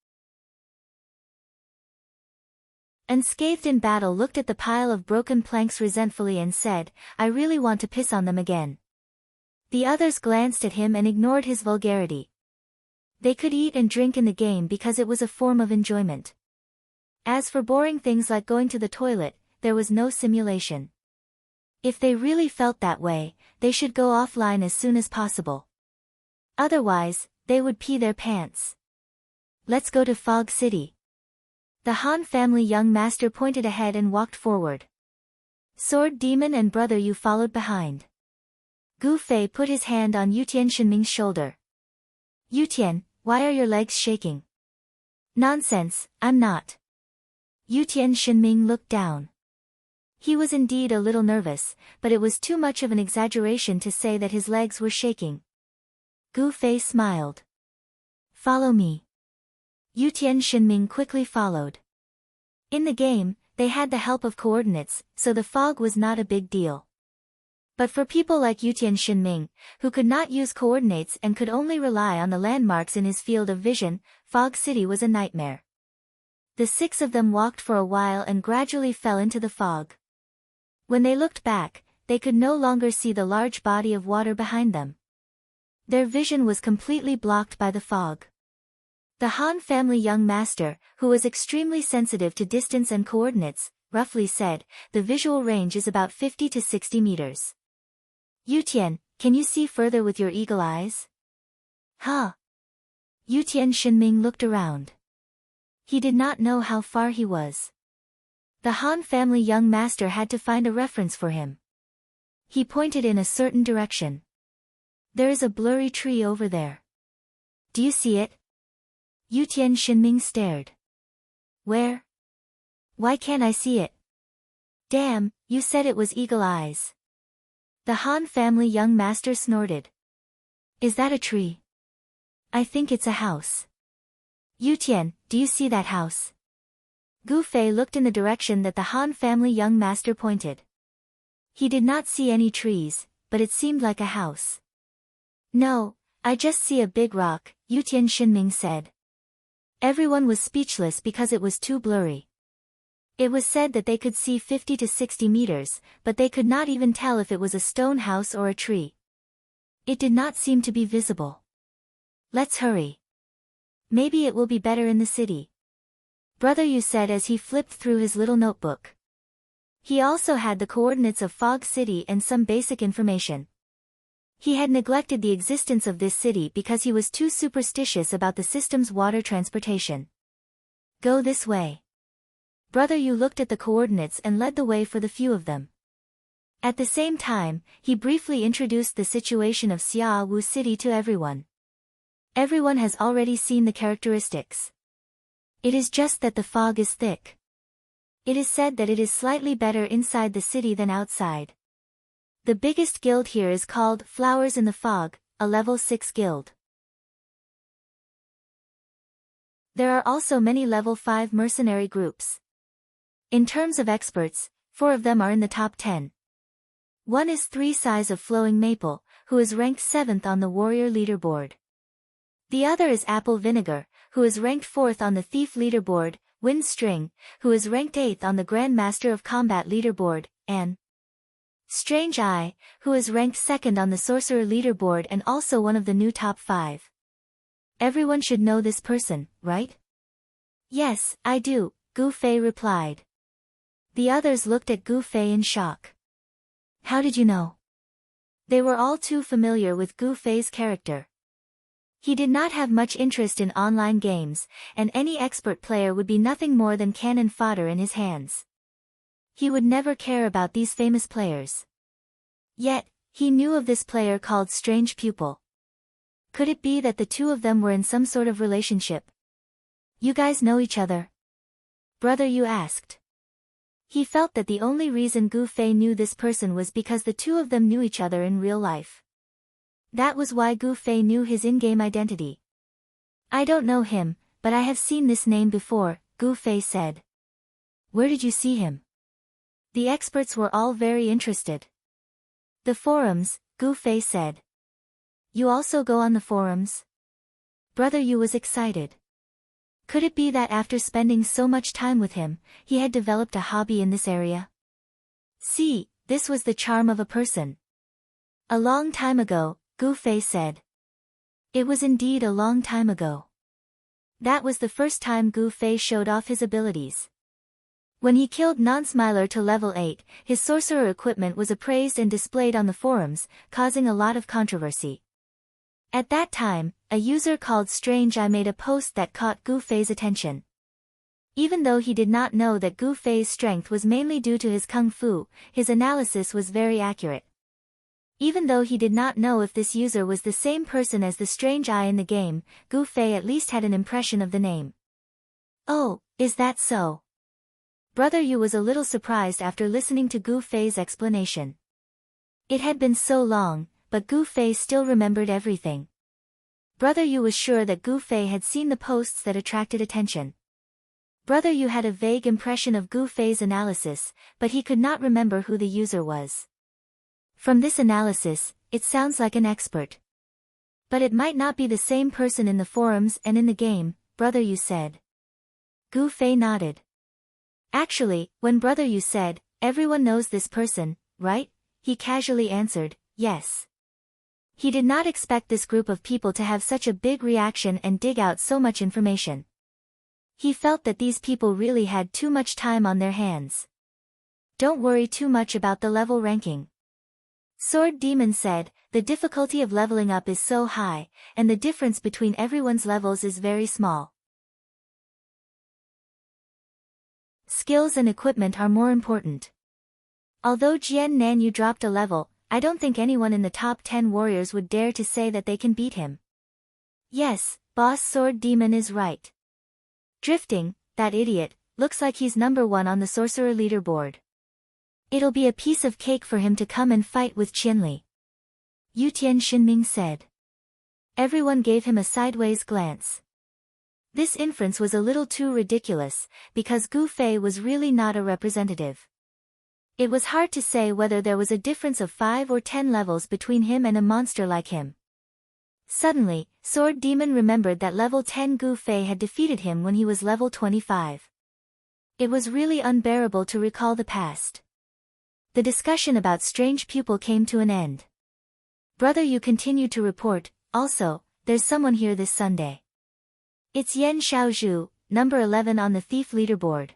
Unscathed in battle looked at the pile of broken planks resentfully and said, "I really want to piss on them again." The others glanced at him and ignored his vulgarity. They could eat and drink in the game because it was a form of enjoyment. As for boring things like going to the toilet, there was no simulation. If they really felt that way, they should go offline as soon as possible. Otherwise, they would pee their pants. "Let's go to Fog City." The Han family young master pointed ahead and walked forward. Sword Demon and Brother Yu followed behind. Gu Fei put his hand on Yutian Shinming's shoulder. "Yutian, why are your legs shaking?" "Nonsense, I'm not." Yutian Shinming looked down. He was indeed a little nervous, but it was too much of an exaggeration to say that his legs were shaking. Gu Fei smiled. "Follow me." Yutian Shinming quickly followed. In the game, they had the help of coordinates, so the fog was not a big deal. But for people like Yutian Shinming, who could not use coordinates and could only rely on the landmarks in his field of vision, Fog City was a nightmare. The six of them walked for a while and gradually fell into the fog. When they looked back, they could no longer see the large body of water behind them. Their vision was completely blocked by the fog. The Han family young master, who was extremely sensitive to distance and coordinates, roughly said, "The visual range is about 50 to 60 meters. Yutian, can you see further with your eagle eyes?" "Huh?" Yutian Shinming looked around. He did not know how far he was. The Han family young master had to find a reference for him. He pointed in a certain direction. "There is a blurry tree over there. Do you see it?" Yutian Shinming stared. "Where? Why can't I see it?" "Damn, you said it was eagle eyes." The Han family young master snorted. "Is that a tree?" "I think it's a house." "Yutian, do you see that house?" Gu Fei looked in the direction that the Han family young master pointed. He did not see any trees, but it seemed like a house. "No, I just see a big rock," Yutian Shinming said. Everyone was speechless because it was too blurry. It was said that they could see 50 to 60 meters, but they could not even tell if it was a stone house or a tree. It did not seem to be visible. "Let's hurry. Maybe it will be better in the city," Brother Yu said as he flipped through his little notebook. He also had the coordinates of Fog City and some basic information. He had neglected the existence of this city because he was too superstitious about the system's water transportation. "Go this way." Brother Yu looked at the coordinates and led the way for the few of them. At the same time, he briefly introduced the situation of Xia Wu City to everyone. Everyone has already seen the characteristics. It is just that the fog is thick. It is said that it is slightly better inside the city than outside. The biggest guild here is called Flowers in the Fog, a level 6 guild. There are also many level 5 mercenary groups. In terms of experts, 4 of them are in the top 10. One is 3 Size of Flowing Maple, who is ranked 7th on the warrior leaderboard. The other is Apple Vinegar, who is ranked 4th on the Thief leaderboard, Wind String, who is ranked 8th on the Grandmaster of Combat leaderboard, and Strange Eye, who is ranked 2nd on the Sorcerer leaderboard and also one of the new top 5. Everyone should know this person, right? "Yes, I do," Gu Fei replied. The others looked at Gu Fei in shock. "How did you know?" They were all too familiar with Gu Fei's character. He did not have much interest in online games, and any expert player would be nothing more than cannon fodder in his hands. He would never care about these famous players. Yet, he knew of this player called Strange Pupil. Could it be that the two of them were in some sort of relationship? "You guys know each other?" Brother Yu asked. He felt that the only reason Gu Fei knew this person was because the two of them knew each other in real life. That was why Gu Fei knew his in-game identity. I don't know him, but I have seen this name before, Gu Fei said. Where did you see him? The experts were all very interested. The forums, Gu Fei said. You also go on the forums? Brother Yu was excited. Could it be that after spending so much time with him, he had developed a hobby in this area? See, this was the charm of a person. A long time ago, Gu Fei said. It was indeed a long time ago. That was the first time Gu Fei showed off his abilities. When he killed Non-Smiler to level 8, his sorcerer equipment was appraised and displayed on the forums, causing a lot of controversy. At that time, a user called Strange Eye made a post that caught Gu Fei's attention. Even though he did not know that Gu Fei's strength was mainly due to his kung fu, his analysis was very accurate. Even though he did not know if this user was the same person as the Strange Eye in the game, Gu Fei at least had an impression of the name. Oh, is that so? Brother Yu was a little surprised after listening to Gu Fei's explanation. It had been so long, but Gu Fei still remembered everything. Brother Yu was sure that Gu Fei had seen the posts that attracted attention. Brother Yu had a vague impression of Gu Fei's analysis, but he could not remember who the user was. From this analysis, it sounds like an expert. But it might not be the same person in the forums and in the game, Brother Yu said. Gu Fei nodded. Actually, when Brother Yu said, everyone knows this person, right? He casually answered, yes. He did not expect this group of people to have such a big reaction and dig out so much information. He felt that these people really had too much time on their hands. Don't worry too much about the level ranking. Sword Demon said, the difficulty of leveling up is so high, and the difference between everyone's levels is very small. Skills and equipment are more important. Although Jian Nanyu dropped a level, I don't think anyone in the top 10 warriors would dare to say that they can beat him. Yes, Boss Sword Demon is right. Drifting, that idiot, looks like he's number 1 on the sorcerer leaderboard. It'll be a piece of cake for him to come and fight with Qianli. Yutian Xinming said. Everyone gave him a sideways glance. This inference was a little too ridiculous, because Gu Fei was really not a representative. It was hard to say whether there was a difference of 5 or 10 levels between him and a monster like him. Suddenly, Sword Demon remembered that level 10 Gu Fei had defeated him when he was level 25. It was really unbearable to recall the past. The discussion about Strange Pupil came to an end. Brother Yu continued to report, also, there's someone here this Sunday. It's Yen Xiaozhu, number 11 on the thief leaderboard.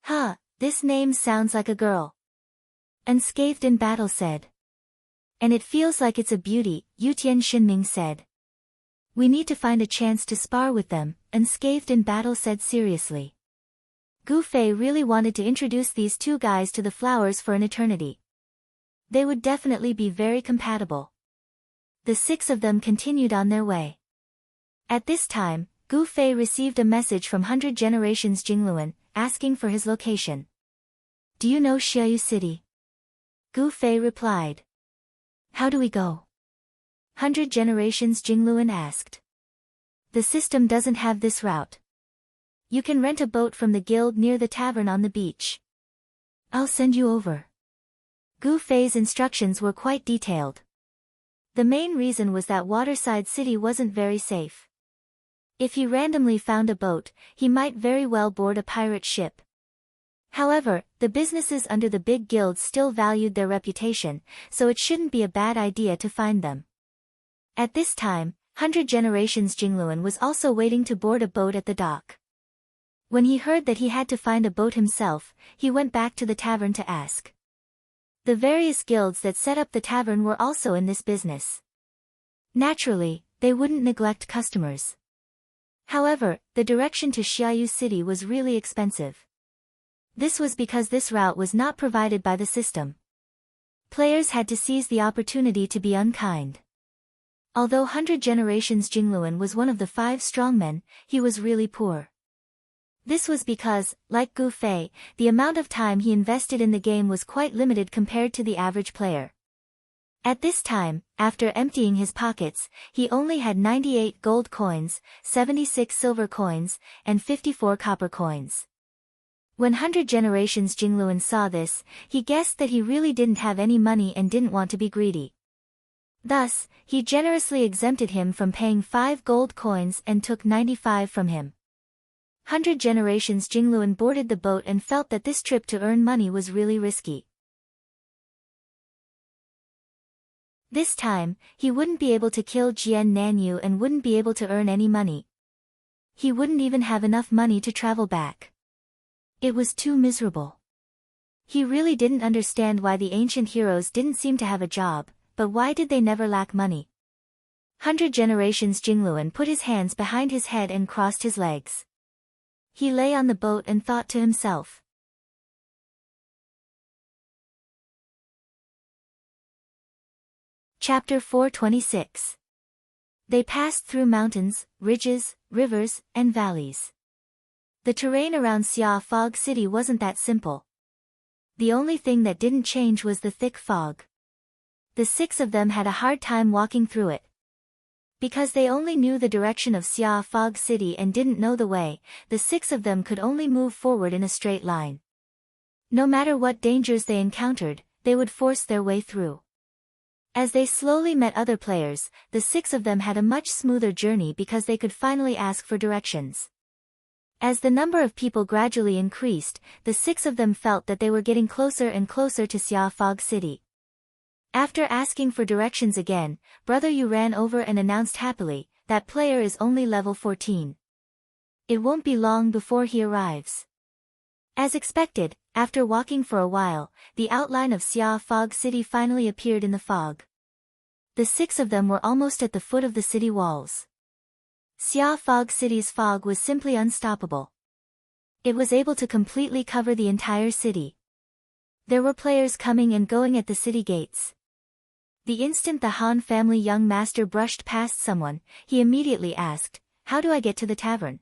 Huh, this name sounds like a girl. Unscathed in Battle said. And it feels like it's a beauty, Yutian Xinming said. We need to find a chance to spar with them, Unscathed in Battle said seriously. Gu Fei really wanted to introduce these two guys to the flowers for an eternity. They would definitely be very compatible. The 6 of them continued on their way. At this time, Gu Fei received a message from 100 Generations Jingluan, asking for his location. Do you know Xiaoyu City? Gu Fei replied. How do we go? 100 Generations Jingluan asked. The system doesn't have this route. You can rent a boat from the guild near the tavern on the beach. I'll send you over. Gu Fei's instructions were quite detailed. The main reason was that Waterside City wasn't very safe. If he randomly found a boat, he might very well board a pirate ship. However, the businesses under the big guilds still valued their reputation, so it shouldn't be a bad idea to find them. At this time, 100 Generations Jingluan was also waiting to board a boat at the dock. When he heard that he had to find a boat himself, he went back to the tavern to ask. The various guilds that set up the tavern were also in this business. Naturally, they wouldn't neglect customers. However, the direction to Xiaoyu City was really expensive. This was because this route was not provided by the system. Players had to seize the opportunity to be unkind. Although 100 Generations Jingluan was one of the 5 strongmen, he was really poor. This was because, like Gu Fei, the amount of time he invested in the game was quite limited compared to the average player. At this time, after emptying his pockets, he only had 98 gold coins, 76 silver coins, and 54 copper coins. When 100 Generations Jingluan saw this, he guessed that he really didn't have any money and didn't want to be greedy. Thus, he generously exempted him from paying 5 gold coins and took 95 from him. 100 Generations Jingluan boarded the boat and felt that this trip to earn money was really risky. This time, he wouldn't be able to kill Jian Nanyu and wouldn't be able to earn any money. He wouldn't even have enough money to travel back. It was too miserable. He really didn't understand why the ancient heroes didn't seem to have a job, but why did they never lack money? 100 Generations Jingluan put his hands behind his head and crossed his legs. He lay on the boat and thought to himself. Chapter 426. They passed through mountains, ridges, rivers, and valleys. The terrain around Xia Fog City wasn't that simple. The only thing that didn't change was the thick fog. The 6 of them had a hard time walking through it. Because they only knew the direction of Xia Fog City and didn't know the way, the 6 of them could only move forward in a straight line. No matter what dangers they encountered, they would force their way through. As they slowly met other players, the 6 of them had a much smoother journey because they could finally ask for directions. As the number of people gradually increased, the 6 of them felt that they were getting closer and closer to Xia Fog City. After asking for directions again, Brother Yu ran over and announced happily, "That player is only level 14. It won't be long before he arrives." As expected, after walking for a while, the outline of Xia Fog City finally appeared in the fog. The 6 of them were almost at the foot of the city walls. Xia Fog City's fog was simply unstoppable. It was able to completely cover the entire city. There were players coming and going at the city gates. The instant the Han family young master brushed past someone, he immediately asked, "How do I get to the tavern?"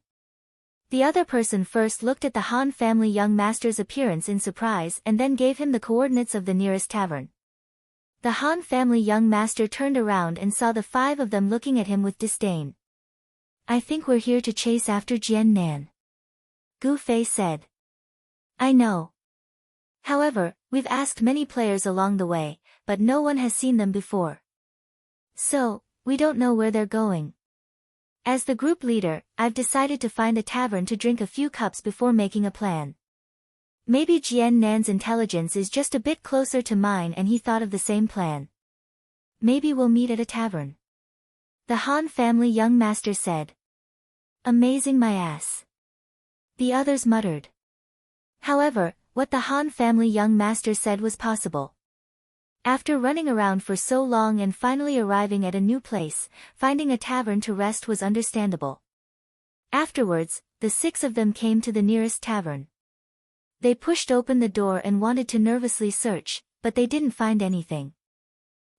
The other person first looked at the Han family young master's appearance in surprise and then gave him the coordinates of the nearest tavern. The Han family young master turned around and saw the 5 of them looking at him with disdain. "I think we're here to chase after Jian Nan," Gu Fei said. "I know. However, we've asked many players along the way, but no one has seen them before. So, we don't know where they're going. As the group leader, I've decided to find a tavern to drink a few cups before making a plan. Maybe Jian Nan's intelligence is just a bit closer to mine and he thought of the same plan. Maybe we'll meet at a tavern," the Han family young master said. "Amazing my ass," the others muttered. However, what the Han family young master said was possible. After running around for so long and finally arriving at a new place, finding a tavern to rest was understandable. Afterwards, the 6 of them came to the nearest tavern. They pushed open the door and wanted to nervously search, but they didn't find anything.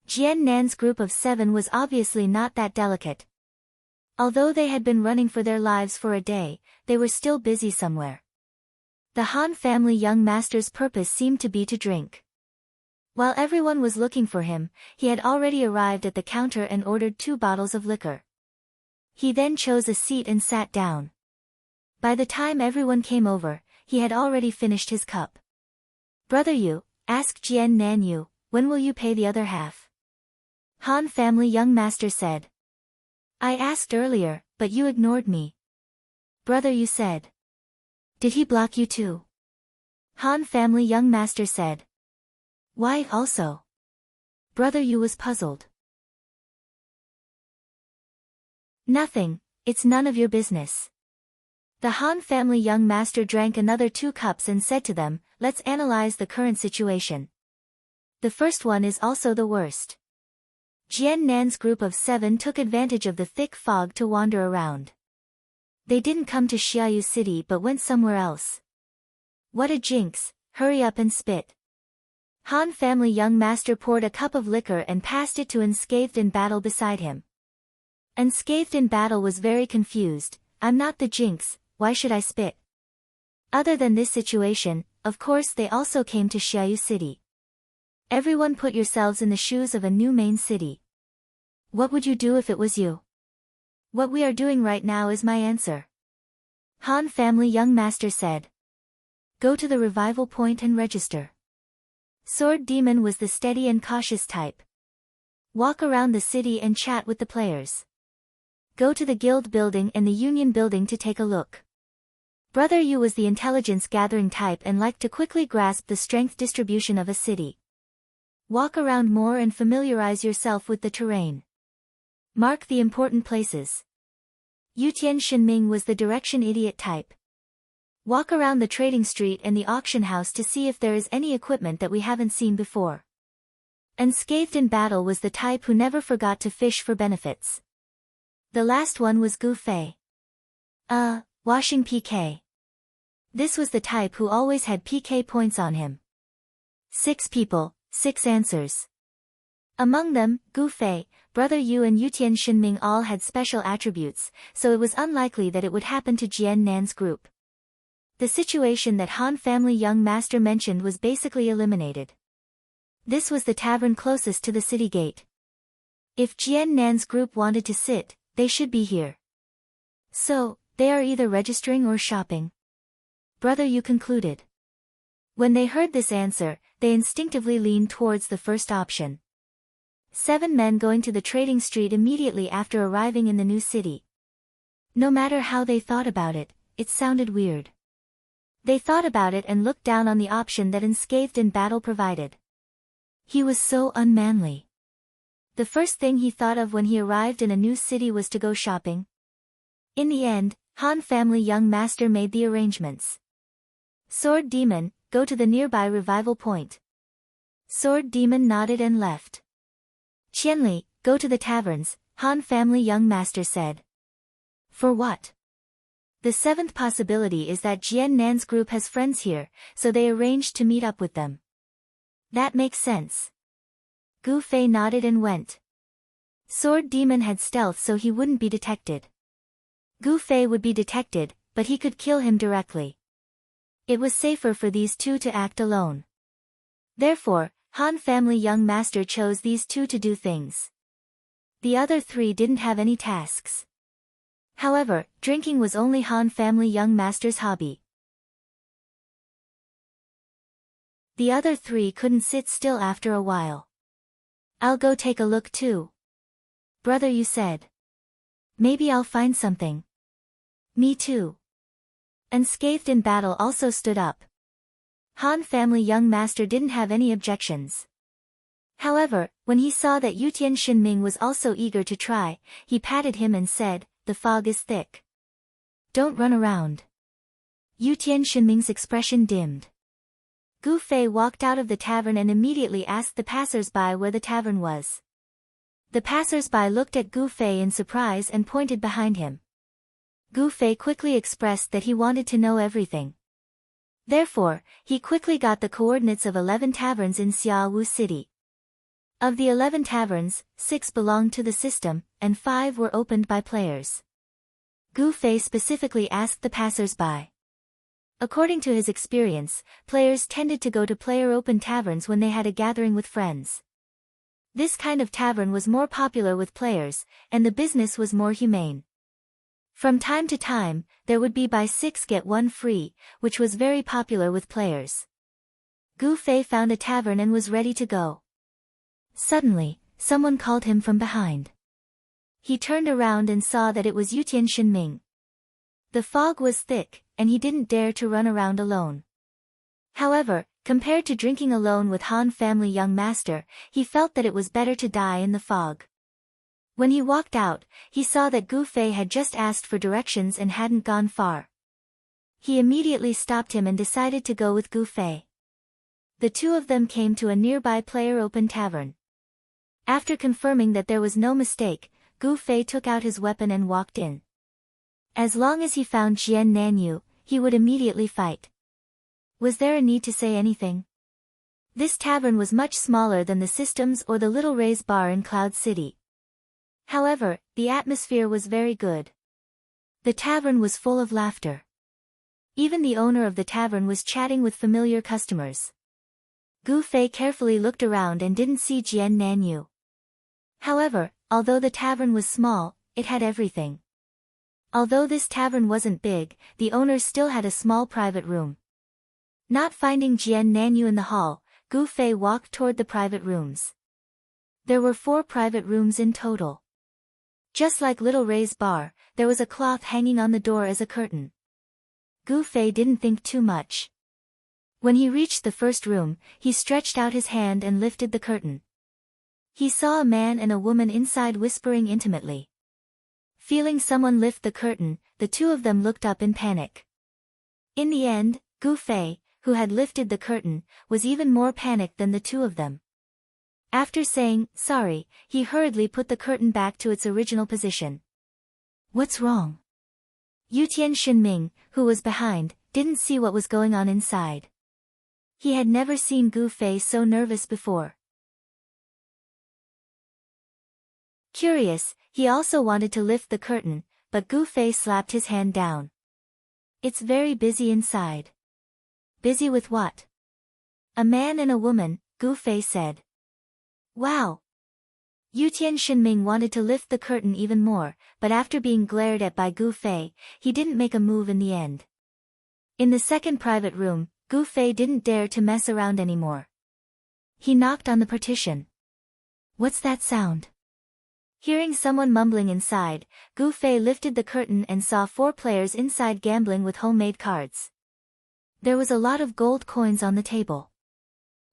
Jian Nan's group of 7 was obviously not that delicate. Although they had been running for their lives for a day, they were still busy somewhere. The Han family young master's purpose seemed to be to drink. While everyone was looking for him, he had already arrived at the counter and ordered 2 bottles of liquor. He then chose a seat and sat down. By the time everyone came over, he had already finished his cup. "Brother Yu," asked Jian Nanyu, "when will you pay the other half?" Han family young master said. "I asked earlier, but you ignored me," Brother Yu said. "Did he block you too?" Han family young master said. "Why also?" Brother Yu was puzzled. "Nothing, it's none of your business." The Han family young master drank another 2 cups and said to them, "Let's analyze the current situation. The first one is also the worst." Jian Nan's group of 7 took advantage of the thick fog to wander around. They didn't come to Xiaoyu City but went somewhere else. "What a jinx, hurry up and spit." Han family young master poured a cup of liquor and passed it to Unscathed in Battle beside him. Unscathed in Battle was very confused. "I'm not the jinx, why should I spit?" Other than this situation, of course they also came to Xiaoyu City. Everyone put yourselves in the shoes of a new main city. What would you do if it was you? What we are doing right now is my answer. Han family young master said. Go to the revival point and register. Sword Demon was the steady and cautious type. Walk around the city and chat with the players. Go to the guild building and the union building to take a look. Brother Yu was the intelligence gathering type and liked to quickly grasp the strength distribution of a city. Walk around more and familiarize yourself with the terrain. Mark the important places. Yutian Shenming was the direction idiot type. Walk around the trading street and the auction house to see if there is any equipment that we haven't seen before. Unscathed in battle was the type who never forgot to fish for benefits. The last one was Gu Fei. Washing PK. This was the type who always had PK points on him. 6 people, 6 answers. Among them, Gu Fei, Brother Yu and Yutian Shenming all had special attributes, so it was unlikely that it would happen to Jian Nan's group. The situation that Han family young master mentioned was basically eliminated. This was the tavern closest to the city gate. If Jian Nan's group wanted to sit, they should be here. So, they are either registering or shopping. Brother Yu concluded. When they heard this answer, they instinctively leaned towards the first option. 7 men going to the trading street immediately after arriving in the new city. No matter how they thought about it, it sounded weird. They thought about it and looked down on the option that Unscathed in Battle provided. He was so unmanly. The first thing he thought of when he arrived in a new city was to go shopping. In the end, Han family young master made the arrangements. Sword Demon, go to the nearby revival point. Sword Demon nodded and left. Qianli, go to the taverns, Han family young master said. For what? The 7th possibility is that Jian Nan's group has friends here, so they arranged to meet up with them. That makes sense. Gu Fei nodded and went. Sword Demon had stealth so he wouldn't be detected. Gu Fei would be detected, but he could kill him directly. It was safer for these 2 to act alone. Therefore, Han family young master chose these 2 to do things. The other 3 didn't have any tasks. However, drinking was only Han family young master's hobby. The other 3 couldn't sit still after a while. I'll go take a look too. Brother Yu said. Maybe I'll find something. Me too. Unscathed in Battle also stood up. Han family young master didn't have any objections. However, when he saw that Yutian Shenming was also eager to try, he patted him and said, the fog is thick. Don't run around. Yutian Shenming's expression dimmed. Gu Fei walked out of the tavern and immediately asked the passers-by where the tavern was. The passers-by looked at Gu Fei in surprise and pointed behind him. Gu Fei quickly expressed that he wanted to know everything. Therefore, he quickly got the coordinates of 11 taverns in Xiaowu City. Of the 11 taverns, 6 belonged to the system, and 5 were opened by players. Gu Fei specifically asked the passers-by. According to his experience, players tended to go to player-open taverns when they had a gathering with friends. This kind of tavern was more popular with players, and the business was more humane. From time to time, there would be buy 6 get 1 free, which was very popular with players. Gu Fei found a tavern and was ready to go. Suddenly, someone called him from behind. He turned around and saw that it was Yutian Shenming. The fog was thick, and he didn't dare to run around alone. However, compared to drinking alone with Han family young master, he felt that it was better to die in the fog. When he walked out, he saw that Gu Fei had just asked for directions and hadn't gone far. He immediately stopped him and decided to go with Gu Fei. The 2 of them came to a nearby player-open tavern. After confirming that there was no mistake, Gu Fei took out his weapon and walked in. As long as he found Jian Nanyu, he would immediately fight. Was there a need to say anything? This tavern was much smaller than the Systems or the Little Ray's bar in Cloud City. However, the atmosphere was very good. The tavern was full of laughter. Even the owner of the tavern was chatting with familiar customers. Gu Fei carefully looked around and didn't see Jian Nanyu. However, although the tavern was small, it had everything. Although this tavern wasn't big, the owner still had a small private room. Not finding Jian Nanyu in the hall, Gu Fei walked toward the private rooms. There were 4 private rooms in total. Just like Little Ray's bar, there was a cloth hanging on the door as a curtain. Gu Fei didn't think too much. When he reached the first room, he stretched out his hand and lifted the curtain. He saw a man and a woman inside whispering intimately. Feeling someone lift the curtain, the 2 of them looked up in panic. In the end, Gu Fei, who had lifted the curtain, was even more panicked than the 2 of them. After saying, "Sorry," he hurriedly put the curtain back to its original position. "What's wrong?" Yutian Shinming, who was behind, didn't see what was going on inside. He had never seen Gu Fei so nervous before. Curious, he also wanted to lift the curtain, but Gu Fei slapped his hand down. "It's very busy inside." "Busy with what?" "A man and a woman," Gu Fei said. "Wow." Yutian Shinming wanted to lift the curtain even more, but after being glared at by Gu Fei, he didn't make a move in the end. In the second private room, Gu Fei didn't dare to mess around anymore. He knocked on the partition. "What's that sound?" Hearing someone mumbling inside, Gu Fei lifted the curtain and saw 4 players inside gambling with homemade cards. There was a lot of gold coins on the table.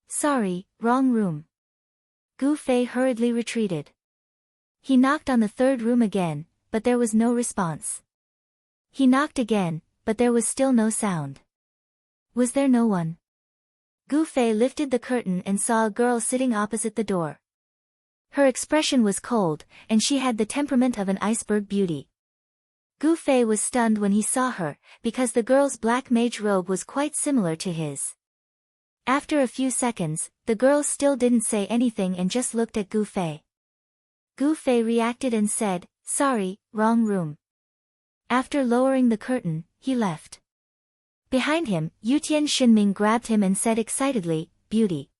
"Sorry, wrong room." Gu Fei hurriedly retreated. He knocked on the 3rd room again, but there was no response. He knocked again, but there was still no sound. Was there no one? Gu Fei lifted the curtain and saw a girl sitting opposite the door. Her expression was cold, and she had the temperament of an iceberg beauty. Gu Fei was stunned when he saw her, because the girl's black mage robe was quite similar to his. After a few seconds, the girl still didn't say anything and just looked at Gu Fei. Gu Fei reacted and said, "Sorry, wrong room." After lowering the curtain, he left. Behind him, Yutian Shinming grabbed him and said excitedly, "Beauty."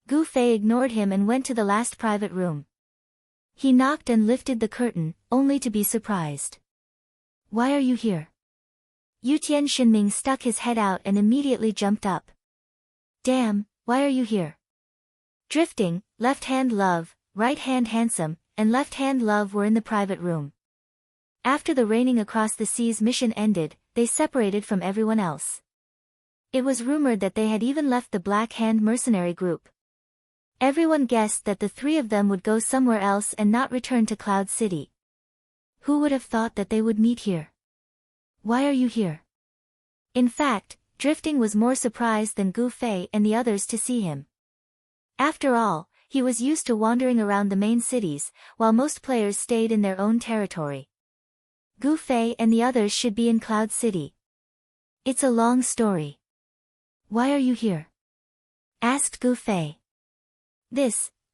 Gu Fei ignored him and went to the last private room. He knocked and lifted the curtain, only to be surprised. "Why are you here?" Yutian Shinming stuck his head out and immediately jumped up. "Damn, why are you here?" Drifting, Left Hand Love, Right Hand Handsome, and Left Hand Love were in the private room. After the Raining Across the Seas mission ended, they separated from everyone else. It was rumored that they had even left the Black Hand mercenary group. Everyone guessed that the 3 of them would go somewhere else and not return to Cloud City. Who would have thought that they would meet here? "Why are you here?" In fact, Drifting was more surprised than Gu Fei and the others to see him. After all, he was used to wandering around the main cities, while most players stayed in their own territory. Gu Fei and the others should be in Cloud City. "It's a long story." "Why are you here?" asked Gu Fei.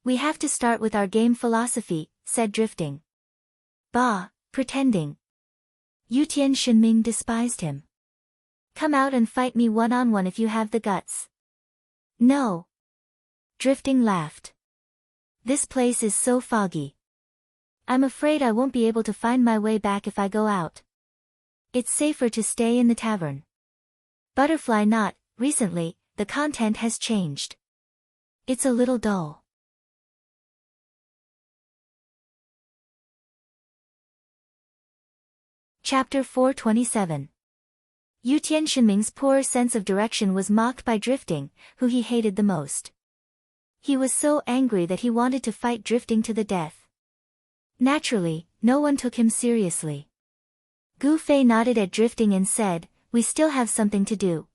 We have to start with our game philosophy," said Drifting. "Bah, pretending." Yutian Shinming despised him. "Come out and fight me one-on-one if you have the guts." "No." Drifting laughed. "This place is so foggy. I'm afraid I won't be able to find my way back if I go out. It's safer to stay in the tavern." Butterfly Knot, recently, the content has changed. It's a little dull. Chapter 427. Yutian Shinming's poor sense of direction was mocked by Drifting, who he hated the most. He was so angry that he wanted to fight Drifting to the death. Naturally, no one took him seriously. Gu Fei nodded at Drifting and said, "We still have something to do.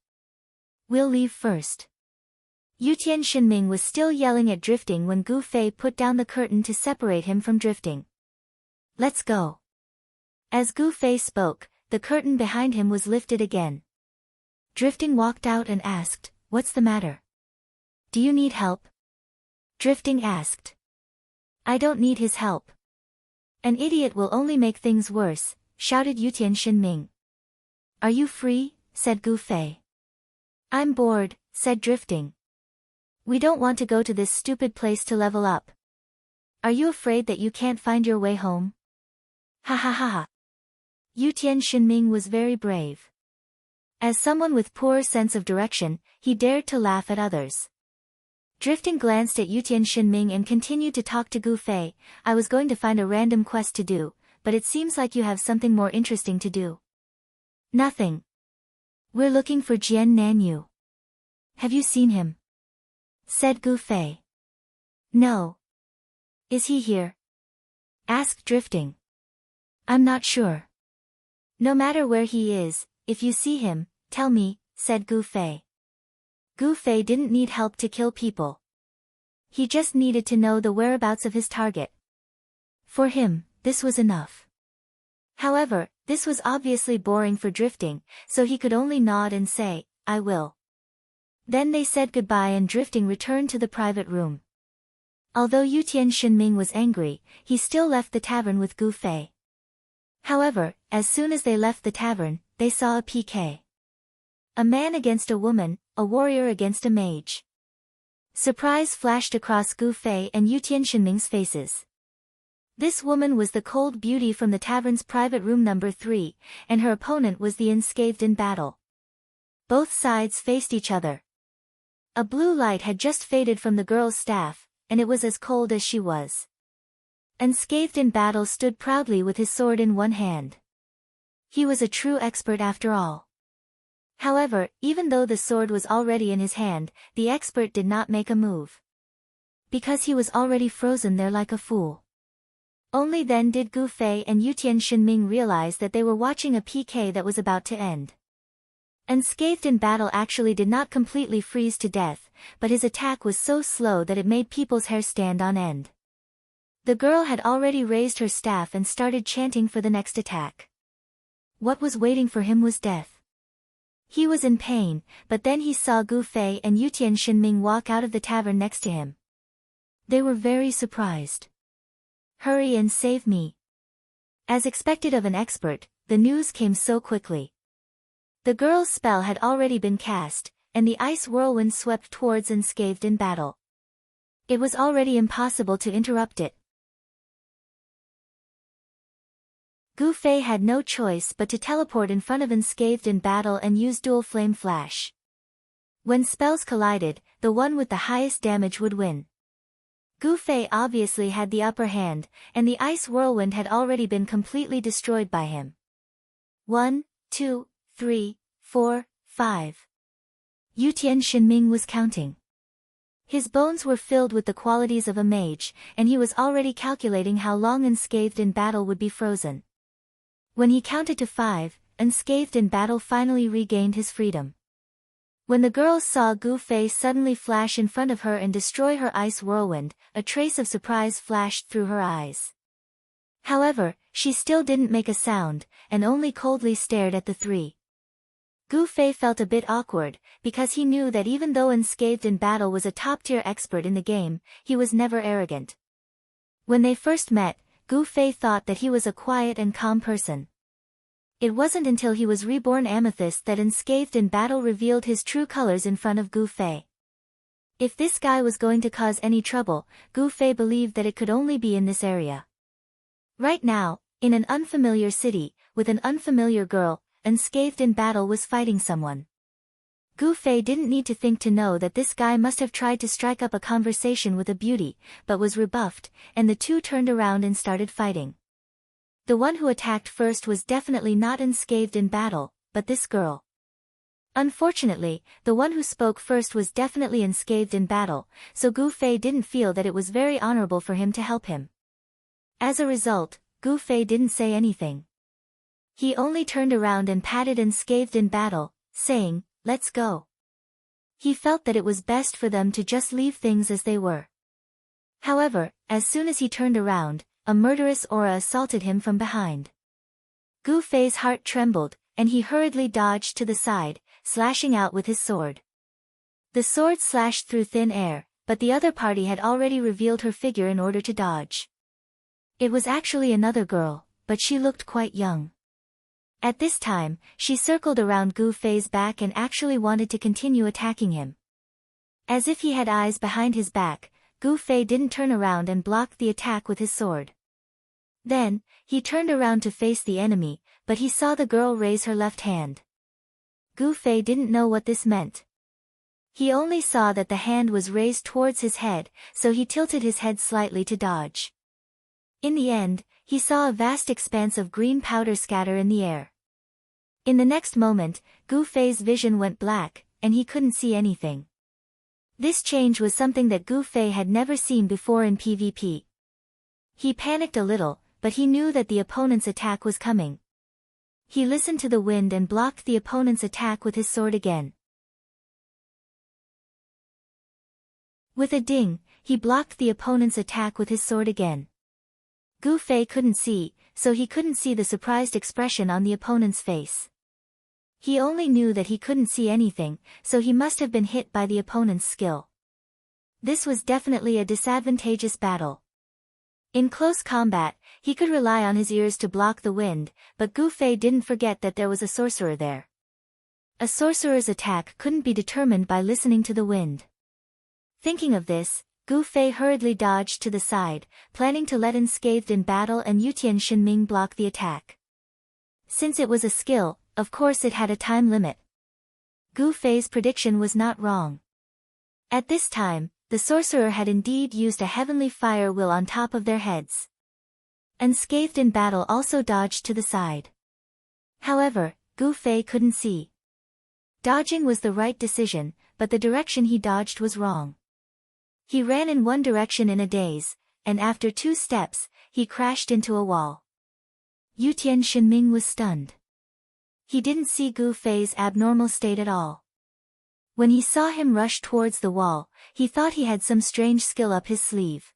We'll leave first." Yutian Shinming was still yelling at Drifting when Gu Fei put down the curtain to separate him from Drifting. "Let's go." As Gu Fei spoke, the curtain behind him was lifted again. Drifting walked out and asked, "What's the matter? Do you need help?" Drifting asked. "I don't need his help." "An idiot will only make things worse," shouted Yutian Shinming. "Are you free?" said Gu Fei. I'm bored, said Drifting. We don't want to go to this stupid place to level up. Are you afraid that you can't find your way home? Ha ha ha ha. Yutian Shinming was very brave. As someone with poor sense of direction, he dared to laugh at others. Drifting glanced at Yutian Shinming and continued to talk to Gu Fei. I was going to find a random quest to do, but it seems like you have something more interesting to do. Nothing. We're looking for Jian Nanyu. Have you seen him? Said Gu Fei. No. Is he here? Asked Drifting. I'm not sure. No matter where he is, if you see him, tell me, said Gu Fei. Gu Fei didn't need help to kill people. He just needed to know the whereabouts of his target. For him, this was enough. However, this was obviously boring for Drifting, so he could only nod and say, I will. Then they said goodbye and Drifting returned to the private room. Although Yutian Shinming was angry, he still left the tavern with Gu Fei. However, as soon as they left the tavern, they saw a PK. A man against a woman, a warrior against a mage. Surprise flashed across Gu Fei and Yutian Shinming's faces. This woman was the cold beauty from the tavern's private room number 3, and her opponent was the unscathed in battle. Both sides faced each other. A blue light had just faded from the girl's staff, and it was as cold as she was. Unscathed in battle stood proudly with his sword in one hand. He was a true expert after all. However, even though the sword was already in his hand, the expert did not make a move. Because he was already frozen there like a fool. Only then did Gu Fei and Yutian Shinming realize that they were watching a PK that was about to end. Unscathed in battle actually did not completely freeze to death, but his attack was so slow that it made people's hair stand on end. The girl had already raised her staff and started chanting for the next attack. What was waiting for him was death. He was in pain, but then he saw Gu Fei and Yutian Shinming walk out of the tavern next to him. They were very surprised. Hurry and save me. As expected of an expert, the news came so quickly. The girl's spell had already been cast, and the ice whirlwind swept towards Unscathed in battle. It was already impossible to interrupt it. Gu Fei had no choice but to teleport in front of Unscathed in battle and use dual flame flash. When spells collided, the one with the highest damage would win. Gu Fei obviously had the upper hand, and the ice whirlwind had already been completely destroyed by him. 1, 2, 3, 4, 5. Yutian Shinming was counting. His bones were filled with the qualities of a mage, and he was already calculating how long Unscathed in battle would be frozen. When he counted to 5, Unscathed in battle finally regained his freedom. When the girls saw Gu Fei suddenly flash in front of her and destroy her ice whirlwind, a trace of surprise flashed through her eyes. However, she still didn't make a sound, and only coldly stared at the three. Gu Fei felt a bit awkward, because he knew that even though Unscathed in battle was a top-tier expert in the game, he was never arrogant. When they first met, Gu Fei thought that he was a quiet and calm person. It wasn't until he was reborn Amethyst that Unscathed in battle revealed his true colors in front of Gu Fei. If this guy was going to cause any trouble, Gu Fei believed that it could only be in this area. Right now, in an unfamiliar city, with an unfamiliar girl, Unscathed in battle was fighting someone. Gu Fei didn't need to think to know that this guy must have tried to strike up a conversation with a beauty, but was rebuffed, and the two turned around and started fighting. The one who attacked first was definitely not Unscathed in battle, but this girl. Unfortunately, the one who spoke first was definitely Unscathed in battle, so Gu Fei didn't feel that it was very honorable for him to help him. As a result, Gu Fei didn't say anything. He only turned around and patted Unscathed in battle, saying, "Let's go." He felt that it was best for them to just leave things as they were. However, as soon as he turned around, a murderous aura assaulted him from behind. Gu Fei's heart trembled, and he hurriedly dodged to the side, slashing out with his sword. The sword slashed through thin air, but the other party had already revealed her figure in order to dodge. It was actually another girl, but she looked quite young. At this time, she circled around Gu Fei's back and actually wanted to continue attacking him. As if he had eyes behind his back, Gu Fei didn't turn around and blocked the attack with his sword. Then, he turned around to face the enemy, but he saw the girl raise her left hand. Gu Fei didn't know what this meant. He only saw that the hand was raised towards his head, so he tilted his head slightly to dodge. In the end, he saw a vast expanse of green powder scatter in the air. In the next moment, Gu Fei's vision went black, and he couldn't see anything. This change was something that Gu Fei had never seen before in PvP. He panicked a little, but he knew that the opponent's attack was coming. He listened to the wind and blocked the opponent's attack with his sword again. With a ding, he blocked the opponent's attack with his sword again. Gu Fei couldn't see, so he couldn't see the surprised expression on the opponent's face. He only knew that he couldn't see anything, so he must have been hit by the opponent's skill. This was definitely a disadvantageous battle. In close combat, he could rely on his ears to block the wind, but Gu Fei didn't forget that there was a sorcerer there. A sorcerer's attack couldn't be determined by listening to the wind. Thinking of this, Gu Fei hurriedly dodged to the side, planning to let Unscathed in Battle and Yutian Shinming block the attack. Since it was a skill, of course it had a time limit. Gu Fei's prediction was not wrong. At this time, the sorcerer had indeed used a heavenly fire will on top of their heads. Unscathed in Battle also dodged to the side. However, Gu Fei couldn't see. Dodging was the right decision, but the direction he dodged was wrong. He ran in one direction in a daze, and after 2 steps, he crashed into a wall. Yutian Shinming was stunned. He didn't see Gu Fei's abnormal state at all. When he saw him rush towards the wall, he thought he had some strange skill up his sleeve.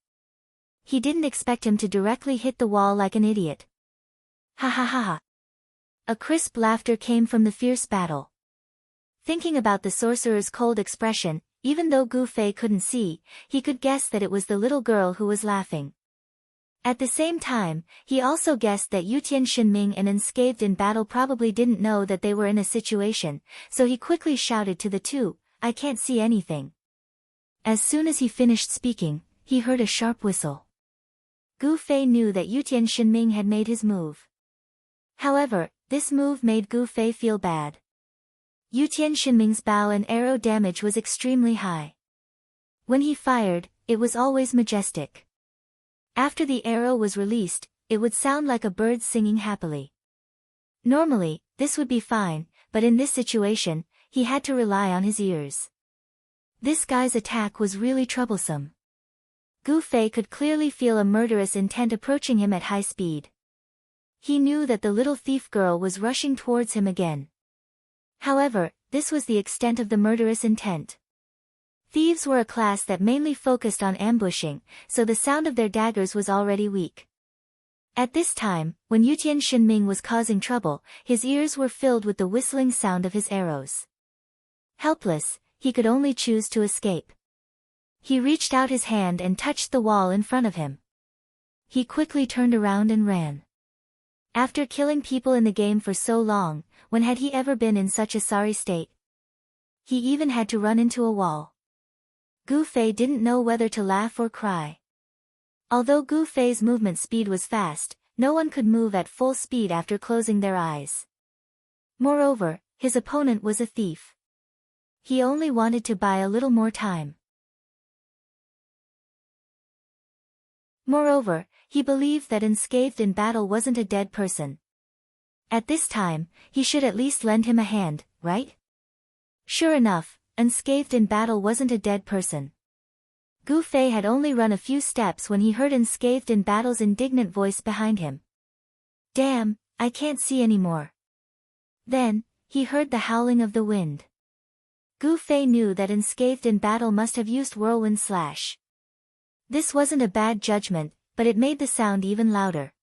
He didn't expect him to directly hit the wall like an idiot. Ha ha ha ha. A crisp laughter came from the fierce battle. Thinking about the sorcerer's cold expression, even though Gu Fei couldn't see, he could guess that it was the little girl who was laughing. At the same time, he also guessed that Yutian Shinming and Unscathed in Battle probably didn't know that they were in a situation, so he quickly shouted to the two, "I can't see anything." As soon as he finished speaking, he heard a sharp whistle. Gu Fei knew that Yutian Shinming had made his move. However, this move made Gu Fei feel bad. Yutian Shinming's bow and arrow damage was extremely high. When he fired, it was always majestic. After the arrow was released, it would sound like a bird singing happily. Normally, this would be fine, but in this situation, he had to rely on his ears. This guy's attack was really troublesome. Gu Fei could clearly feel a murderous intent approaching him at high speed. He knew that the little thief girl was rushing towards him again. However, this was the extent of the murderous intent. Thieves were a class that mainly focused on ambushing, so the sound of their daggers was already weak. At this time, when Yutian Shinming was causing trouble, his ears were filled with the whistling sound of his arrows. Helpless, he could only choose to escape. He reached out his hand and touched the wall in front of him. He quickly turned around and ran. After killing people in the game for so long, when had he ever been in such a sorry state? He even had to run into a wall. Gu Fei didn't know whether to laugh or cry. Although Gu Fei's movement speed was fast, no one could move at full speed after closing their eyes. Moreover, his opponent was a thief. He only wanted to buy a little more time. Moreover, he believed that Unscathed in Battle wasn't a dead person. At this time, he should at least lend him a hand, right? Sure enough, Unscathed in Battle wasn't a dead person. Gu Fei had only run a few steps when he heard Unscathed in Battle's indignant voice behind him. "Damn, I can't see anymore." Then, he heard the howling of the wind. Gu Fei knew that Unscathed in Battle must have used Whirlwind Slash. This wasn't a bad judgment, but it made the sound even louder.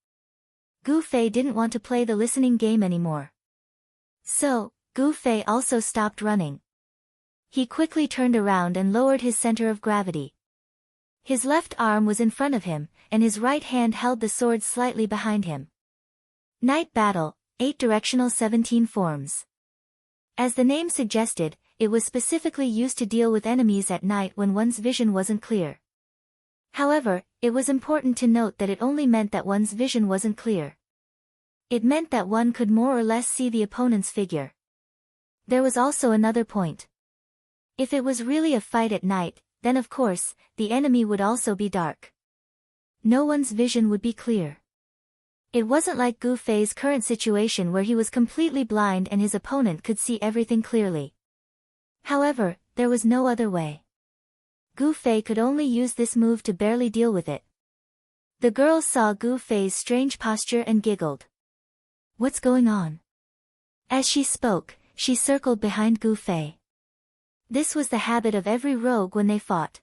Gu Fei didn't want to play the listening game anymore. So, Gu Fei also stopped running. He quickly turned around and lowered his center of gravity. His left arm was in front of him, and his right hand held the sword slightly behind him. Night Battle, 8 directional 17 forms. As the name suggested, it was specifically used to deal with enemies at night when one's vision wasn't clear. However, it was important to note that it only meant that one's vision wasn't clear. It meant that one could more or less see the opponent's figure. There was also another point. If it was really a fight at night, then of course, the enemy would also be dark. No one's vision would be clear. It wasn't like Gu Fei's current situation where he was completely blind and his opponent could see everything clearly. However, there was no other way. Gu Fei could only use this move to barely deal with it. The girls saw Gu Fei's strange posture and giggled. "What's going on?" As she spoke, she circled behind Gu Fei. This was the habit of every rogue when they fought.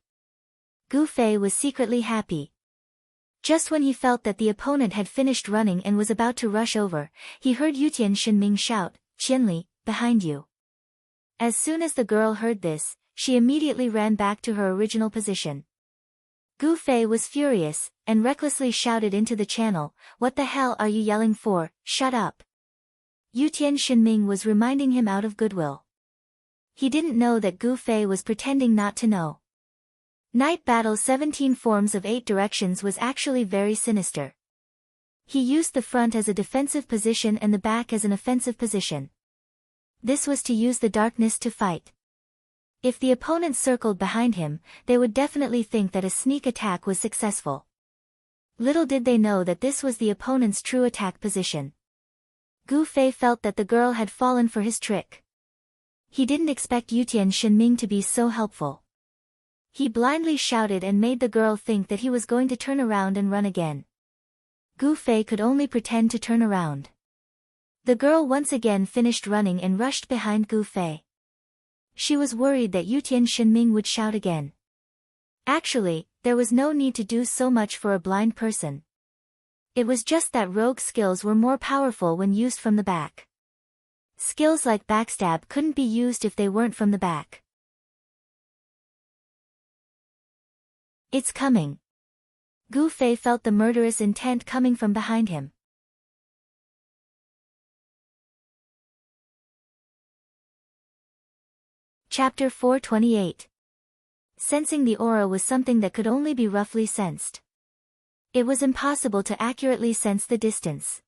Gu Fei was secretly happy. Just when he felt that the opponent had finished running and was about to rush over, he heard Yutian Shenming shout, "Qianli, behind you." As soon as the girl heard this, she immediately ran back to her original position. Gu Fei was furious, and recklessly shouted into the channel, "What the hell are you yelling for? Shut up." Yutian Shenming was reminding him out of goodwill. He didn't know that Gu Fei was pretending not to know. Night Battle 17 Forms of 8 Directions was actually very sinister. He used the front as a defensive position and the back as an offensive position. This was to use the darkness to fight. If the opponent circled behind him, they would definitely think that a sneak attack was successful. Little did they know that this was the opponent's true attack position. Gu Fei felt that the girl had fallen for his trick. He didn't expect Yutian Shenming to be so helpful. He blindly shouted and made the girl think that he was going to turn around and run again. Gu Fei could only pretend to turn around. The girl once again finished running and rushed behind Gu Fei. She was worried that Yutian Shenming would shout again. Actually, there was no need to do so much for a blind person. It was just that rogue skills were more powerful when used from the back. Skills like backstab couldn't be used if they weren't from the back. "It's coming." Gu Fei felt the murderous intent coming from behind him. Chapter 428. Sensing the aura was something that could only be roughly sensed. It was impossible to accurately sense the distance.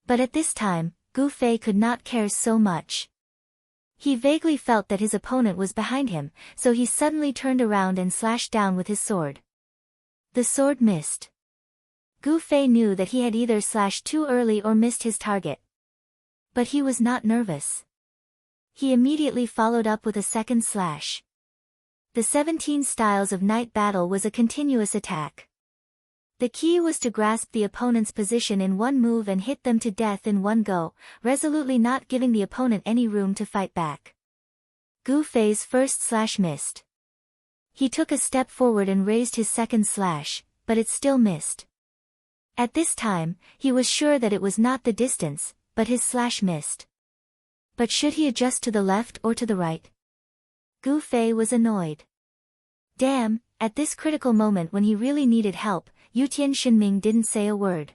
But at this time, Gu Fei could not care so much. He vaguely felt that his opponent was behind him, so he suddenly turned around and slashed down with his sword. The sword missed. Gu Fei knew that he had either slashed too early or missed his target. But he was not nervous. He immediately followed up with a second slash. The 17 styles of night battle was a continuous attack. The key was to grasp the opponent's position in one move and hit them to death in one go, resolutely not giving the opponent any room to fight back. Gu Fei's first slash missed. He took a step forward and raised his second slash, but it still missed. At this time, he was sure that it was not the distance, but his slash missed. But should he adjust to the left or to the right? Gu Fei was annoyed. Damn, at this critical moment when he really needed help, Yutian Shenming didn't say a word.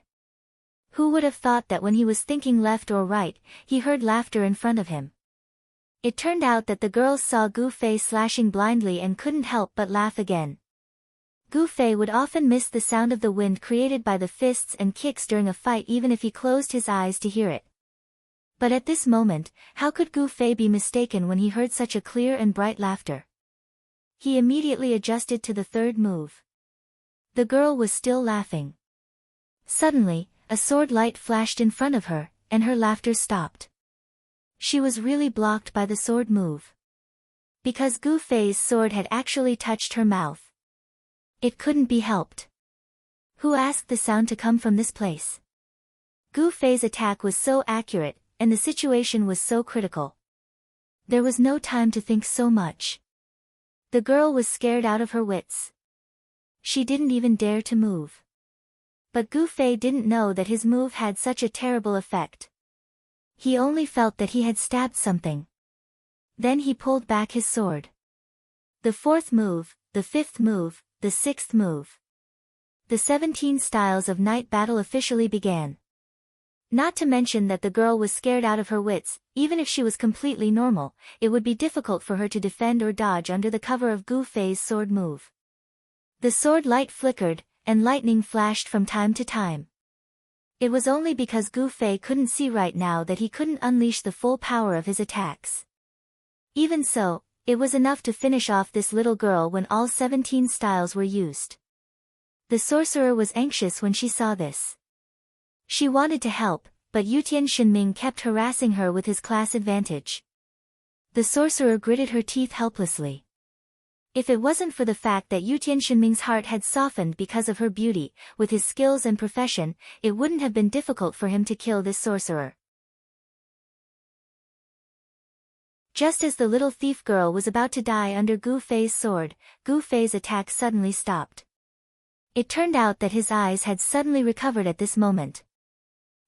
Who would have thought that when he was thinking left or right, he heard laughter in front of him? It turned out that the girls saw Gu Fei slashing blindly and couldn't help but laugh again. Gu Fei would often miss the sound of the wind created by the fists and kicks during a fight even if he closed his eyes to hear it. But at this moment, how could Gu Fei be mistaken when he heard such a clear and bright laughter? He immediately adjusted to the third move. The girl was still laughing. Suddenly, a sword light flashed in front of her, and her laughter stopped. She was really blocked by the sword move. Because Gu Fei's sword had actually touched her mouth. It couldn't be helped. Who asked the sound to come from this place? Gu Fei's attack was so accurate, and the situation was so critical. There was no time to think so much. The girl was scared out of her wits. She didn't even dare to move. But Gu Fei didn't know that his move had such a terrible effect. He only felt that he had stabbed something. Then he pulled back his sword. The fourth move, the fifth move, the sixth move. The 17 styles of night battle officially began. Not to mention that the girl was scared out of her wits. Even if she was completely normal, it would be difficult for her to defend or dodge under the cover of Gu Fei's sword move. The sword light flickered, and lightning flashed from time to time. It was only because Gu Fei couldn't see right now that he couldn't unleash the full power of his attacks. Even so, it was enough to finish off this little girl when all 17 styles were used. The sorcerer was anxious when she saw this. She wanted to help, but Yutian Shinming kept harassing her with his class advantage. The sorcerer gritted her teeth helplessly. If it wasn't for the fact that Yutian Shinming's heart had softened because of her beauty, with his skills and profession, it wouldn't have been difficult for him to kill this sorcerer. Just as the little thief girl was about to die under Gu Fei's sword, Gu Fei's attack suddenly stopped. It turned out that his eyes had suddenly recovered at this moment.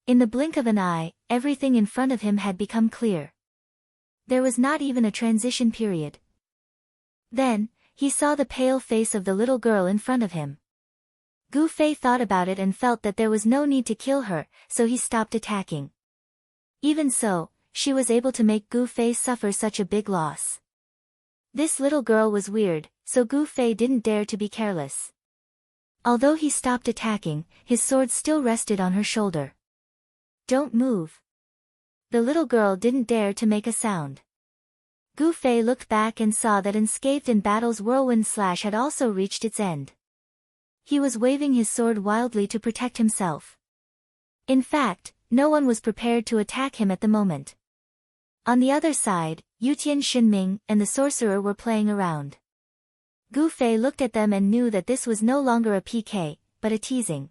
In the blink of an eye, everything in front of him had become clear. There was not even a transition period. Then, he saw the pale face of the little girl in front of him. Gu Fei thought about it and felt that there was no need to kill her, so he stopped attacking. Even so, she was able to make Gu Fei suffer such a big loss. This little girl was weird, so Gu Fei didn't dare to be careless. Although he stopped attacking, his sword still rested on her shoulder. Don't move. The little girl didn't dare to make a sound. Gu Fei looked back and saw that unscathed in battle's whirlwind slash had also reached its end. He was waving his sword wildly to protect himself. In fact, no one was prepared to attack him at the moment. On the other side, Yutian Shinming and the sorcerer were playing around. Gu Fei looked at them and knew that this was no longer a PK, but a teasing.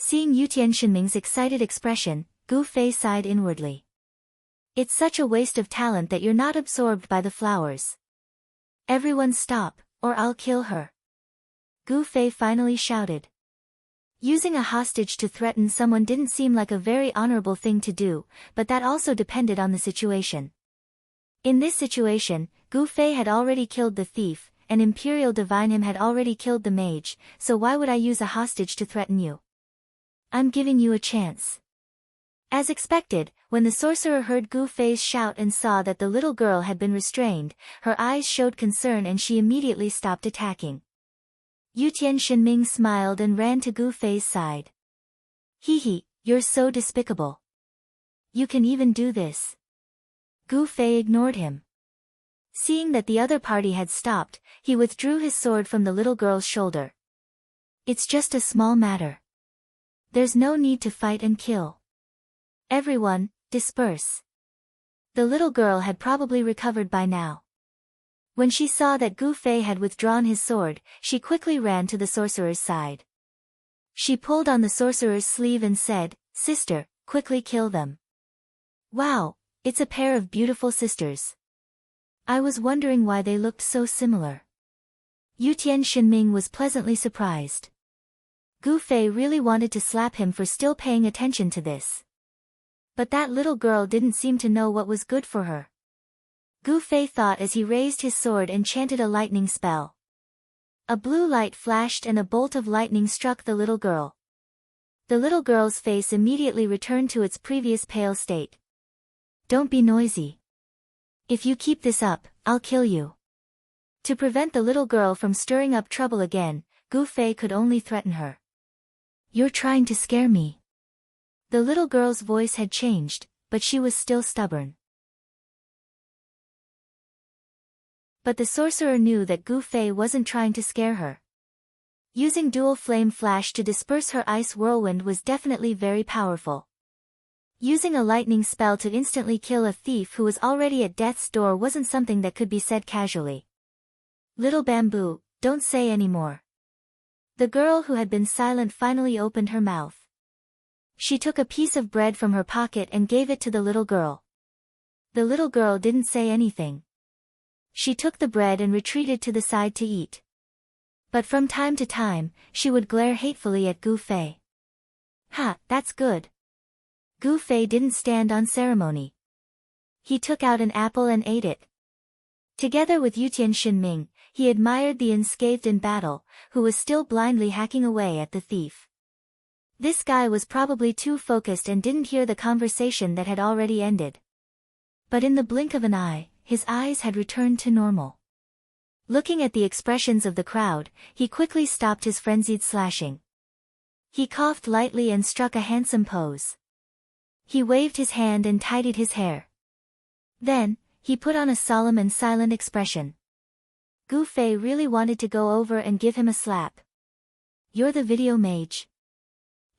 Seeing Yutian Shinming's excited expression, Gu Fei sighed inwardly. It's such a waste of talent that you're not absorbed by the flowers. Everyone stop, or I'll kill her. Gu Fei finally shouted. Using a hostage to threaten someone didn't seem like a very honorable thing to do, but that also depended on the situation. In this situation, Gu Fei had already killed the thief, and Imperial Divine Him had already killed the mage, so why would I use a hostage to threaten you? I'm giving you a chance. As expected, when the sorcerer heard Gu Fei's shout and saw that the little girl had been restrained, her eyes showed concern and she immediately stopped attacking. Yutian Shinming smiled and ran to Gu Fei's side. Hee, you're so despicable. You can even do this. Gu Fei ignored him. Seeing that the other party had stopped, he withdrew his sword from the little girl's shoulder. It's just a small matter. There's no need to fight and kill. Everyone, disperse. The little girl had probably recovered by now. When she saw that Gu Fei had withdrawn his sword, she quickly ran to the sorcerer's side. She pulled on the sorcerer's sleeve and said, "Sister, quickly kill them." Wow, it's a pair of beautiful sisters. I was wondering why they looked so similar. Yutian Shinming was pleasantly surprised. Gu Fei really wanted to slap him for still paying attention to this. But that little girl didn't seem to know what was good for her. Gu Fei thought as he raised his sword and chanted a lightning spell. A blue light flashed and a bolt of lightning struck the little girl. The little girl's face immediately returned to its previous pale state. Don't be noisy. If you keep this up, I'll kill you. To prevent the little girl from stirring up trouble again, Gu Fei could only threaten her. You're trying to scare me. The little girl's voice had changed, but she was still stubborn. But the sorcerer knew that Gu Fei wasn't trying to scare her. Using dual flame flash to disperse her ice whirlwind was definitely very powerful. Using a lightning spell to instantly kill a thief who was already at death's door wasn't something that could be said casually. Little bamboo, don't say any more. The girl who had been silent finally opened her mouth. She took a piece of bread from her pocket and gave it to the little girl. The little girl didn't say anything. She took the bread and retreated to the side to eat. But from time to time, she would glare hatefully at Gu Fei. Ha, that's good. Gu Fei didn't stand on ceremony. He took out an apple and ate it. Together with Yutian Shinming, he admired the unscathed in battle, who was still blindly hacking away at the thief. This guy was probably too focused and didn't hear the conversation that had already ended. But in the blink of an eye, his eyes had returned to normal. Looking at the expressions of the crowd, he quickly stopped his frenzied slashing. He coughed lightly and struck a handsome pose. He waved his hand and tidied his hair. Then, he put on a solemn and silent expression. Gu Fei really wanted to go over and give him a slap. "You're the video mage."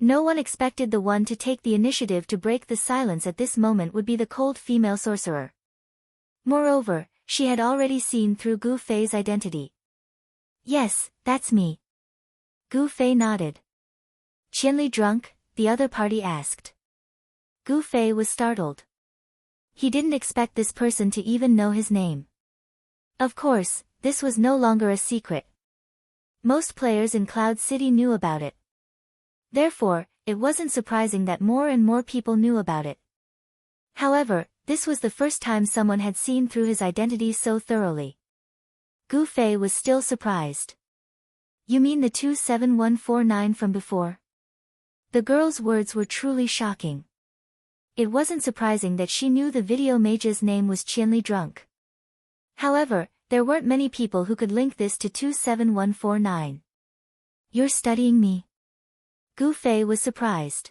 No one expected the one to take the initiative to break the silence at this moment would be the cold female sorcerer. Moreover, she had already seen through Gu Fei's identity. "Yes, that's me." Gu Fei nodded. "Qianli drunk?" the other party asked. Gu Fei was startled. He didn't expect this person to even know his name. Of course, this was no longer a secret. Most players in Cloud City knew about it. Therefore, it wasn't surprising that more and more people knew about it. However, this was the first time someone had seen through his identity so thoroughly. Gu Fei was still surprised. "You mean the 27149 from before?" The girl's words were truly shocking. It wasn't surprising that she knew the video mage's name was Qianli Drunk. However, there weren't many people who could link this to 27149. "You're studying me?" Gu Fei was surprised.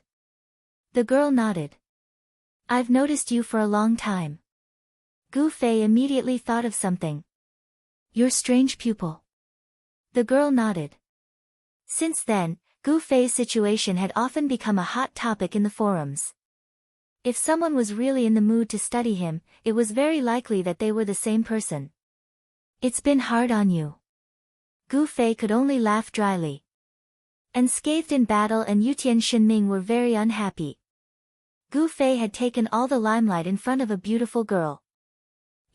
The girl nodded. "I've noticed you for a long time." Gu Fei immediately thought of something. "Your strange pupil." The girl nodded. Since then, Gu Fei's situation had often become a hot topic in the forums. If someone was really in the mood to study him, it was very likely that they were the same person. "It's been hard on you." Gu Fei could only laugh dryly. Unscathed in battle and Yutian Shinming were very unhappy. Gu Fei had taken all the limelight in front of a beautiful girl.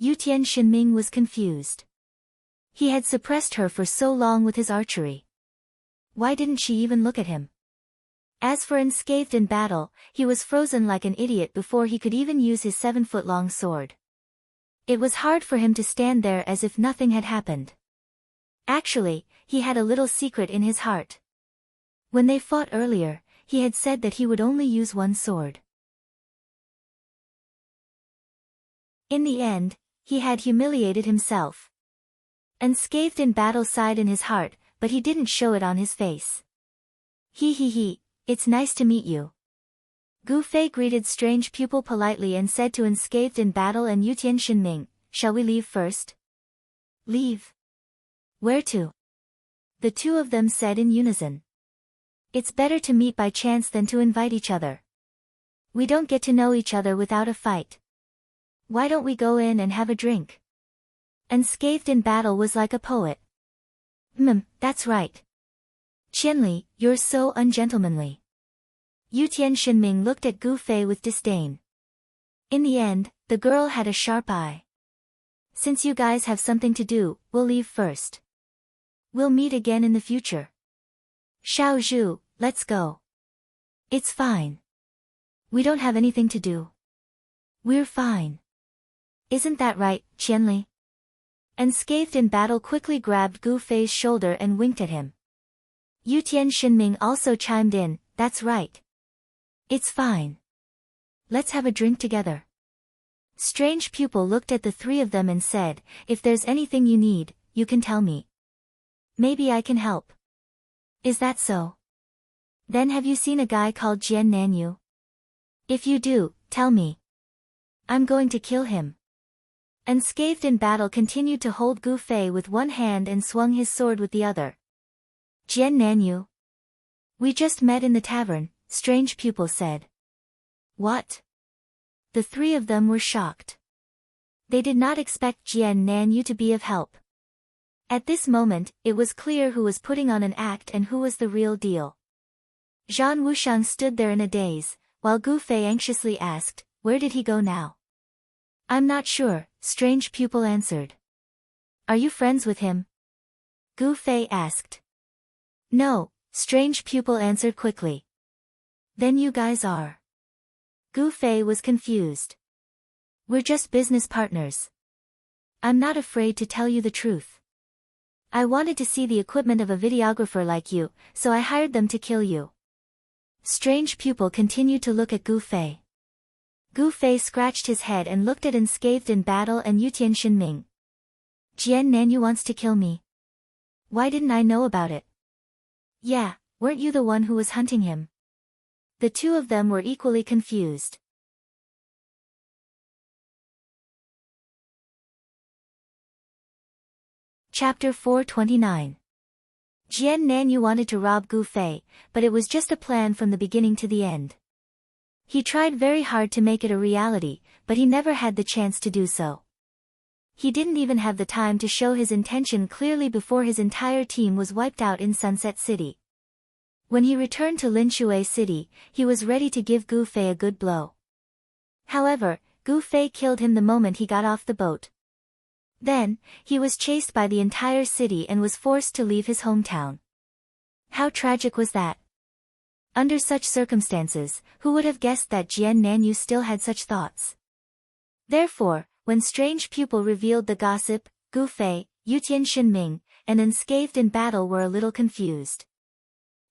Yutian Shinming was confused. He had suppressed her for so long with his archery. Why didn't she even look at him? As for Unscathed in battle, he was frozen like an idiot before he could even use his 7-foot-long sword. It was hard for him to stand there as if nothing had happened. Actually, he had a little secret in his heart. When they fought earlier, he had said that he would only use one sword. In the end, he had humiliated himself. Unscathed in battle sighed in his heart, but he didn't show it on his face. He, it's nice to meet you." Gu Fei greeted strange pupil politely and said to Unscathed in battle and Yutian Shinming, "Shall we leave first?" "Leave? Where to?" The two of them said in unison. "It's better to meet by chance than to invite each other. We don't get to know each other without a fight. Why don't we go in and have a drink?" Unscathed in battle was like a poet. That's right. Qianli, you're so ungentlemanly." Yutian Shinming looked at Gu Fei with disdain. In the end, the girl had a sharp eye. "Since you guys have something to do, we'll leave first. We'll meet again in the future." "Xiao Zhu, let's go." "It's fine. We don't have anything to do." "We're fine. Isn't that right, Qianli?" Unscathed in battle quickly grabbed Gu Fei's shoulder and winked at him. Yutian Shinming also chimed in, "That's right. It's fine. Let's have a drink together." Strange pupil looked at the three of them and said, "If there's anything you need, you can tell me. Maybe I can help." "Is that so? Then have you seen a guy called Jian Nanyu? If you do, tell me. I'm going to kill him." Unscathed in battle continued to hold Gu Fei with one hand and swung his sword with the other. "Jian Nanyu? We just met in the tavern," strange pupil said. "What?" The three of them were shocked. They did not expect Jian Nanyu to be of help. At this moment, it was clear who was putting on an act and who was the real deal. Zhan Wushang stood there in a daze, while Gu Fei anxiously asked, "Where did he go now?" "I'm not sure," strange pupil answered. "Are you friends with him?" Gu Fei asked. "No," strange pupil answered quickly. "Then you guys are." Gu Fei was confused. "We're just business partners. I'm not afraid to tell you the truth. I wanted to see the equipment of a videographer like you, so I hired them to kill you." Strange pupil continued to look at Gu Fei. Gu Fei scratched his head and looked at unscathed in battle and Yutian Shinming. Jian Nanyu wants to kill me. Why didn't I know about it? Yeah, weren't you the one who was hunting him? The two of them were equally confused. Chapter 429. Jian Nanyu wanted to rob Gu Fei, but it was just a plan from the beginning to the end. He tried very hard to make it a reality, but he never had the chance to do so. He didn't even have the time to show his intention clearly before his entire team was wiped out in Sunset City. When he returned to Linshui City, he was ready to give Gu Fei a good blow. However, Gu Fei killed him the moment he got off the boat. Then, he was chased by the entire city and was forced to leave his hometown. How tragic was that? Under such circumstances, who would have guessed that Jian Nanyu still had such thoughts? Therefore, when strange pupil revealed the gossip, Gu Fei, Yutian Shinming, and unscathed in battle were a little confused.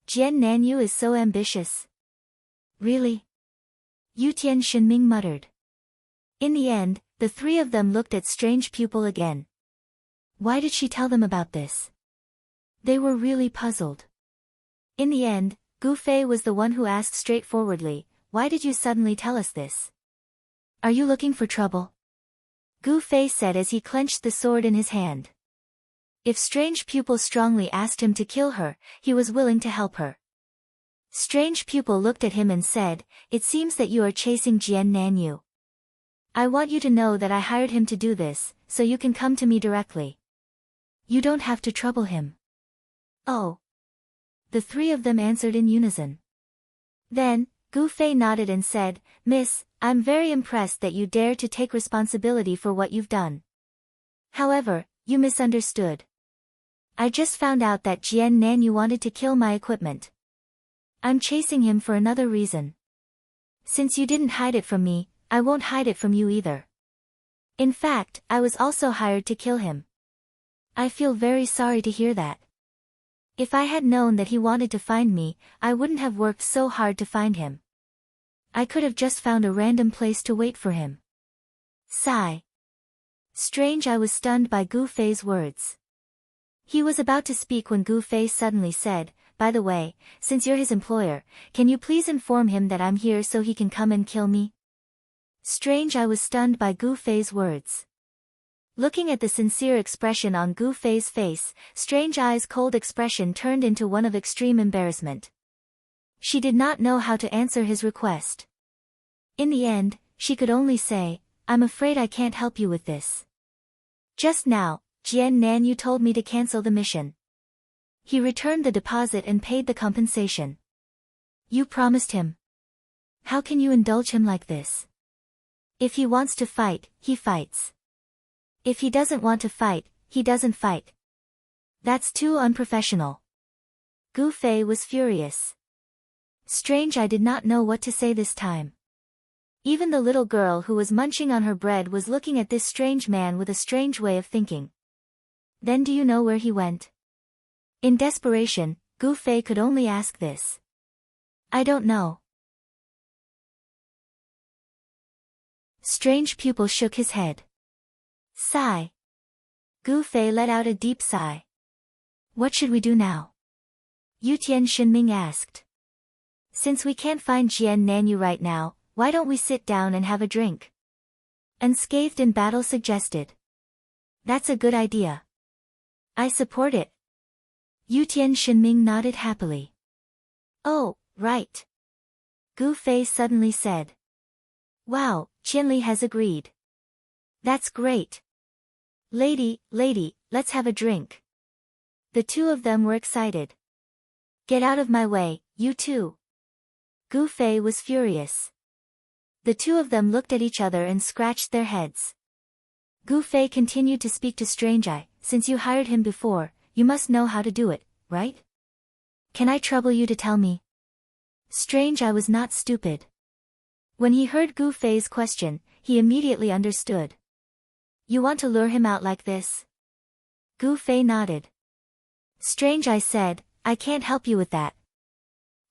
Jian Nanyu is so ambitious. Really? Yutian Shinming muttered. In the end, the three of them looked at strange pupil again. Why did she tell them about this? They were really puzzled. In the end, Gu Fei was the one who asked straightforwardly, "Why did you suddenly tell us this? Are you looking for trouble?" Gu Fei said as he clenched the sword in his hand. If strange pupil strongly asked him to kill her, he was willing to help her. Strange pupil looked at him and said, "It seems that you are chasing Jian Nanyu. I want you to know that I hired him to do this, so you can come to me directly. You don't have to trouble him." Oh. The three of them answered in unison. Then, Gu Fei nodded and said, "Miss, I'm very impressed that you dare to take responsibility for what you've done. However, you misunderstood. I just found out that Jian Nanyu wanted to kill my equipment. I'm chasing him for another reason. Since you didn't hide it from me, I won't hide it from you either. In fact, I was also hired to kill him. I feel very sorry to hear that. If I had known that he wanted to find me, I wouldn't have worked so hard to find him. I could have just found a random place to wait for him." Sigh. Strange. I was stunned by Gu Fei's words. He was about to speak when Gu Fei suddenly said, "By the way, since you're his employer, can you please inform him that I'm here so he can come and kill me?" Strange. I was stunned by Gu Fei's words. Looking at the sincere expression on Gu Fei's face, Strange Eye's cold expression turned into one of extreme embarrassment. She did not know how to answer his request. In the end, she could only say, "I'm afraid I can't help you with this. Just now, Jian Nanyu told me to cancel the mission. He returned the deposit and paid the compensation. You promised him. How can you indulge him like this? If he wants to fight, he fights. If he doesn't want to fight, he doesn't fight. That's too unprofessional." Gu Fei was furious. Strange. I did not know what to say this time. Even the little girl who was munching on her bread was looking at this strange man with a strange way of thinking. "Then do you know where he went?" In desperation, Gu Fei could only ask this. "I don't know." Strange pupil shook his head. Sigh. Gu Fei let out a deep sigh. "What should we do now?" Yutian Shinming asked. "Since we can't find Jian Nanyu right now, why don't we sit down and have a drink?" Unscathed in battle suggested. "That's a good idea. I support it." Yutian Shinming nodded happily. "Oh, right." Gu Fei suddenly said. "Wow, Qianli has agreed. That's great. Lady, let's have a drink." The two of them were excited. "Get out of my way, you two." Gu Fei was furious. The two of them looked at each other and scratched their heads. Gu Fei continued to speak to Strange Eye, "Since you hired him before, you must know how to do it, right? Can I trouble you to tell me?" Strange Eye was not stupid. When he heard Gu Fei's question, he immediately understood. "You want to lure him out like this?" Gu Fei nodded. Strange Eye said, "I can't help you with that."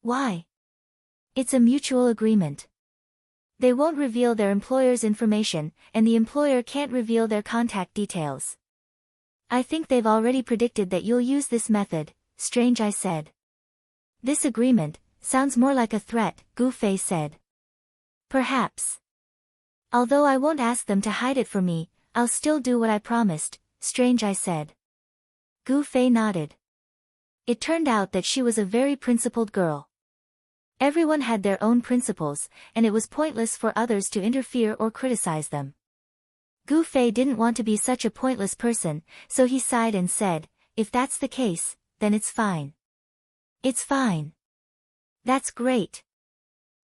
"Why?" It's a mutual agreement. They won't reveal their employer's information, and the employer can't reveal their contact details. I think they've already predicted that you'll use this method, Strange Eye said. This agreement sounds more like a threat, Gu Fei said. Perhaps. Although I won't ask them to hide it from me, I'll still do what I promised, Strange Eye said. Gu Fei nodded. It turned out that she was a very principled girl. Everyone had their own principles, and it was pointless for others to interfere or criticize them. Gu Fei didn't want to be such a pointless person, so he sighed and said, if that's the case, then it's fine. It's fine. That's great.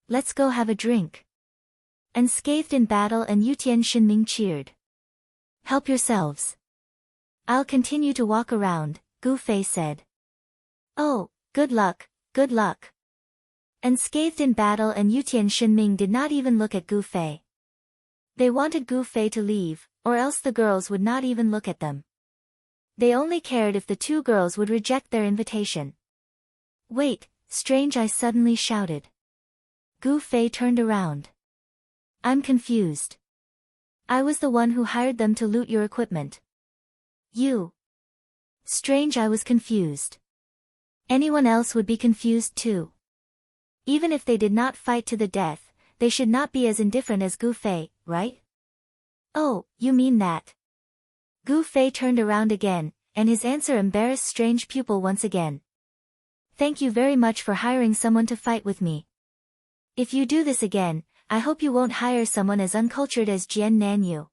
Let's go have a drink. Unscathed in battle and Yutian Shinming cheered. Help yourselves. I'll continue to walk around, Gu Fei said. Oh, good luck, good luck. Unscathed in battle and Yutian Shinming did not even look at Gu Fei. They wanted Gu Fei to leave, or else the girls would not even look at them. They only cared if the two girls would reject their invitation. Wait, Strange Eye suddenly shouted. Gu Fei turned around. I'm confused. I was the one who hired them to loot your equipment. You. Strange Eye was confused. Anyone else would be confused too. Even if they did not fight to the death, they should not be as indifferent as Gu Fei, right? Oh, you mean that. Gu Fei turned around again, and his answer embarrassed Strange Pupil once again. Thank you very much for hiring someone to fight with me. If you do this again, I hope you won't hire someone as uncultured as Jian Nanyu.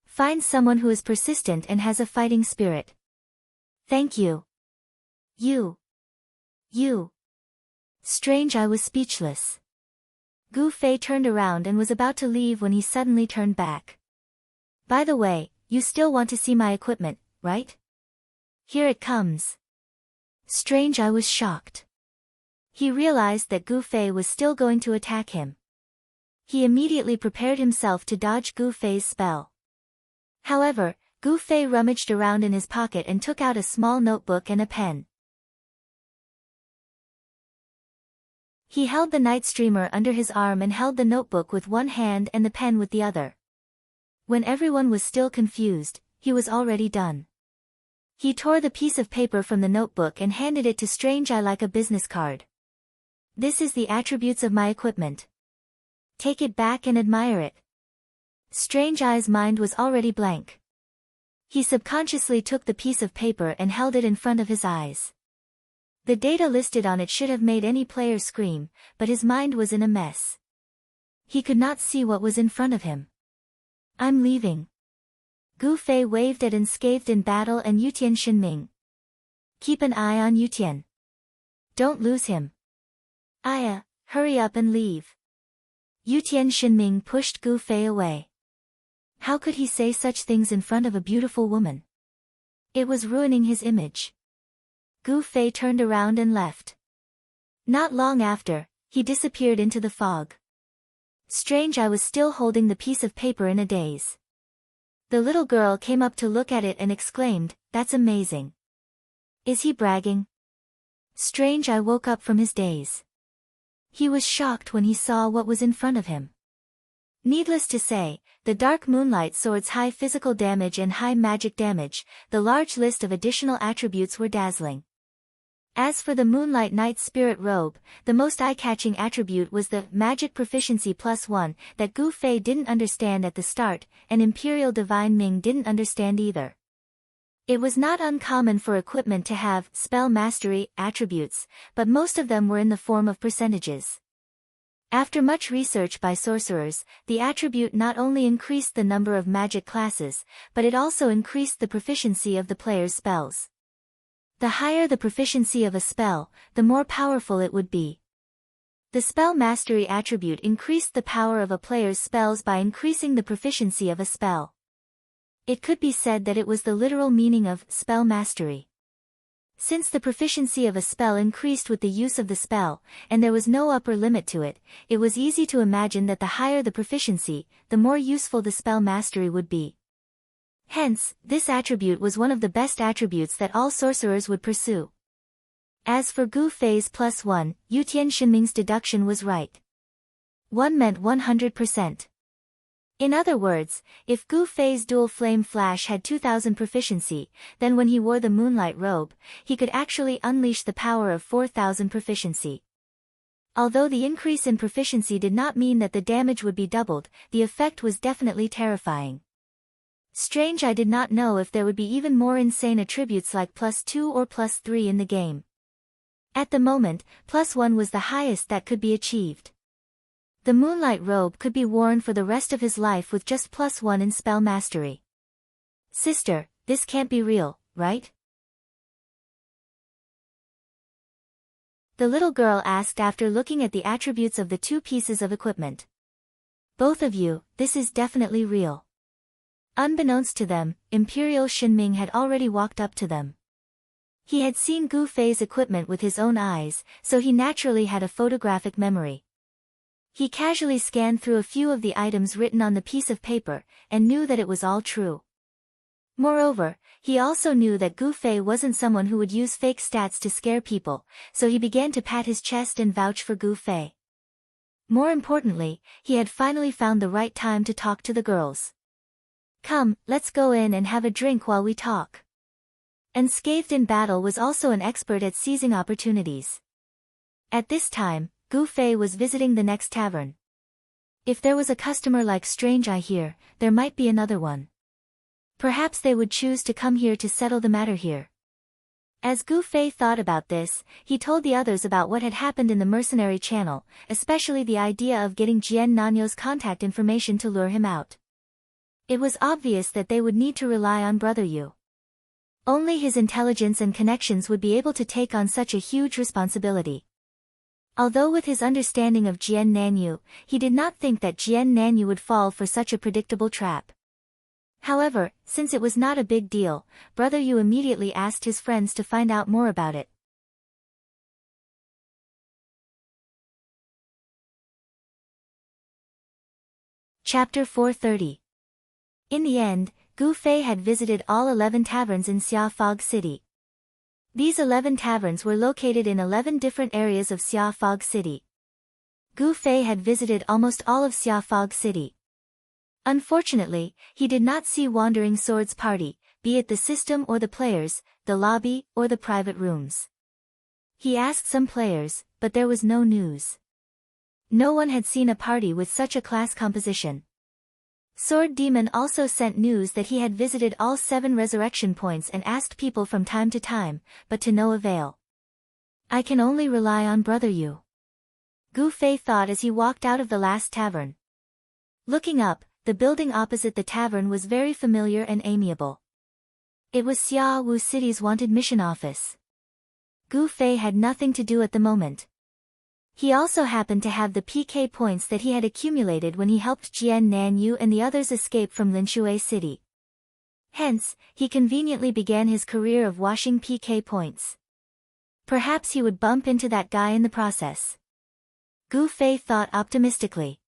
Find someone who is persistent and has a fighting spirit. Thank you. You. Strange Eye was speechless. Gu Fei turned around and was about to leave when he suddenly turned back. By the way, you still want to see my equipment, right? Here it comes. Strange Eye was shocked. He realized that Gu Fei was still going to attack him. He immediately prepared himself to dodge Gu Fei's spell. However, Gu Fei rummaged around in his pocket and took out a small notebook and a pen. He held the night streamer under his arm and held the notebook with one hand and the pen with the other. When everyone was still confused, he was already done. He tore the piece of paper from the notebook and handed it to Strange Eye like a business card. This is the attributes of my equipment. Take it back and admire it. Strange Eye's mind was already blank. He subconsciously took the piece of paper and held it in front of his eyes. The data listed on it should have made any player scream, but his mind was in a mess. He could not see what was in front of him. I'm leaving. Gu Fei waved at Unscathed in battle and Yutian Shinming. Keep an eye on Yutian. Don't lose him. Aya, hurry up and leave. Yutian Shinming pushed Gu Fei away. How could he say such things in front of a beautiful woman? It was ruining his image. Gu Fei turned around and left. Not long after, he disappeared into the fog. Strange Eye was still holding the piece of paper in a daze. The little girl came up to look at it and exclaimed, "That's amazing." Is he bragging? Strange Eye woke up from his daze. He was shocked when he saw what was in front of him. Needless to say, the Dark Moonlight Sword's high physical damage and high magic damage, the large list of additional attributes were dazzling. As for the Moonlight Knight Spirit Robe, the most eye-catching attribute was the Magic Proficiency +1 that Gu Fei didn't understand at the start, and Imperial Divine Ming didn't understand either. It was not uncommon for equipment to have spell mastery attributes, but most of them were in the form of percentages. After much research by sorcerers, the attribute not only increased the number of magic classes, but it also increased the proficiency of the player's spells. The higher the proficiency of a spell, the more powerful it would be. The spell mastery attribute increased the power of a player's spells by increasing the proficiency of a spell. It could be said that it was the literal meaning of spell mastery. Since the proficiency of a spell increased with the use of the spell, and there was no upper limit to it, it was easy to imagine that the higher the proficiency, the more useful the spell mastery would be. Hence, this attribute was one of the best attributes that all sorcerers would pursue. As for Gu Fei's +1, Yutian Shinming's deduction was right. 1 meant 100%. In other words, if Gu Fei's dual flame flash had 2000 proficiency, then when he wore the moonlight robe, he could actually unleash the power of 4000 proficiency. Although the increase in proficiency did not mean that the damage would be doubled, the effect was definitely terrifying. Strange, I did not know if there would be even more insane attributes like +2 or +3 in the game. At the moment, +1 was the highest that could be achieved. The moonlight robe could be worn for the rest of his life with just +1 in spell mastery. Sister, this can't be real, right? The little girl asked after looking at the attributes of the two pieces of equipment. Both of you, this is definitely real. Unbeknownst to them, Imperial Shinming had already walked up to them. He had seen Gu Fei's equipment with his own eyes, so he naturally had a photographic memory. He casually scanned through a few of the items written on the piece of paper, and knew that it was all true. Moreover, he also knew that Gu Fei wasn't someone who would use fake stats to scare people, so he began to pat his chest and vouch for Gu Fei. More importantly, he had finally found the right time to talk to the girls. Come, let's go in and have a drink while we talk. Unscathed in battle was also an expert at seizing opportunities. At this time, Gu Fei was visiting the next tavern. If there was a customer like Strange Eye here, there might be another one. Perhaps they would choose to come here to settle the matter here. As Gu Fei thought about this, he told the others about what had happened in the mercenary channel, especially the idea of getting Jian Nanyo's contact information to lure him out. It was obvious that they would need to rely on Brother Yu. Only his intelligence and connections would be able to take on such a huge responsibility. Although with his understanding of Jian Nanyu, he did not think that Jian Nanyu would fall for such a predictable trap. However, since it was not a big deal, Brother Yu immediately asked his friends to find out more about it. Chapter 430. In the end, Gu Fei had visited all 11 taverns in Xia Fog City. These 11 taverns were located in 11 different areas of Xia Fog City. Gu Fei had visited almost all of Xia Fog City. Unfortunately, he did not see Wandering Sword's party, be it the system or the players, the lobby or the private rooms. He asked some players, but there was no news. No one had seen a party with such a class composition. Sword Demon also sent news that he had visited all 7 resurrection points and asked people from time to time, but to no avail. I can only rely on Brother Yu. Gu Fei thought as he walked out of the last tavern. Looking up, the building opposite the tavern was very familiar and amiable. It was Xia Wu City's wanted mission office. Gu Fei had nothing to do at the moment. He also happened to have the PK points that he had accumulated when he helped Jian Nanyu and the others escape from Linshui City. Hence, he conveniently began his career of washing PK points. Perhaps he would bump into that guy in the process. Gu Fei thought optimistically.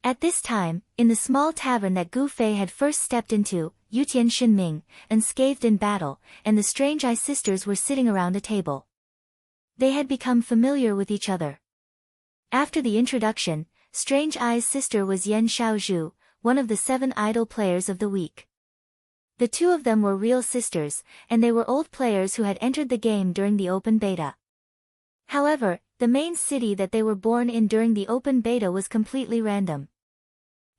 At this time, in the small tavern that Gu Fei had first stepped into, Yutian Shinming, unscathed in battle, and the Strange Eye sisters were sitting around a table. They had become familiar with each other. After the introduction, Strange Eye's sister was Yen Xiaozhu, one of the 7 idol players of the week. The two of them were real sisters, and they were old players who had entered the game during the open beta. However, the main city that they were born in during the open beta was completely random.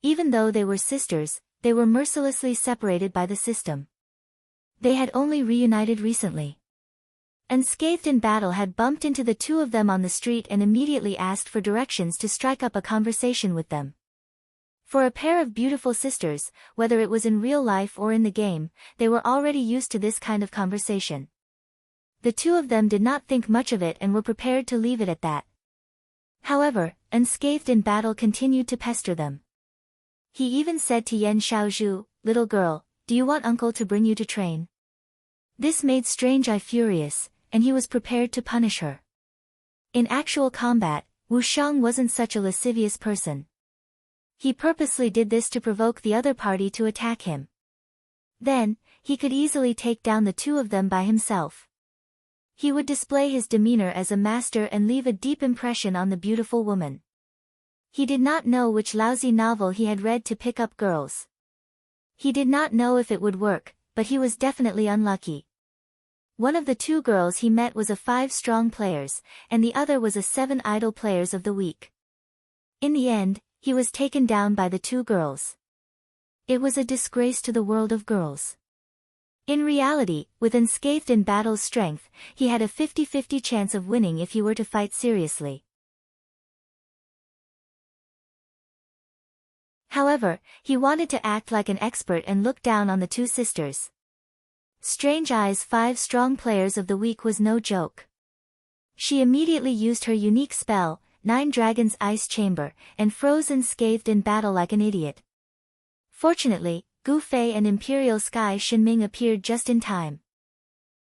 Even though they were sisters, they were mercilessly separated by the system. They had only reunited recently. Unscathed in battle had bumped into the two of them on the street and immediately asked for directions to strike up a conversation with them. For a pair of beautiful sisters, whether it was in real life or in the game, they were already used to this kind of conversation. The two of them did not think much of it and were prepared to leave it at that. However, Unscathed in battle continued to pester them. He even said to Yen Xiaozhu, "Little girl, do you want uncle to bring you to train?" This made Strange Eye furious, and he was prepared to punish her. In actual combat, Wu Shang wasn't such a lascivious person. He purposely did this to provoke the other party to attack him. Then, he could easily take down the two of them by himself. He would display his demeanor as a master and leave a deep impression on the beautiful woman. He did not know which lousy novel he had read to pick up girls. He did not know if it would work, but he was definitely unlucky. One of the 2 girls he met was a 5 strong players, and the other was a 7 idle players of the week. In the end, he was taken down by the 2 girls. It was a disgrace to the world of girls. In reality, with unscathed in battle's strength, he had a 50-50 chance of winning if he were to fight seriously. However, he wanted to act like an expert and look down on the 2 sisters. Strange Eye's 5 strong players of the week was no joke. She immediately used her unique spell, 9 Dragons Ice Chamber, and froze unscathed in battle like an idiot. Fortunately, Gu Fei and Imperial Sky Shinming appeared just in time.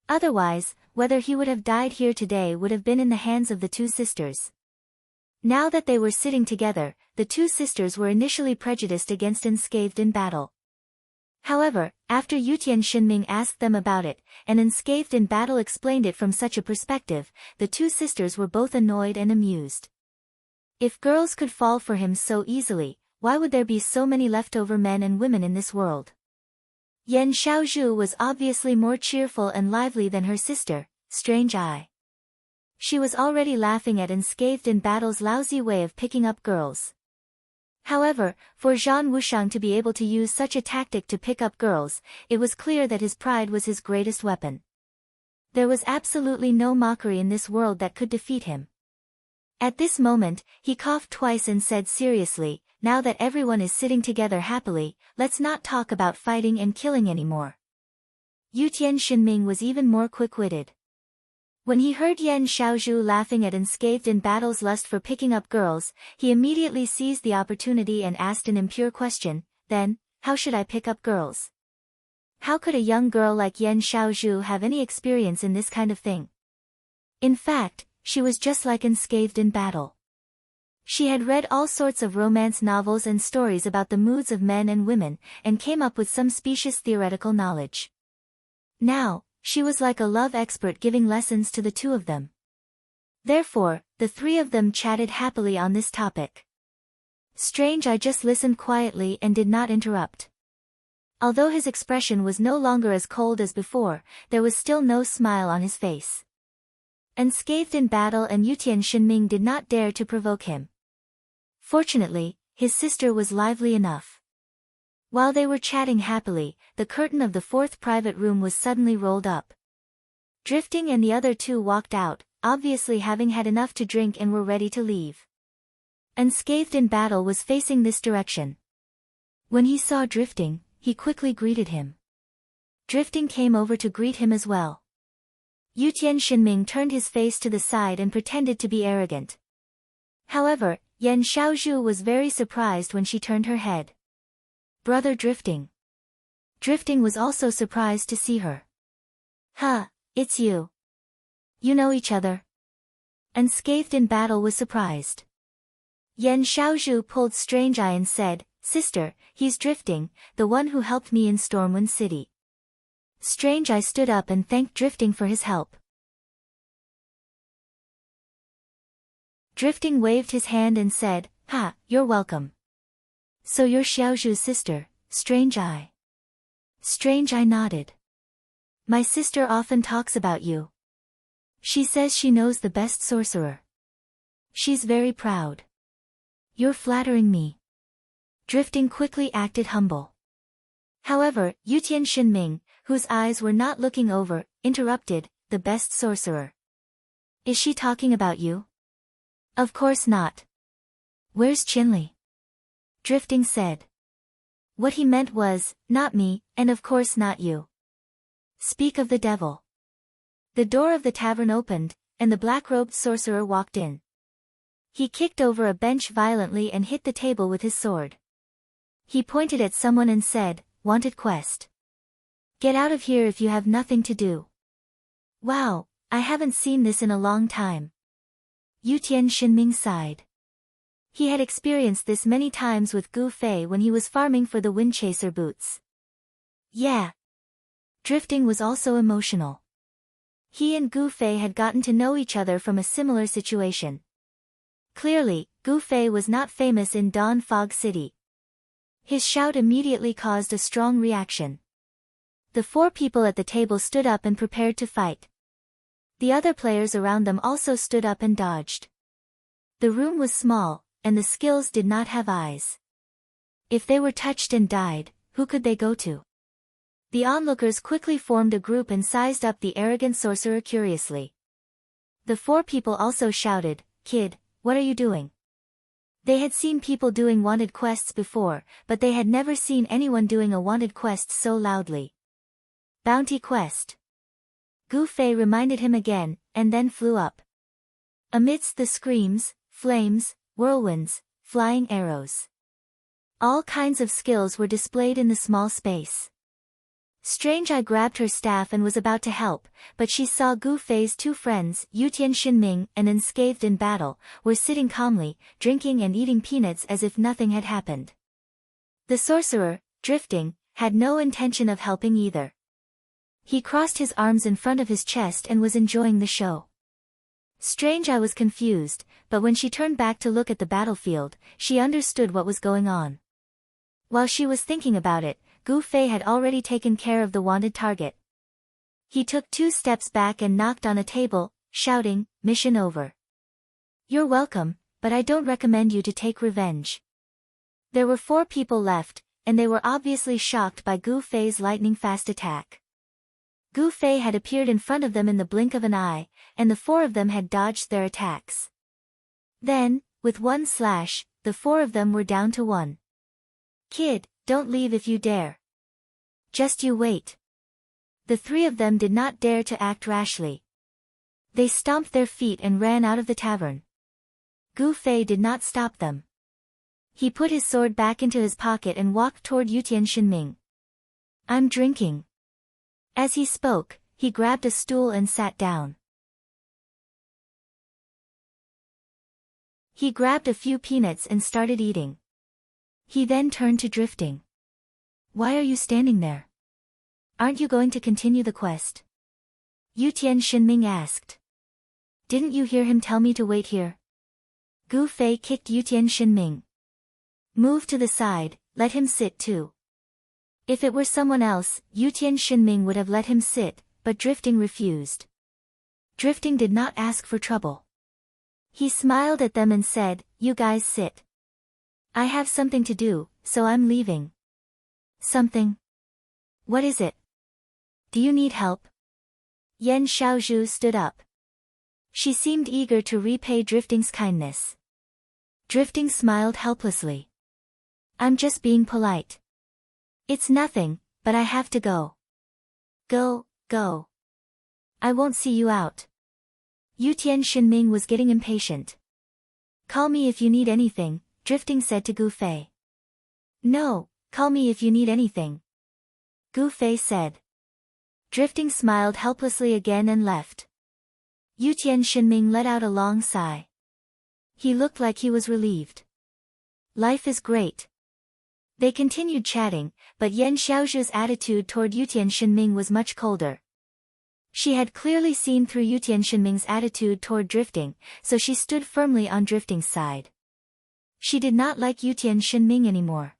Otherwise, whether he would have died here today would have been in the hands of the 2 sisters. Now that they were sitting together, the 2 sisters were initially prejudiced against unscathed in battle. However, after Yutian Shinming asked them about it, and unscathed in battle explained it from such a perspective, the 2 sisters were both annoyed and amused. If girls could fall for him so easily, why would there be so many leftover men and women in this world? Yan Xiaozhu was obviously more cheerful and lively than her sister, Strange Eye. She was already laughing at unscathed in battle's lousy way of picking up girls. However, for Zhang Wushang to be able to use such a tactic to pick up girls, it was clear that his pride was his greatest weapon. There was absolutely no mockery in this world that could defeat him. At this moment, he coughed twice and said seriously, "Now that everyone is sitting together happily, let's not talk about fighting and killing anymore." Yutian Shinming was even more quick-witted. When he heard Yan Xiaozhu laughing at unscathed in battle's lust for picking up girls, he immediately seized the opportunity and asked an impure question, "Then, how should I pick up girls? How could a young girl like Yan Xiaozhu have any experience in this kind of thing?" In fact, she was just like unscathed in battle. She had read all sorts of romance novels and stories about the moods of men and women, and came up with some specious theoretical knowledge. Now, she was like a love expert giving lessons to the 2 of them. Therefore, the 3 of them chatted happily on this topic. Strange Eye just listened quietly and did not interrupt. Although his expression was no longer as cold as before, there was still no smile on his face. Unscathed in battle and Yutian Shinming did not dare to provoke him. Fortunately, his sister was lively enough. While they were chatting happily, the curtain of the 4th private room was suddenly rolled up. Drifting and the other 2 walked out, obviously having had enough to drink and were ready to leave. Unscathed in battle was facing this direction. When he saw Drifting, he quickly greeted him. Drifting came over to greet him as well. Yutian Shinming turned his face to the side and pretended to be arrogant. However, Yan Xiaozhu was very surprised when she turned her head. "Brother Drifting." Drifting was also surprised to see her. "Huh, it's you. You know each other?" Unscathed in battle was surprised. Yan Xiaozhu pulled Strange Eye and said, "Sister, he's Drifting, the one who helped me in Stormwind City." Strange Eye stood up and thanked Drifting for his help. Drifting waved his hand and said, "Ha, you're welcome. So you're Xiaozhu's sister, Strange Eye." Strange Eye nodded. "My sister often talks about you. She says she knows the best sorcerer. She's very proud. You're flattering me." Drifting quickly acted humble. However, Yutian Shinming, whose eyes were not looking over, interrupted, "The best sorcerer. Is she talking about you?" "Of course not. Where's Qinli?" Drifting said. What he meant was, not me, and of course not you. Speak of the devil. The door of the tavern opened, and the black-robed sorcerer walked in. He kicked over a bench violently and hit the table with his sword. He pointed at someone and said, "Wanted quest. Get out of here if you have nothing to do." Wow, I haven't seen this in a long time. Yutian Shinming sighed. He had experienced this many times with Gu Fei when he was farming for the Windchaser boots. Yeah. Drifting was also emotional. He and Gu Fei had gotten to know each other from a similar situation. Clearly, Gu Fei was not famous in Dawn Fog City. His shout immediately caused a strong reaction. The 4 people at the table stood up and prepared to fight. The other players around them also stood up and dodged. The room was small, and the skills did not have eyes. If they were touched and died, who could they go to? The onlookers quickly formed a group and sized up the arrogant sorcerer curiously. The 4 people also shouted, "Kid, what are you doing?" They had seen people doing wanted quests before, but they had never seen anyone doing a wanted quest so loudly. Bounty quest. Gu Fei reminded him again, and then flew up. Amidst the screams, flames, whirlwinds, flying arrows. All kinds of skills were displayed in the small space. Strange Eye grabbed her staff and was about to help, but she saw Gu Fei's 2 friends, Yutian Xinming and Unscathed in Battle, were sitting calmly, drinking and eating peanuts as if nothing had happened. The sorcerer, drifting, had no intention of helping either. He crossed his arms in front of his chest and was enjoying the show. Strange Eye was confused, but when she turned back to look at the battlefield, she understood what was going on. While she was thinking about it, Gu Fei had already taken care of the wanted target. He took 2 steps back and knocked on a table, shouting, "Mission over." "You're welcome, but I don't recommend you to take revenge." There were 4 people left, and they were obviously shocked by Gu Fei's lightning-fast attack. Gu Fei had appeared in front of them in the blink of an eye, and the 4 of them had dodged their attacks. Then, with one slash, the 4 of them were down to 1. "Kid, don't leave if you dare. Just you wait." The 3 of them did not dare to act rashly. They stomped their feet and ran out of the tavern. Gu Fei did not stop them. He put his sword back into his pocket and walked toward Yutian Xinming. "I'm drinking." As he spoke, he grabbed a stool and sat down. He grabbed a few peanuts and started eating. He then turned to drifting. "Why are you standing there? Aren't you going to continue the quest?" Yutian Xinming asked. "Didn't you hear him tell me to wait here?" Gu Fei kicked Yutian Xinming. "Move to the side, let him sit too." If it were someone else, Yutian Xinming would have let him sit, but Drifting refused. Drifting did not ask for trouble. He smiled at them and said, "You guys sit. I have something to do, so I'm leaving." "Something? What is it? Do you need help?" Yan Xiaozhu stood up. She seemed eager to repay Drifting's kindness. Drifting smiled helplessly. "I'm just being polite. It's nothing, but I have to go." Go. I won't see you out." Yutian Xinming was getting impatient. "Call me if you need anything," Drifting said to Gu Fei. "No, call me if you need anything," Gu Fei said. Drifting smiled helplessly again and left. Yutian Xinming let out a long sigh. He looked like he was relieved. Life is great. They continued chatting, but Yan Xiaozhu's attitude toward Yutian Xinming was much colder. She had clearly seen through Yutian Xinming's attitude toward Drifting, so she stood firmly on Drifting's side. She did not like Yutian Xinming anymore.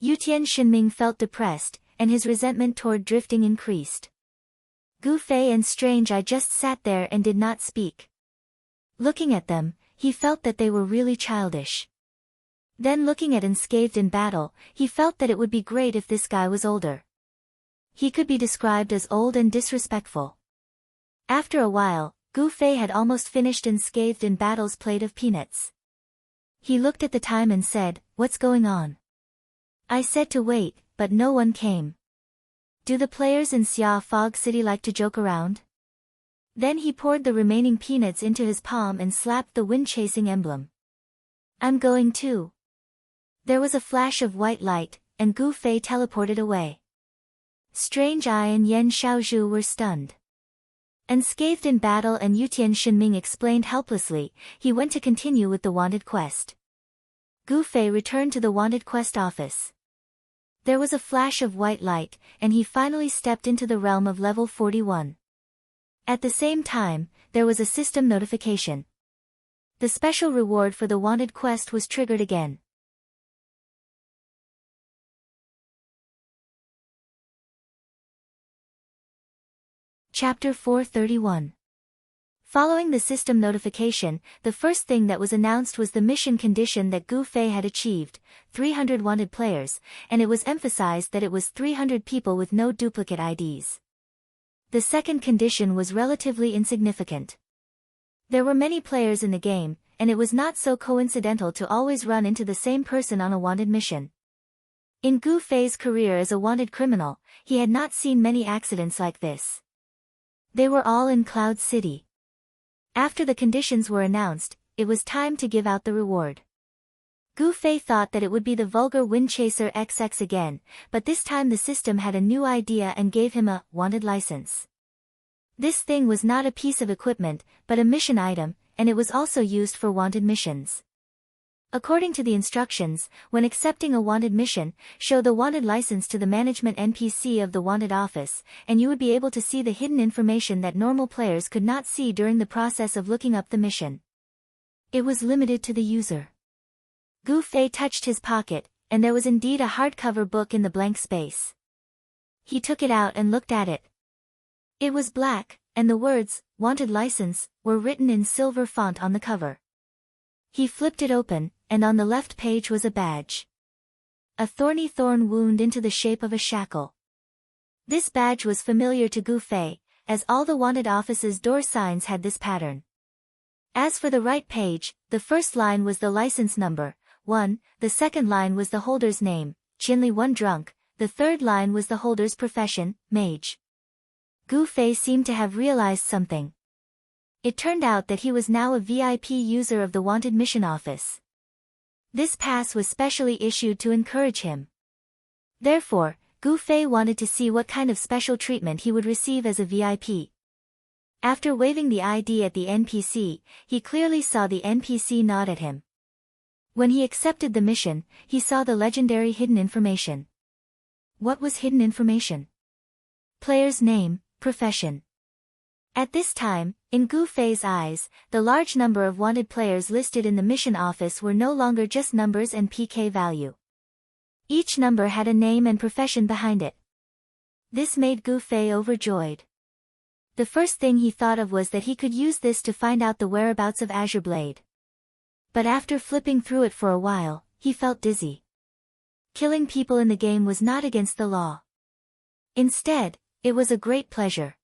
Yutian Xinming felt depressed, and his resentment toward Drifting increased. Gu Fei and Strange Eye just sat there and did not speak. Looking at them, he felt that they were really childish. Then looking at Unscathed in Battle, he felt that it would be great if this guy was older. He could be described as old and disrespectful. After a while, Gu Fei had almost finished Unscathed in Battle's plate of peanuts. He looked at the time and said, "What's going on? I said to wait, but no one came. Do the players in Xia Fog City like to joke around?" Then he poured the remaining peanuts into his palm and slapped the wind-chasing emblem. "I'm going too." There was a flash of white light, and Gu Fei teleported away. Strange Eye and Yan Xiaozhu were stunned. Unscathed in Battle and Yutian Xinming explained helplessly, he went to continue with the wanted quest. Gu Fei returned to the wanted quest office. There was a flash of white light, and he finally stepped into the realm of level 41. At the same time, there was a system notification. The special reward for the wanted quest was triggered again. Chapter 431. Following the system notification, the first thing that was announced was the mission condition that Gu Fei had achieved, 300 wanted players, and it was emphasized that it was 300 people with no duplicate IDs. The second condition was relatively insignificant. There were many players in the game, and it was not so coincidental to always run into the same person on a wanted mission. In Gu Fei's career as a wanted criminal, he had not seen many accidents like this. They were all in Cloud City. After the conditions were announced, it was time to give out the reward. Gu Fei thought that it would be the vulgar Windchaser XX again, but this time the system had a new idea and gave him a wanted license. This thing was not a piece of equipment, but a mission item, and it was also used for wanted missions. According to the instructions, when accepting a wanted mission, show the wanted license to the management NPC of the wanted office, and you would be able to see the hidden information that normal players could not see during the process of looking up the mission. It was limited to the user. Gu Fei touched his pocket, and there was indeed a hardcover book in the blank space. He took it out and looked at it. It was black, and the words, "Wanted License," were written in silver font on the cover. He flipped it open, and on the left page was a badge. A thorny thorn wound into the shape of a shackle. This badge was familiar to Gu Fei, as all the wanted offices' door signs had this pattern. As for the right page, the first line was the license number, 1, the second line was the holder's name, Chinli 1 Drunk, the third line was the holder's profession, Mage. Gu Fei seemed to have realized something. It turned out that he was now a VIP user of the wanted mission office. This pass was specially issued to encourage him. Therefore, Gu Fei wanted to see what kind of special treatment he would receive as a VIP. After waving the ID at the NPC, he clearly saw the NPC nod at him. When he accepted the mission, he saw the legendary hidden information. What was hidden information? Player's name, profession. At this time, in Gu Fei's eyes, the large number of wanted players listed in the mission office were no longer just numbers and PK value. Each number had a name and profession behind it. This made Gu Fei overjoyed. The first thing he thought of was that he could use this to find out the whereabouts of Azure Blade. But after flipping through it for a while, he felt dizzy. Killing people in the game was not against the law. Instead, it was a great pleasure.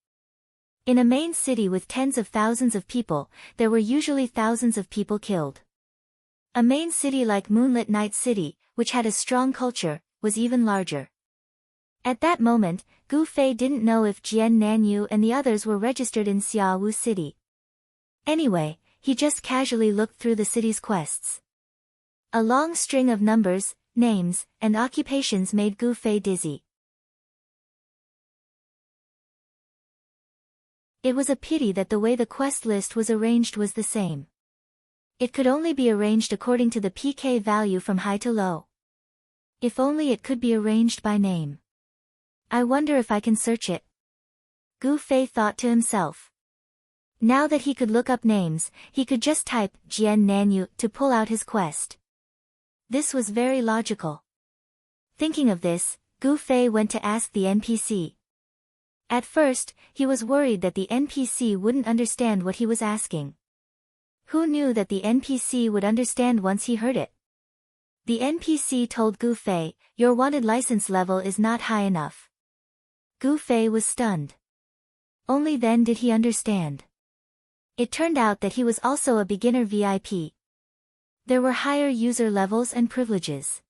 In a main city with tens of thousands of people, there were usually thousands of people killed. A main city like Moonlit Night City, which had a strong culture, was even larger. At that moment, Gu Fei didn't know if Jian Nanyu and the others were registered in Xiaowu City. Anyway, he just casually looked through the city's quests. A long string of numbers, names, and occupations made Gu Fei dizzy. It was a pity that the way the quest list was arranged was the same. It could only be arranged according to the PK value from high to low. If only it could be arranged by name. I wonder if I can search it. Gu Fei thought to himself. Now that he could look up names, he could just type Jian Nanyu to pull out his quest. This was very logical. Thinking of this, Gu Fei went to ask the NPC. At first, he was worried that the NPC wouldn't understand what he was asking. Who knew that the NPC would understand once he heard it? The NPC told Gu Fei, "Your wanted license level is not high enough." Gu Fei was stunned. Only then did he understand. It turned out that he was also a beginner VIP. There were higher user levels and privileges.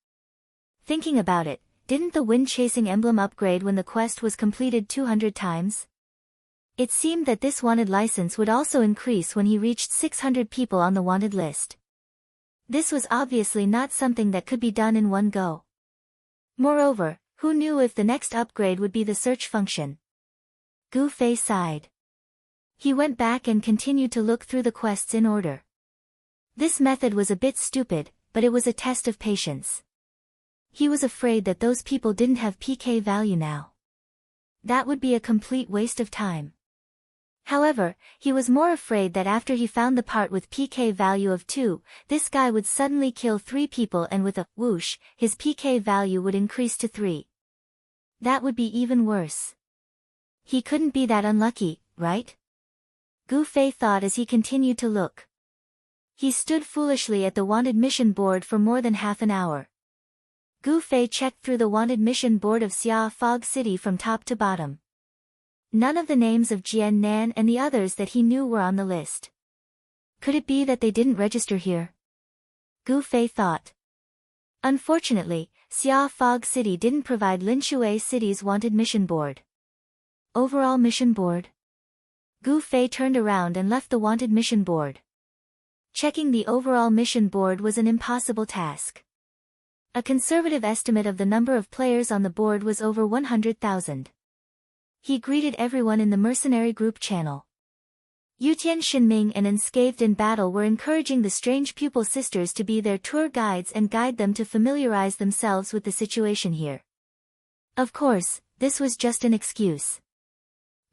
Thinking about it, didn't the wind-chasing emblem upgrade when the quest was completed 200 times? It seemed that this wanted license would also increase when he reached 600 people on the wanted list. This was obviously not something that could be done in one go. Moreover, who knew if the next upgrade would be the search function? Gu Fei sighed. He went back and continued to look through the quests in order. This method was a bit stupid, but it was a test of patience. He was afraid that those people didn't have PK value now. That would be a complete waste of time. However, he was more afraid that after he found the part with PK value of 2, this guy would suddenly kill 3 people and with a whoosh, his PK value would increase to 3. That would be even worse. He couldn't be that unlucky, right? Gu Fei thought as he continued to look. He stood foolishly at the wanted mission board for more than half an hour. Gu Fei checked through the wanted mission board of Xia Fog City from top to bottom. None of the names of Jian Nan and the others that he knew were on the list. Could it be that they didn't register here? Gu Fei thought. Unfortunately, Xia Fog City didn't provide Linshui City's wanted mission board. Overall mission board? Gu Fei turned around and left the wanted mission board. Checking the overall mission board was an impossible task. A conservative estimate of the number of players on the board was over 100,000. He greeted everyone in the mercenary group channel. Yutian Xinming and Unscathed in Battle were encouraging the strange pupil sisters to be their tour guides and guide them to familiarize themselves with the situation here. Of course, this was just an excuse.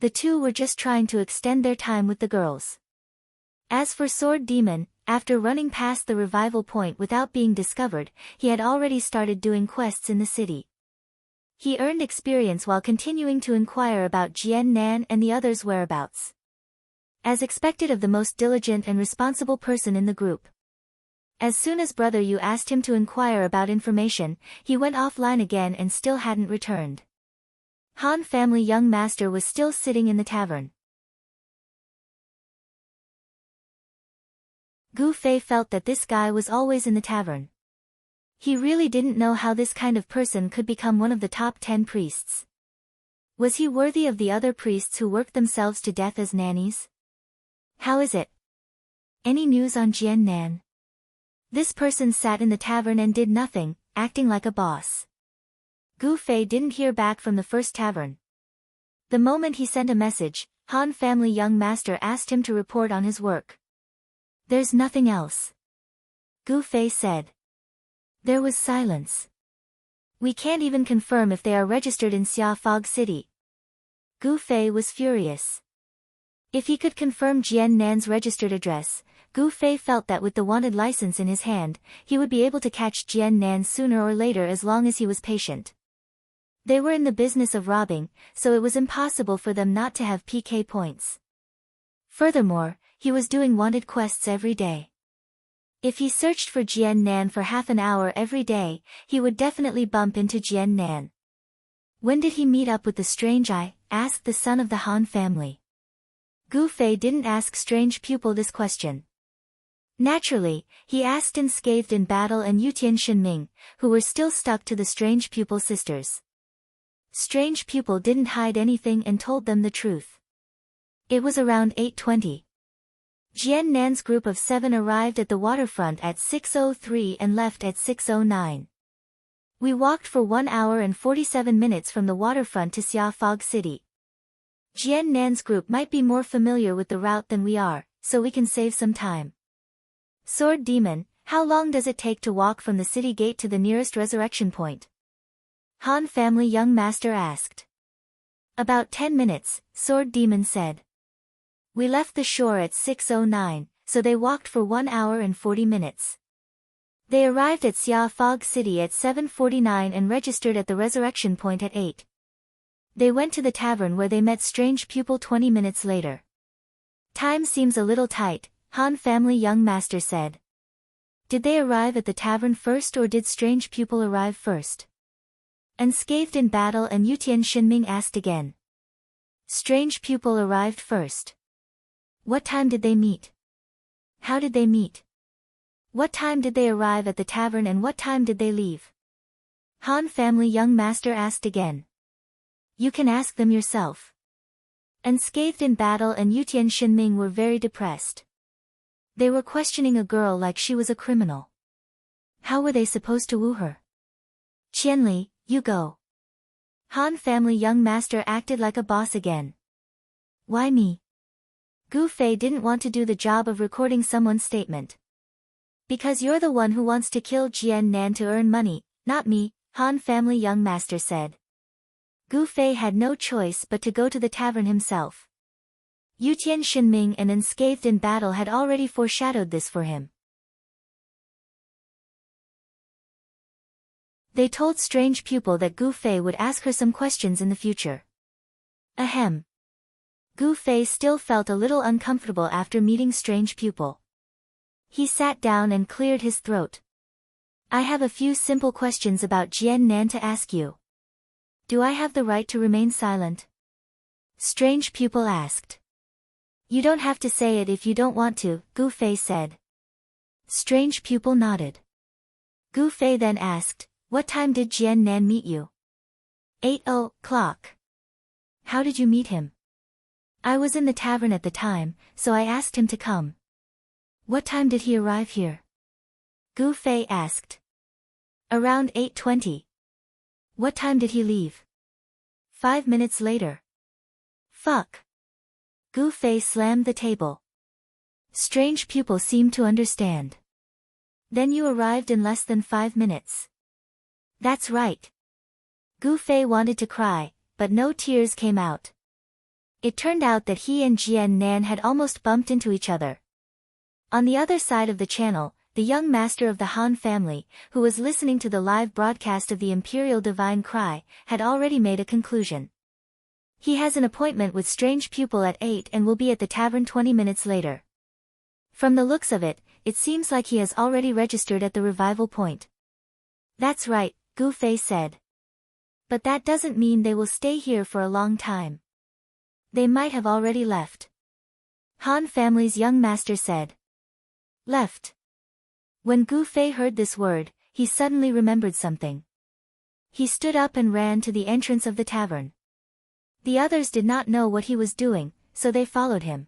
The two were just trying to extend their time with the girls. As for Sword Demon, after running past the revival point without being discovered, he had already started doing quests in the city. He earned experience while continuing to inquire about Jian Nan and the others' whereabouts. As expected of the most diligent and responsible person in the group. As soon as Brother Yu asked him to inquire about information, he went offline again and still hadn't returned. Han family young master was still sitting in the tavern. Gu Fei felt that this guy was always in the tavern. He really didn't know how this kind of person could become one of the top 10 priests. Was he worthy of the other priests who worked themselves to death as nannies? How is it? Any news on Jian Nan? This person sat in the tavern and did nothing, acting like a boss. Gu Fei didn't hear back from the first tavern. The moment he sent a message, Han family young master asked him to report on his work. There's nothing else. Gu Fei said. There was silence. We can't even confirm if they are registered in Xia Fog City. Gu Fei was furious. If he could confirm Jian Nan's registered address, Gu Fei felt that with the wanted license in his hand, he would be able to catch Jian Nan sooner or later as long as he was patient. They were in the business of robbing, so it was impossible for them not to have PK points. Furthermore, he was doing wanted quests every day. If he searched for Jian Nan for half an hour every day, he would definitely bump into Jian Nan. When did he meet up with the strange eye? Asked the son of the Han family. Gu Fei didn't ask strange pupil this question. Naturally, he asked Unscathed in Battle and Yutian Xinming, who were still stuck to the strange pupil sisters. Strange pupil didn't hide anything and told them the truth. It was around 8:20. Jian Nan's group of 7 arrived at the waterfront at 6:03 and left at 6:09. We walked for 1 hour and 47 minutes from the waterfront to Xia Fog City. Jian Nan's group might be more familiar with the route than we are, so we can save some time. Sword Demon, how long does it take to walk from the city gate to the nearest resurrection point? Han family young master asked. About 10 minutes, Sword Demon said. We left the shore at 6:09, so they walked for 1 hour and 40 minutes. They arrived at Xia Fog City at 7:49 and registered at the resurrection point at 8. They went to the tavern where they met strange pupil 20 minutes later. Time seems a little tight, Han family young master said. Did they arrive at the tavern first or did strange pupil arrive first? Unscathed in Battle and Yutian Xinming asked again. Strange pupil arrived first. What time did they meet? How did they meet? What time did they arrive at the tavern and what time did they leave? Han family young master asked again. You can ask them yourself. Unscathed in Battle and Yutian Xinming were very depressed. They were questioning a girl like she was a criminal. How were they supposed to woo her? Qianli, you go. Han family young master acted like a boss again. Why me? Gu Fei didn't want to do the job of recording someone's statement. Because you're the one who wants to kill Jian Nan to earn money, not me, Han family young master said. Gu Fei had no choice but to go to the tavern himself. Yutian Shinming and Unscathed in Battle had already foreshadowed this for him. They told Strange Pupil that Gu Fei would ask her some questions in the future. Ahem. Gu Fei still felt a little uncomfortable after meeting Strange Pupil. He sat down and cleared his throat. I have a few simple questions about Jian Nan to ask you. Do I have the right to remain silent? Strange Pupil asked. You don't have to say it if you don't want to, Gu Fei said. Strange Pupil nodded. Gu Fei then asked, what time did Jian Nan meet you? 8:00. How did you meet him? I was in the tavern at the time, so I asked him to come. What time did he arrive here? Gu Fei asked. Around 8:20. What time did he leave? 5 minutes later. Fuck. Gu Fei slammed the table. Strange Pupil seemed to understand. Then you arrived in less than 5 minutes. That's right. Gu Fei wanted to cry, but no tears came out. It turned out that he and Jian Nan had almost bumped into each other. On the other side of the channel, the young master of the Han family, who was listening to the live broadcast of the Imperial Divine Cry, had already made a conclusion. He has an appointment with Strange Pupil at 8 and will be at the tavern 20 minutes later. From the looks of it, it seems like he has already registered at the revival point. That's right, Gu Fei said. But that doesn't mean they will stay here for a long time. They might have already left. Han family's young master said. Left. When Gu Fei heard this word, he suddenly remembered something. He stood up and ran to the entrance of the tavern. The others did not know what he was doing, so they followed him.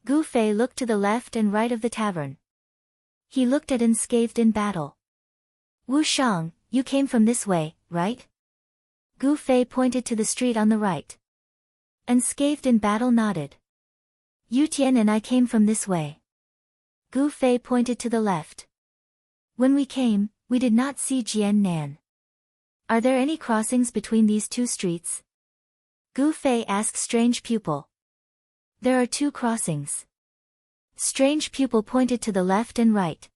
Gu Fei looked to the left and right of the tavern. He looked at Unscathed in Battle. Wu Shang, you came from this way, right? Gu Fei pointed to the street on the right. Unscathed in Battle nodded. Yu Tian and I came from this way. Gu Fei pointed to the left. When we came, we did not see Jian Nan. Are there any crossings between these two streets? Gu Fei asked Strange Pupil. There are 2 crossings. Strange Pupil pointed to the left and right.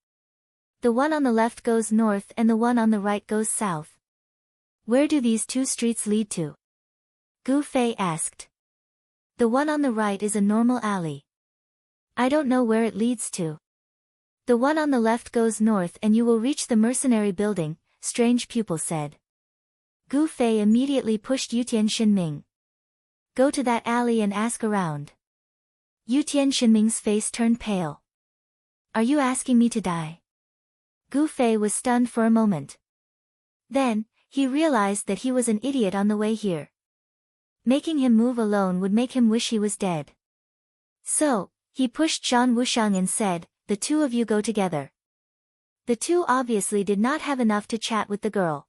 The one on the left goes north and the one on the right goes south. Where do these 2 streets lead to? Gu Fei asked. The one on the right is a normal alley. I don't know where it leads to. The one on the left goes north and you will reach the mercenary building, Strange Pupil said. Gu Fei immediately pushed Yutian Shinming. Go to that alley and ask around. Yutian Shinming's face turned pale. Are you asking me to die? Gu Fei was stunned for a moment. Then, he realized that he was an idiot on the way here. Making him move alone would make him wish he was dead. So, he pushed Zhan Wushang and said, the 2 of you go together. The 2 obviously did not have enough to chat with the girl.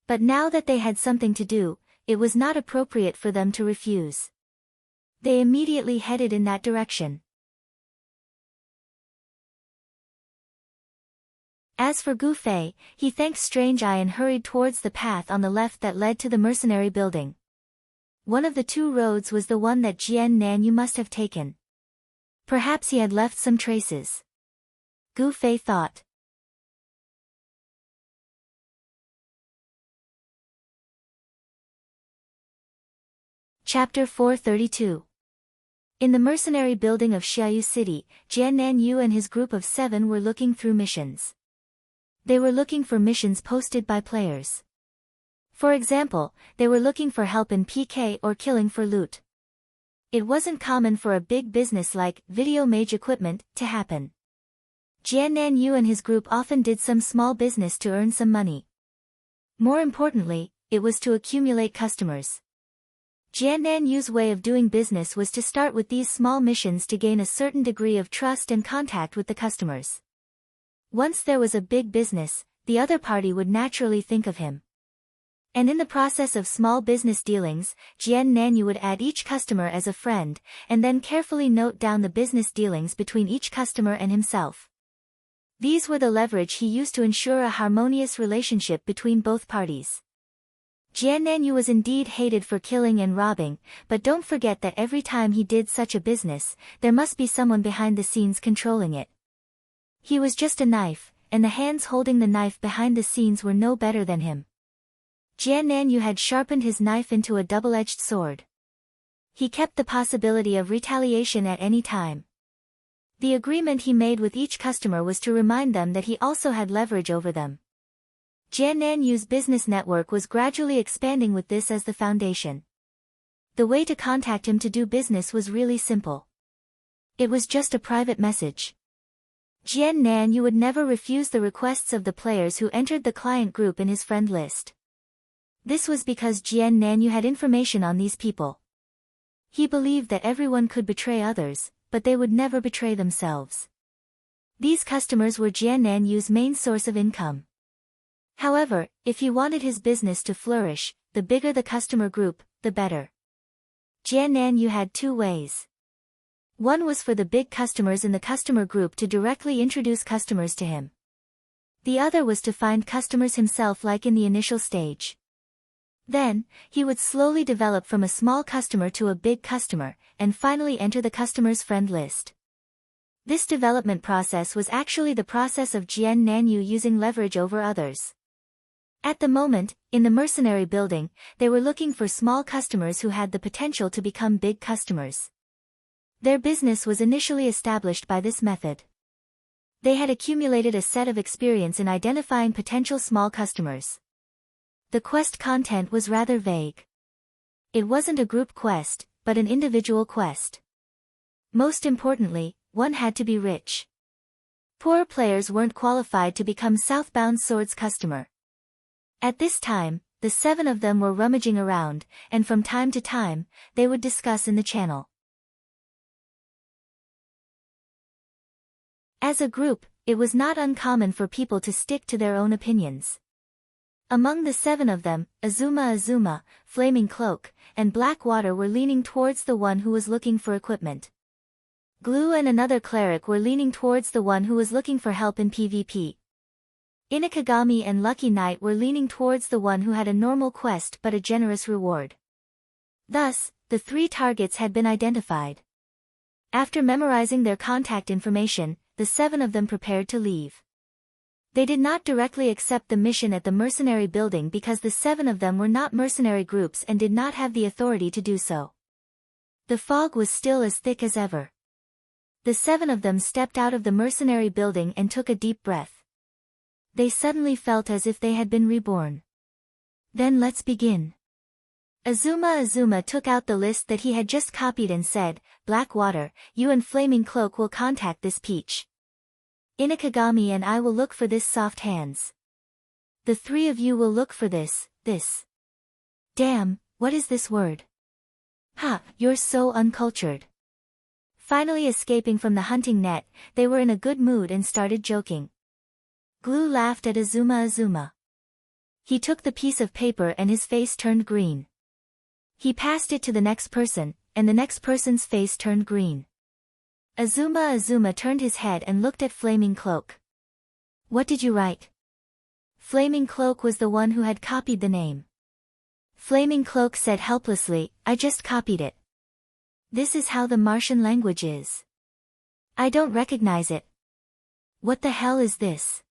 But now that they had something to do, it was not appropriate for them to refuse. They immediately headed in that direction. As for Gu Fei, he thanked Strange Eye and hurried towards the path on the left that led to the mercenary building. One of the 2 roads was the one that Jian Nan you must have taken. Perhaps he had left some traces. Gu Fei thought. Chapter 432. In the mercenary building of Xiaoyu City, Jian Nan Yu and his group of 7 were looking through missions. They were looking for missions posted by players. For example, they were looking for help in PK or killing for loot. It wasn't common for a big business like video mage equipment to happen. Jian Nan Yu and his group often did some small business to earn some money. More importantly, it was to accumulate customers. Jian Nan Yu's way of doing business was to start with these small missions to gain a certain degree of trust and contact with the customers. Once there was a big business, the other party would naturally think of him. And in the process of small business dealings, Jian Nan Yu would add each customer as a friend, and then carefully note down the business dealings between each customer and himself. These were the leverage he used to ensure a harmonious relationship between both parties. Jiannanyu was indeed hated for killing and robbing, but don't forget that every time he did such a business, there must be someone behind the scenes controlling it. He was just a knife, and the hands holding the knife behind the scenes were no better than him. Jiannanyu had sharpened his knife into a double-edged sword. He kept the possibility of retaliation at any time. The agreement he made with each customer was to remind them that he also had leverage over them. Jiannanyu's business network was gradually expanding with this as the foundation. The way to contact him to do business was really simple. It was just a private message. Jiannanyu would never refuse the requests of the players who entered the client group in his friend list. This was because Jiannanyu had information on these people. He believed that everyone could betray others, but they would never betray themselves. These customers were Jiannanyu's main source of income. However, if he wanted his business to flourish, the bigger the customer group, the better. Jiannanyu had two ways. One was for the big customers in the customer group to directly introduce customers to him. The other was to find customers himself like in the initial stage. Then, he would slowly develop from a small customer to a big customer, and finally enter the customer's friend list. This development process was actually the process of Jiannanyu using leverage over others. At the moment, in the mercenary building, they were looking for small customers who had the potential to become big customers. Their business was initially established by this method. They had accumulated a set of experience in identifying potential small customers. The quest content was rather vague. It wasn't a group quest, but an individual quest. Most importantly, one had to be rich. Poor players weren't qualified to become Southbound Sword's customer. At this time, the 7 of them were rummaging around, and from time to time, they would discuss in the channel. As a group, it was not uncommon for people to stick to their own opinions. Among the 7 of them, Azuma, Flaming Cloak, and Blackwater were leaning towards the one who was looking for equipment. Glue and another cleric were leaning towards the one who was looking for help in PvP. Inokagami and Lucky Knight were leaning towards the one who had a normal quest but a generous reward. Thus, the 3 targets had been identified. After memorizing their contact information, the 7 of them prepared to leave. They did not directly accept the mission at the mercenary building because the 7 of them were not mercenary groups and did not have the authority to do so. The fog was still as thick as ever. The 7 of them stepped out of the mercenary building and took a deep breath. They suddenly felt as if they had been reborn. Then let's begin. Azuma took out the list that he had just copied and said, Blackwater, you and Flaming Cloak will contact this peach. Inokagami and I will look for this soft hands. The 3 of you will look for this. Damn, what is this word? Ha, you're so uncultured. Finally escaping from the hunting net, they were in a good mood and started joking. Glue laughed at Azuma. He took the piece of paper and his face turned green. He passed it to the next person, and the next person's face turned green. Azuma turned his head and looked at Flaming Cloak. What did you write? Flaming Cloak was the one who had copied the name. Flaming Cloak said helplessly, I just copied it. This is how the Martian language is. I don't recognize it. What the hell is this?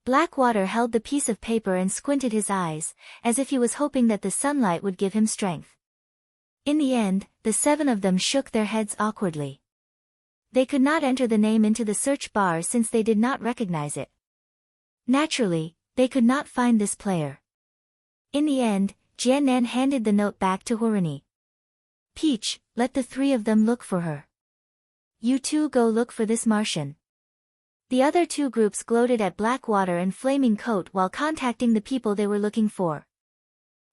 Blackwater held the piece of paper and squinted his eyes, as if he was hoping that the sunlight would give him strength. In the end, the 7 of them shook their heads awkwardly. They could not enter the name into the search bar since they did not recognize it. Naturally, they could not find this player. In the end, Jiannan handed the note back to Horoni. Peach, let the 3 of them look for her. You 2 go look for this Martian. The other 2 groups gloated at Blackwater and Flaming Coat while contacting the people they were looking for.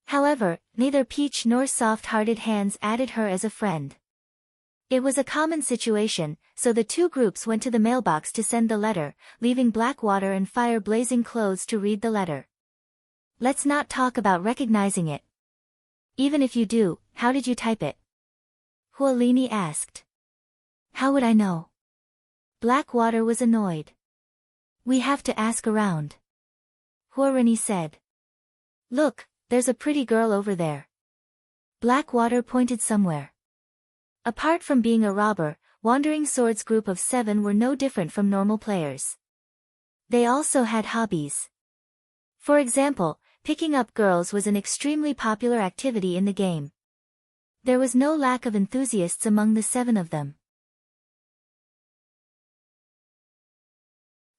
However, neither Peach nor Soft-Hearted Hands added her as a friend. It was a common situation, so the 2 groups went to the mailbox to send the letter, leaving Blackwater and Fire Blazing Clothes to read the letter. Let's not talk about recognizing it. Even if you do, how did you type it? Hualini asked. How would I know? Blackwater was annoyed. We have to ask around. Huarani said. Look, there's a pretty girl over there. Blackwater pointed somewhere. Apart from being a robber, Wandering Sword's group of 7 were no different from normal players. They also had hobbies. For example, picking up girls was an extremely popular activity in the game. There was no lack of enthusiasts among the 7 of them.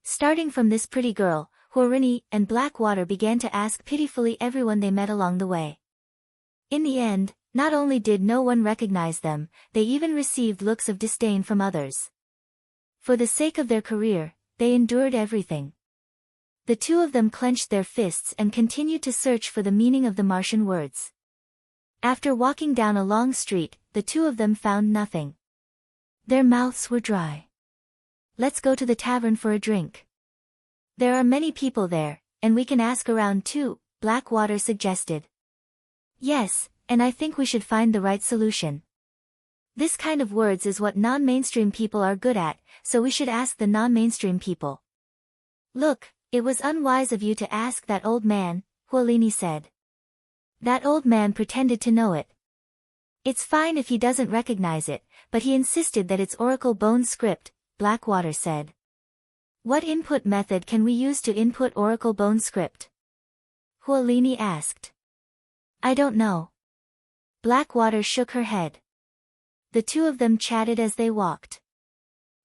Starting from this pretty girl, Horini and Blackwater began to ask pitifully everyone they met along the way. In the end, not only did no one recognize them, they even received looks of disdain from others. For the sake of their career, they endured everything. The 2 of them clenched their fists and continued to search for the meaning of the Martian words. After walking down a long street, the 2 of them found nothing. Their mouths were dry. Let's go to the tavern for a drink. There are many people there, and we can ask around too, Blackwater suggested. Yes, and I think we should find the right solution. This kind of words is what non-mainstream people are good at, so we should ask the non-mainstream people. Look, it was unwise of you to ask that old man, Huolini said. That old man pretended to know it. It's fine if he doesn't recognize it, but he insisted that it's Oracle Bone script, Blackwater said. What input method can we use to input Oracle Bone script? Huolini asked. I don't know. Blackwater shook her head. The 2 of them chatted as they walked.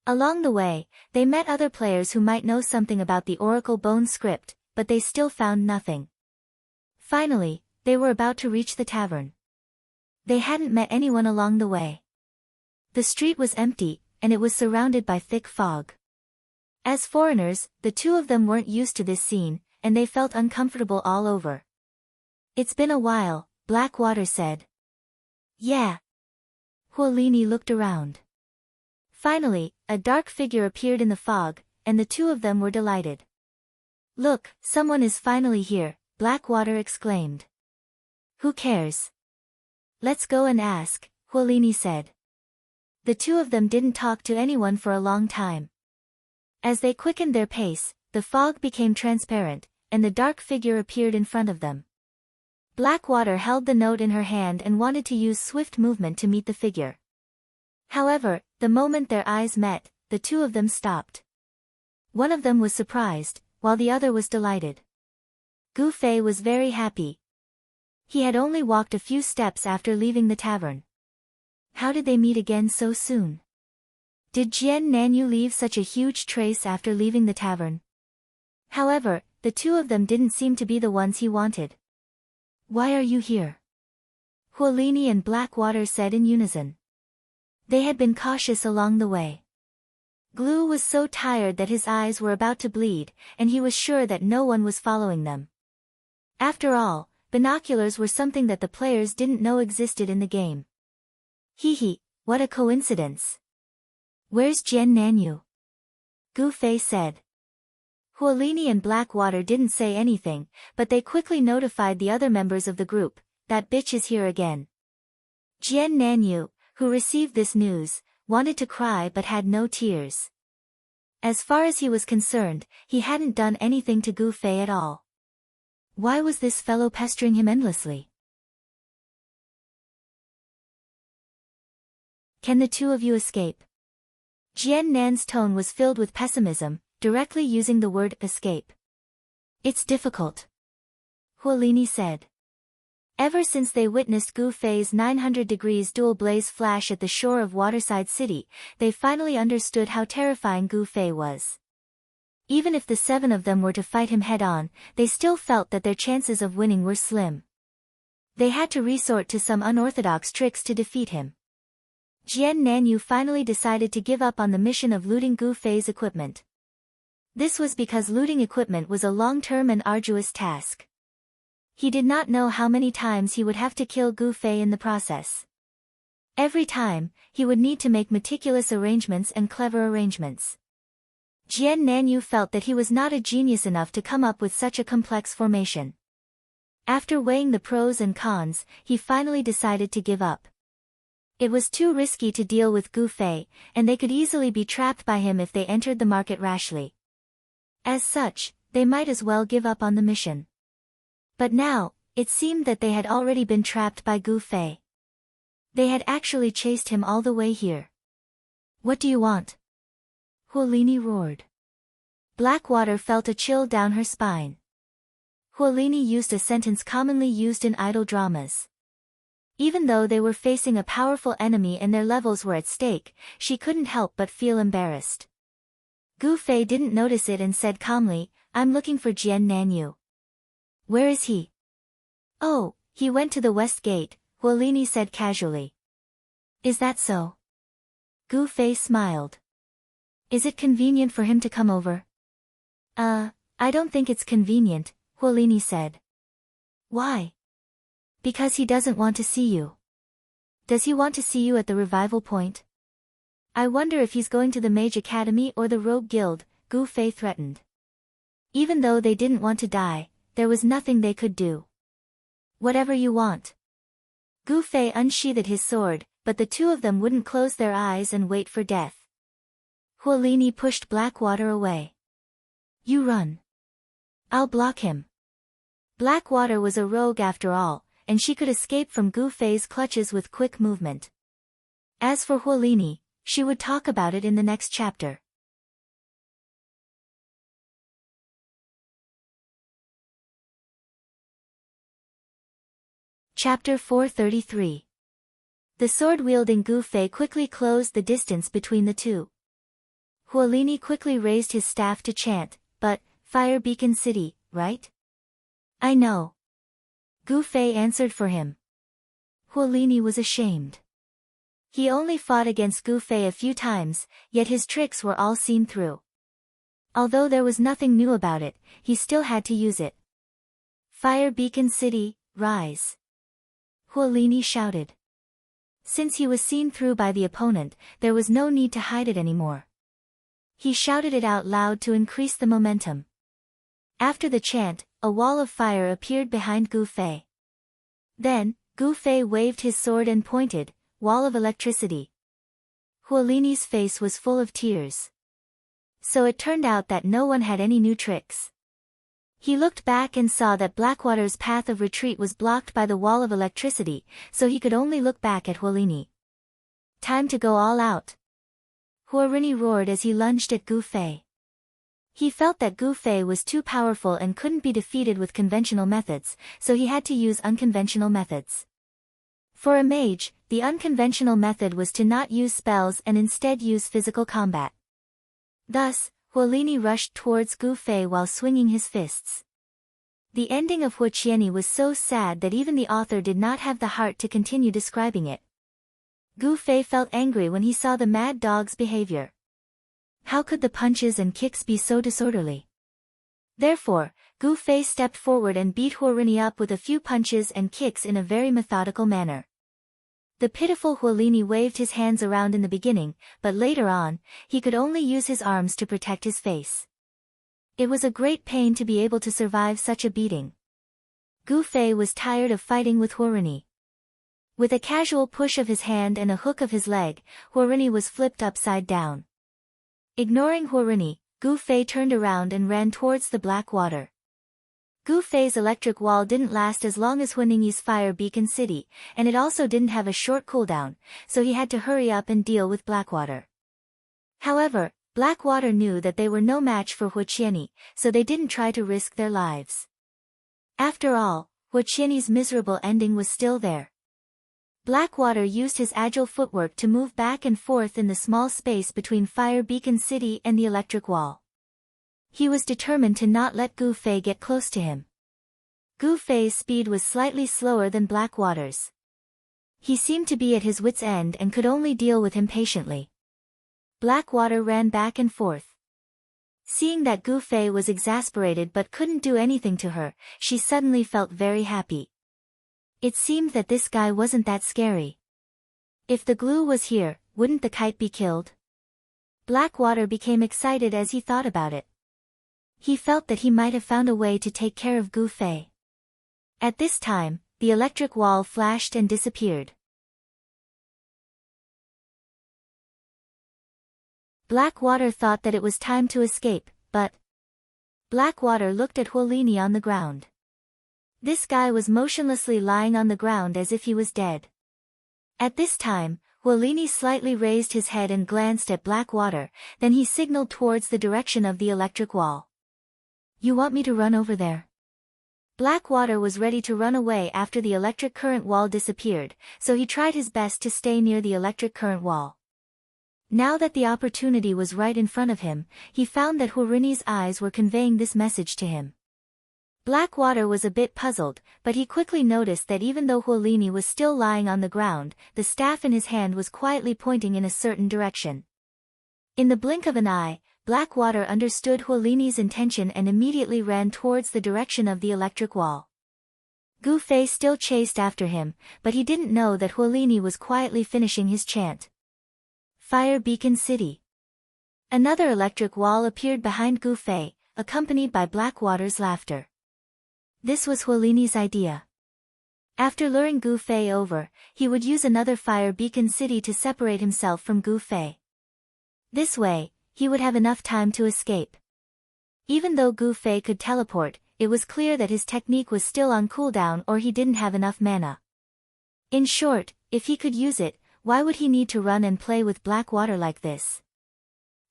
Along the way, they met other players who might know something about the Oracle Bone script, but they still found nothing. Finally, they were about to reach the tavern. They hadn't met anyone along the way. The street was empty, and it was surrounded by thick fog. As foreigners, the 2 of them weren't used to this scene, and they felt uncomfortable all over. It's been a while, Blackwater said. Yeah. Huolini looked around. Finally, a dark figure appeared in the fog, and the 2 of them were delighted. Look, someone is finally here, Blackwater exclaimed. Who cares? Let's go and ask, Huolini said. The 2 of them didn't talk to anyone for a long time. As they quickened their pace, the fog became transparent, and the dark figure appeared in front of them. Blackwater held the note in her hand and wanted to use swift movement to meet the figure. However, the moment their eyes met, the 2 of them stopped. One of them was surprised, while the other was delighted. Gu Fei was very happy. He had only walked a few steps after leaving the tavern. How did they meet again so soon? Did Jian Nanyu leave such a huge trace after leaving the tavern? However, the 2 of them didn't seem to be the ones he wanted. Why are you here? Huolini and Blackwater said in unison. They had been cautious along the way. Glue was so tired that his eyes were about to bleed, and he was sure that no one was following them. After all, binoculars were something that the players didn't know existed in the game. Hee, what a coincidence. Where's Jian Nanyu? Gu Fei said. Huolini and Blackwater didn't say anything, but they quickly notified the other members of the group, that bitch is here again. Jian Nanyu, who received this news, wanted to cry but had no tears. As far as he was concerned, he hadn't done anything to Gu Fei at all. Why was this fellow pestering him endlessly? Can the 2 of you escape? Jian Nan's tone was filled with pessimism, directly using the word escape. It's difficult. Huolini said. Ever since they witnessed Gu Fei's 900 degrees dual blaze flash at the shore of Waterside City, they finally understood how terrifying Gu Fei was. Even if the 7 of them were to fight him head-on, they still felt that their chances of winning were slim. They had to resort to some unorthodox tricks to defeat him. Jian Nanyu finally decided to give up on the mission of looting Gu Fei's equipment. This was because looting equipment was a long-term and arduous task. He did not know how many times he would have to kill Gu Fei in the process. Every time, he would need to make meticulous arrangements and clever arrangements. Jian Nanyu felt that he was not a genius enough to come up with such a complex formation. After weighing the pros and cons, he finally decided to give up. It was too risky to deal with Gu Fei, and they could easily be trapped by him if they entered the market rashly. As such, they might as well give up on the mission. But now, It seemed that they had already been trapped by Gu Fei. They had actually chased him all the way here. What do you want? Huolini roared. Blackwater felt a chill down her spine. Huolini used a sentence commonly used in idol dramas. Even though they were facing a powerful enemy and their levels were at stake, she couldn't help but feel embarrassed. Gu Fei didn't notice it and said calmly, I'm looking for Jian Nanyu. Where is he? Oh, he went to the west gate, Huolini said casually. Is that so? Gu Fei smiled. Is it convenient for him to come over? I don't think it's convenient, Huolini said. Why? Because he doesn't want to see you. Does he want to see you at the revival point? I wonder if he's going to the Mage Academy or the Rogue Guild, Gu Fei threatened. Even though they didn't want to die, there was nothing they could do. Whatever you want. Gu Fei unsheathed his sword, but the two of them wouldn't close their eyes and wait for death. Huolini pushed Blackwater away. You run. I'll block him. Blackwater was a rogue after all, and she could escape from Gu Fei's clutches with quick movement. As for Huolini, she would talk about it in the next chapter. Chapter 433. The sword-wielding Gu Fei quickly closed the distance between the two. Huolini quickly raised his staff to chant, but, Fire Beacon City, right? I know. Gu Fei answered for him. Huolini was ashamed. He only fought against Gu Fei a few times, yet his tricks were all seen through. Although there was nothing new about it, he still had to use it. Fire Beacon City, rise. Huolini shouted. Since he was seen through by the opponent, there was no need to hide it anymore. He shouted it out loud to increase the momentum. After the chant, a wall of fire appeared behind Gu Fei. Then, Gu Fei waved his sword and pointed, wall of electricity. Huolini's face was full of tears. So it turned out that no one had any new tricks. He looked back and saw that Blackwater's path of retreat was blocked by the wall of electricity, so he could only look back at Huolini. Time to go all out. Huolini roared as he lunged at Gu Fei. He felt that Gu Fei was too powerful and couldn't be defeated with conventional methods, so he had to use unconventional methods. For a mage, the unconventional method was to not use spells and instead use physical combat. Thus, Huolini rushed towards Gu Fei while swinging his fists. The ending of Huoqiani was so sad that even the author did not have the heart to continue describing it. Gu Fei felt angry when he saw the mad dog's behavior. How could the punches and kicks be so disorderly? Therefore, Gu Fei stepped forward and beat Huolini up with a few punches and kicks in a very methodical manner. The pitiful Huolini waved his hands around in the beginning, but later on, he could only use his arms to protect his face. It was a great pain to be able to survive such a beating. Gu Fei was tired of fighting with Huolini. With a casual push of his hand and a hook of his leg, Huolini was flipped upside down. Ignoring Huolini, Gu Fei turned around and ran towards the Blackwater. Gu Fei's electric wall didn't last as long as Huolini's Fire Beacon City, and it also didn't have a short cooldown, so he had to hurry up and deal with Blackwater. However, Blackwater knew that they were no match for Huoqiani, so they didn't try to risk their lives. After all, Huoqiani's miserable ending was still there. Blackwater used his agile footwork to move back and forth in the small space between Fire Beacon City and the electric wall. He was determined to not let Gu Fei get close to him. Gu Fei's speed was slightly slower than Blackwater's. He seemed to be at his wit's end and could only deal with him patiently. Blackwater ran back and forth. Seeing that Gu Fei was exasperated but couldn't do anything to her, she suddenly felt very happy. It seemed that this guy wasn't that scary. If the glue was here, wouldn't the kite be killed? Blackwater became excited as he thought about it. He felt that he might have found a way to take care of Gu Fei. At this time, the electric wall flashed and disappeared. Blackwater thought that it was time to escape, but Blackwater looked at Huolini on the ground. This guy was motionlessly lying on the ground as if he was dead. At this time, Huolini slightly raised his head and glanced at Blackwater, then he signaled towards the direction of the electric wall. "You want me to run over there?" Blackwater was ready to run away after the electric current wall disappeared, so he tried his best to stay near the electric current wall. Now that the opportunity was right in front of him, he found that Huolini's eyes were conveying this message to him. Blackwater was a bit puzzled, but he quickly noticed that even though Huolini was still lying on the ground, the staff in his hand was quietly pointing in a certain direction. In the blink of an eye, Blackwater understood Huolini's intention and immediately ran towards the direction of the electric wall. Gu Fei still chased after him, but he didn't know that Huolini was quietly finishing his chant. Fire Beacon City. Another electric wall appeared behind Gu Fei, accompanied by Blackwater's laughter. This was Huolini's idea. After luring Gu Fei over, he would use another fire beacon city to separate himself from Gu Fei. This way, he would have enough time to escape. Even though Gu Fei could teleport, it was clear that his technique was still on cooldown or he didn't have enough mana. In short, if he could use it, why would he need to run and play with Blackwater like this?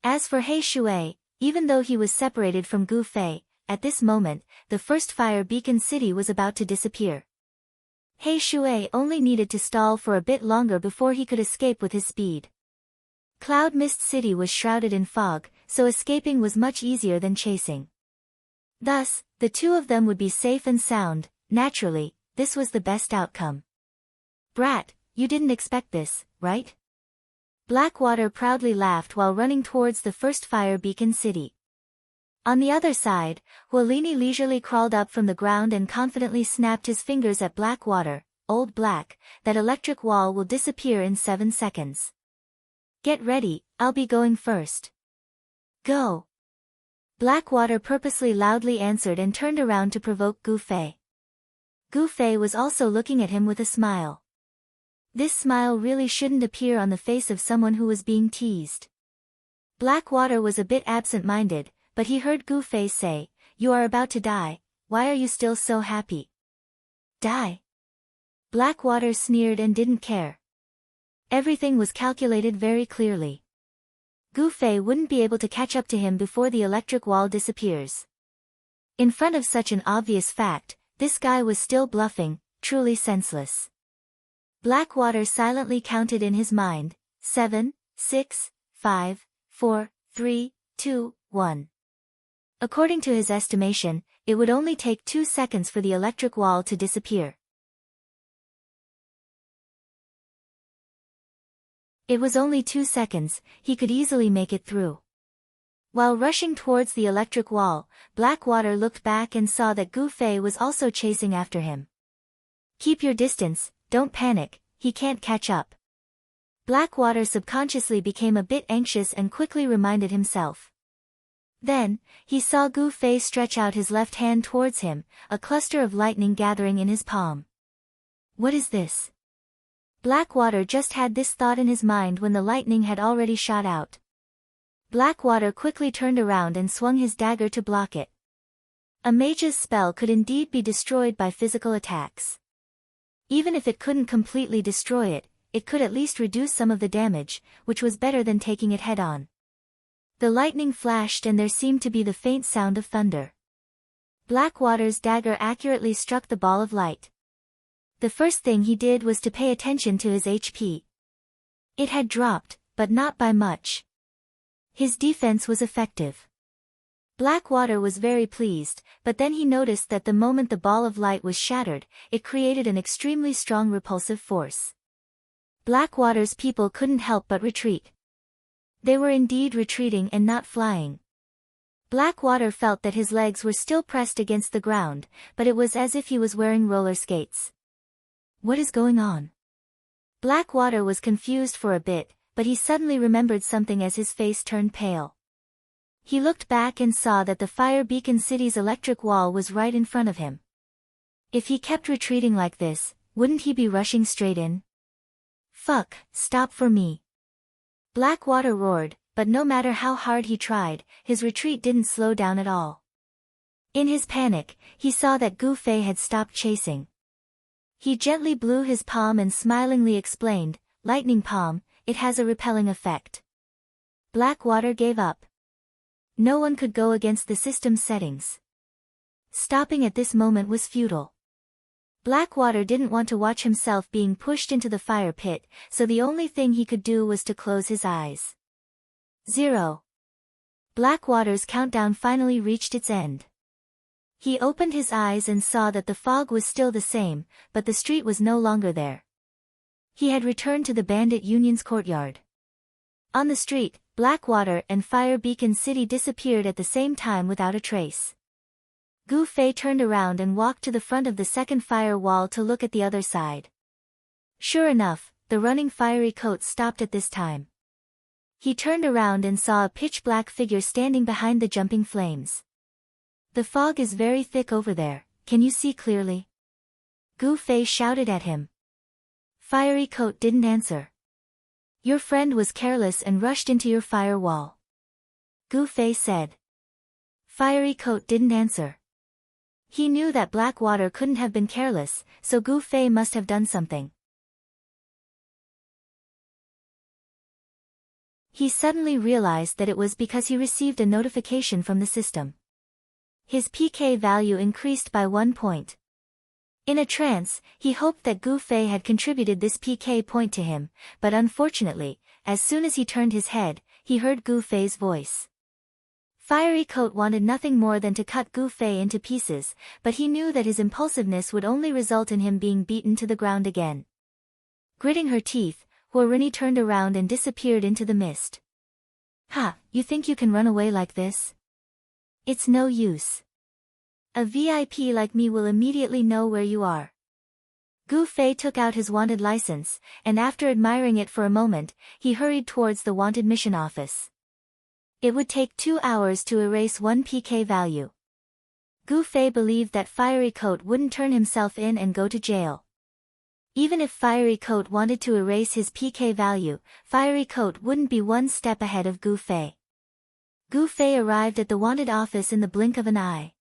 As for He Shui, even though he was separated from Gu Fei, at this moment, the first fire beacon city was about to disappear. He Shui only needed to stall for a bit longer before he could escape with his speed. Cloud Mist City was shrouded in fog, so escaping was much easier than chasing. Thus, the two of them would be safe and sound. Naturally, this was the best outcome. "Brat, you didn't expect this, right?" Blackwater proudly laughed while running towards the first fire beacon city. On the other side, Huolini leisurely crawled up from the ground and confidently snapped his fingers at Blackwater. "Old Black, that electric wall will disappear in 7 seconds. Get ready, I'll be going first. Go." Blackwater purposely loudly answered and turned around to provoke Gu Fei. Gu Fei was also looking at him with a smile. This smile really shouldn't appear on the face of someone who was being teased. Blackwater was a bit absent-minded, but he heard Gu Fei say, "You are about to die, why are you still so happy?" "Die?" Blackwater sneered and didn't care. Everything was calculated very clearly. Gu Fei wouldn't be able to catch up to him before the electric wall disappears. In front of such an obvious fact, this guy was still bluffing, truly senseless. Blackwater silently counted in his mind, 7, 6, 5, 4, 3, 2, 1. According to his estimation, it would only take 2 seconds for the electric wall to disappear. It was only 2 seconds, he could easily make it through. While rushing towards the electric wall, Blackwater looked back and saw that Gu Fei was also chasing after him. "Keep your distance, don't panic, he can't catch up." Blackwater subconsciously became a bit anxious and quickly reminded himself. Then, he saw Gu Fei stretch out his left hand towards him, a cluster of lightning gathering in his palm. What is this? Blackwater just had this thought in his mind when the lightning had already shot out. Blackwater quickly turned around and swung his dagger to block it. A mage's spell could indeed be destroyed by physical attacks. Even if it couldn't completely destroy it, it could at least reduce some of the damage, which was better than taking it head-on. The lightning flashed and there seemed to be the faint sound of thunder. Blackwater's dagger accurately struck the ball of light. The first thing he did was to pay attention to his HP. It had dropped, but not by much. His defense was effective. Blackwater was very pleased, but then he noticed that the moment the ball of light was shattered, it created an extremely strong repulsive force. Blackwater's people couldn't help but retreat. They were indeed retreating and not flying. Blackwater felt that his legs were still pressed against the ground, but it was as if he was wearing roller skates. What is going on? Blackwater was confused for a bit, but he suddenly remembered something as his face turned pale. He looked back and saw that the Fire Beacon City's electric wall was right in front of him. If he kept retreating like this, wouldn't he be rushing straight in? "Fuck, stop for me." Blackwater roared, but no matter how hard he tried, his retreat didn't slow down at all. In his panic, he saw that Gu Fei had stopped chasing. He gently blew his palm and smilingly explained, "Lightning palm, it has a repelling effect." Blackwater gave up. No one could go against the system's settings. Stopping at this moment was futile. Blackwater didn't want to watch himself being pushed into the fire pit, so the only thing he could do was to close his eyes. 0. Blackwater's countdown finally reached its end. He opened his eyes and saw that the fog was still the same, but the street was no longer there. He had returned to the Bandit Union's courtyard. On the street, Blackwater and Fire Beacon City disappeared at the same time without a trace. Gu Fei turned around and walked to the front of the second fire wall to look at the other side. Sure enough, the running fiery coat stopped at this time. He turned around and saw a pitch-black figure standing behind the jumping flames. "The fog is very thick over there, can you see clearly?" Gu Fei shouted at him. Fiery Coat didn't answer. "Your friend was careless and rushed into your fire wall," Gu Fei said. Fiery Coat didn't answer. He knew that Blackwater couldn't have been careless, so Gu Fei must have done something. He suddenly realized that it was because he received a notification from the system. His PK value increased by 1 point. In a trance, he hoped that Gu Fei had contributed this PK point to him, but unfortunately, as soon as he turned his head, he heard Gu Fei's voice. Fiery Coat wanted nothing more than to cut Gu Fei into pieces, but he knew that his impulsiveness would only result in him being beaten to the ground again. Gritting her teeth, Huorini turned around and disappeared into the mist. "Ha, you think you can run away like this? It's no use. A VIP like me will immediately know where you are." Gu Fei took out his wanted license, and after admiring it for a moment, he hurried towards the wanted mission office. It would take 2 hours to erase 1 PK value. Gu Fei believed that Fiery Coat wouldn't turn himself in and go to jail. Even if Fiery Coat wanted to erase his PK value, Fiery Coat wouldn't be 1 step ahead of Gu Fei. Gu Fei arrived at the wanted office in the blink of an eye.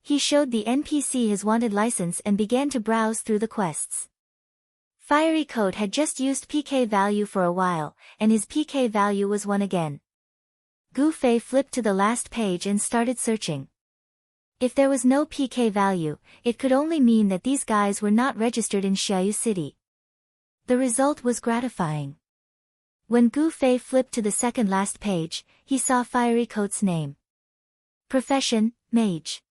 He showed the NPC his wanted license and began to browse through the quests. Fiery Coat had just used PK value for a while, and his PK value was 1 again. Gu Fei flipped to the last page and started searching. If there was no PK value, it could only mean that these guys were not registered in Xiaoyu City. The result was gratifying. When Gu Fei flipped to the second last page, he saw Fiery Coat's name. Profession, Mage.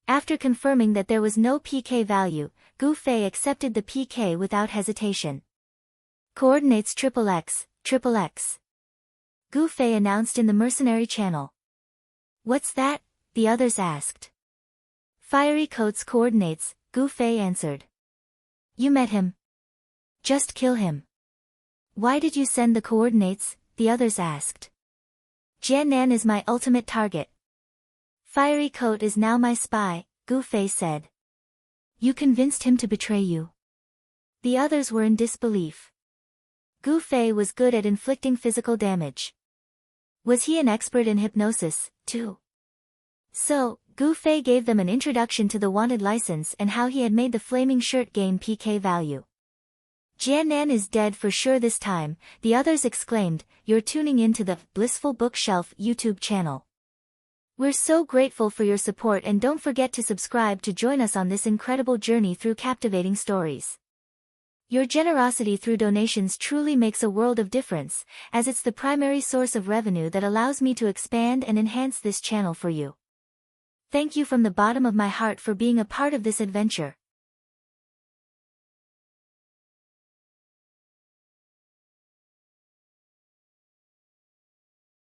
After confirming that there was no PK value, Gu Fei accepted the PK without hesitation. Coordinates XXX, XXX. Gu Fei announced in the mercenary channel. "What's that?" the others asked. "Fiery Coat's coordinates," Gu Fei answered. "You met him. Just kill him." "Why did you send the coordinates?" the others asked. "Jiannan is my ultimate target. Fiery Coat is now my spy," Gu Fei said. "You convinced him to betray you." The others were in disbelief. Gu Fei was good at inflicting physical damage. Was he an expert in hypnosis, too? So, Gu Fei gave them an introduction to the wanted license and how he had made the flaming shirt gain PK value. "Jiannan is dead for sure this time," the others exclaimed. "You're tuning in to the Blissful Bookshelf YouTube channel. We're so grateful for your support, and don't forget to subscribe to join us on this incredible journey through captivating stories. Your generosity through donations truly makes a world of difference, as it's the primary source of revenue that allows me to expand and enhance this channel for you. Thank you from the bottom of my heart for being a part of this adventure.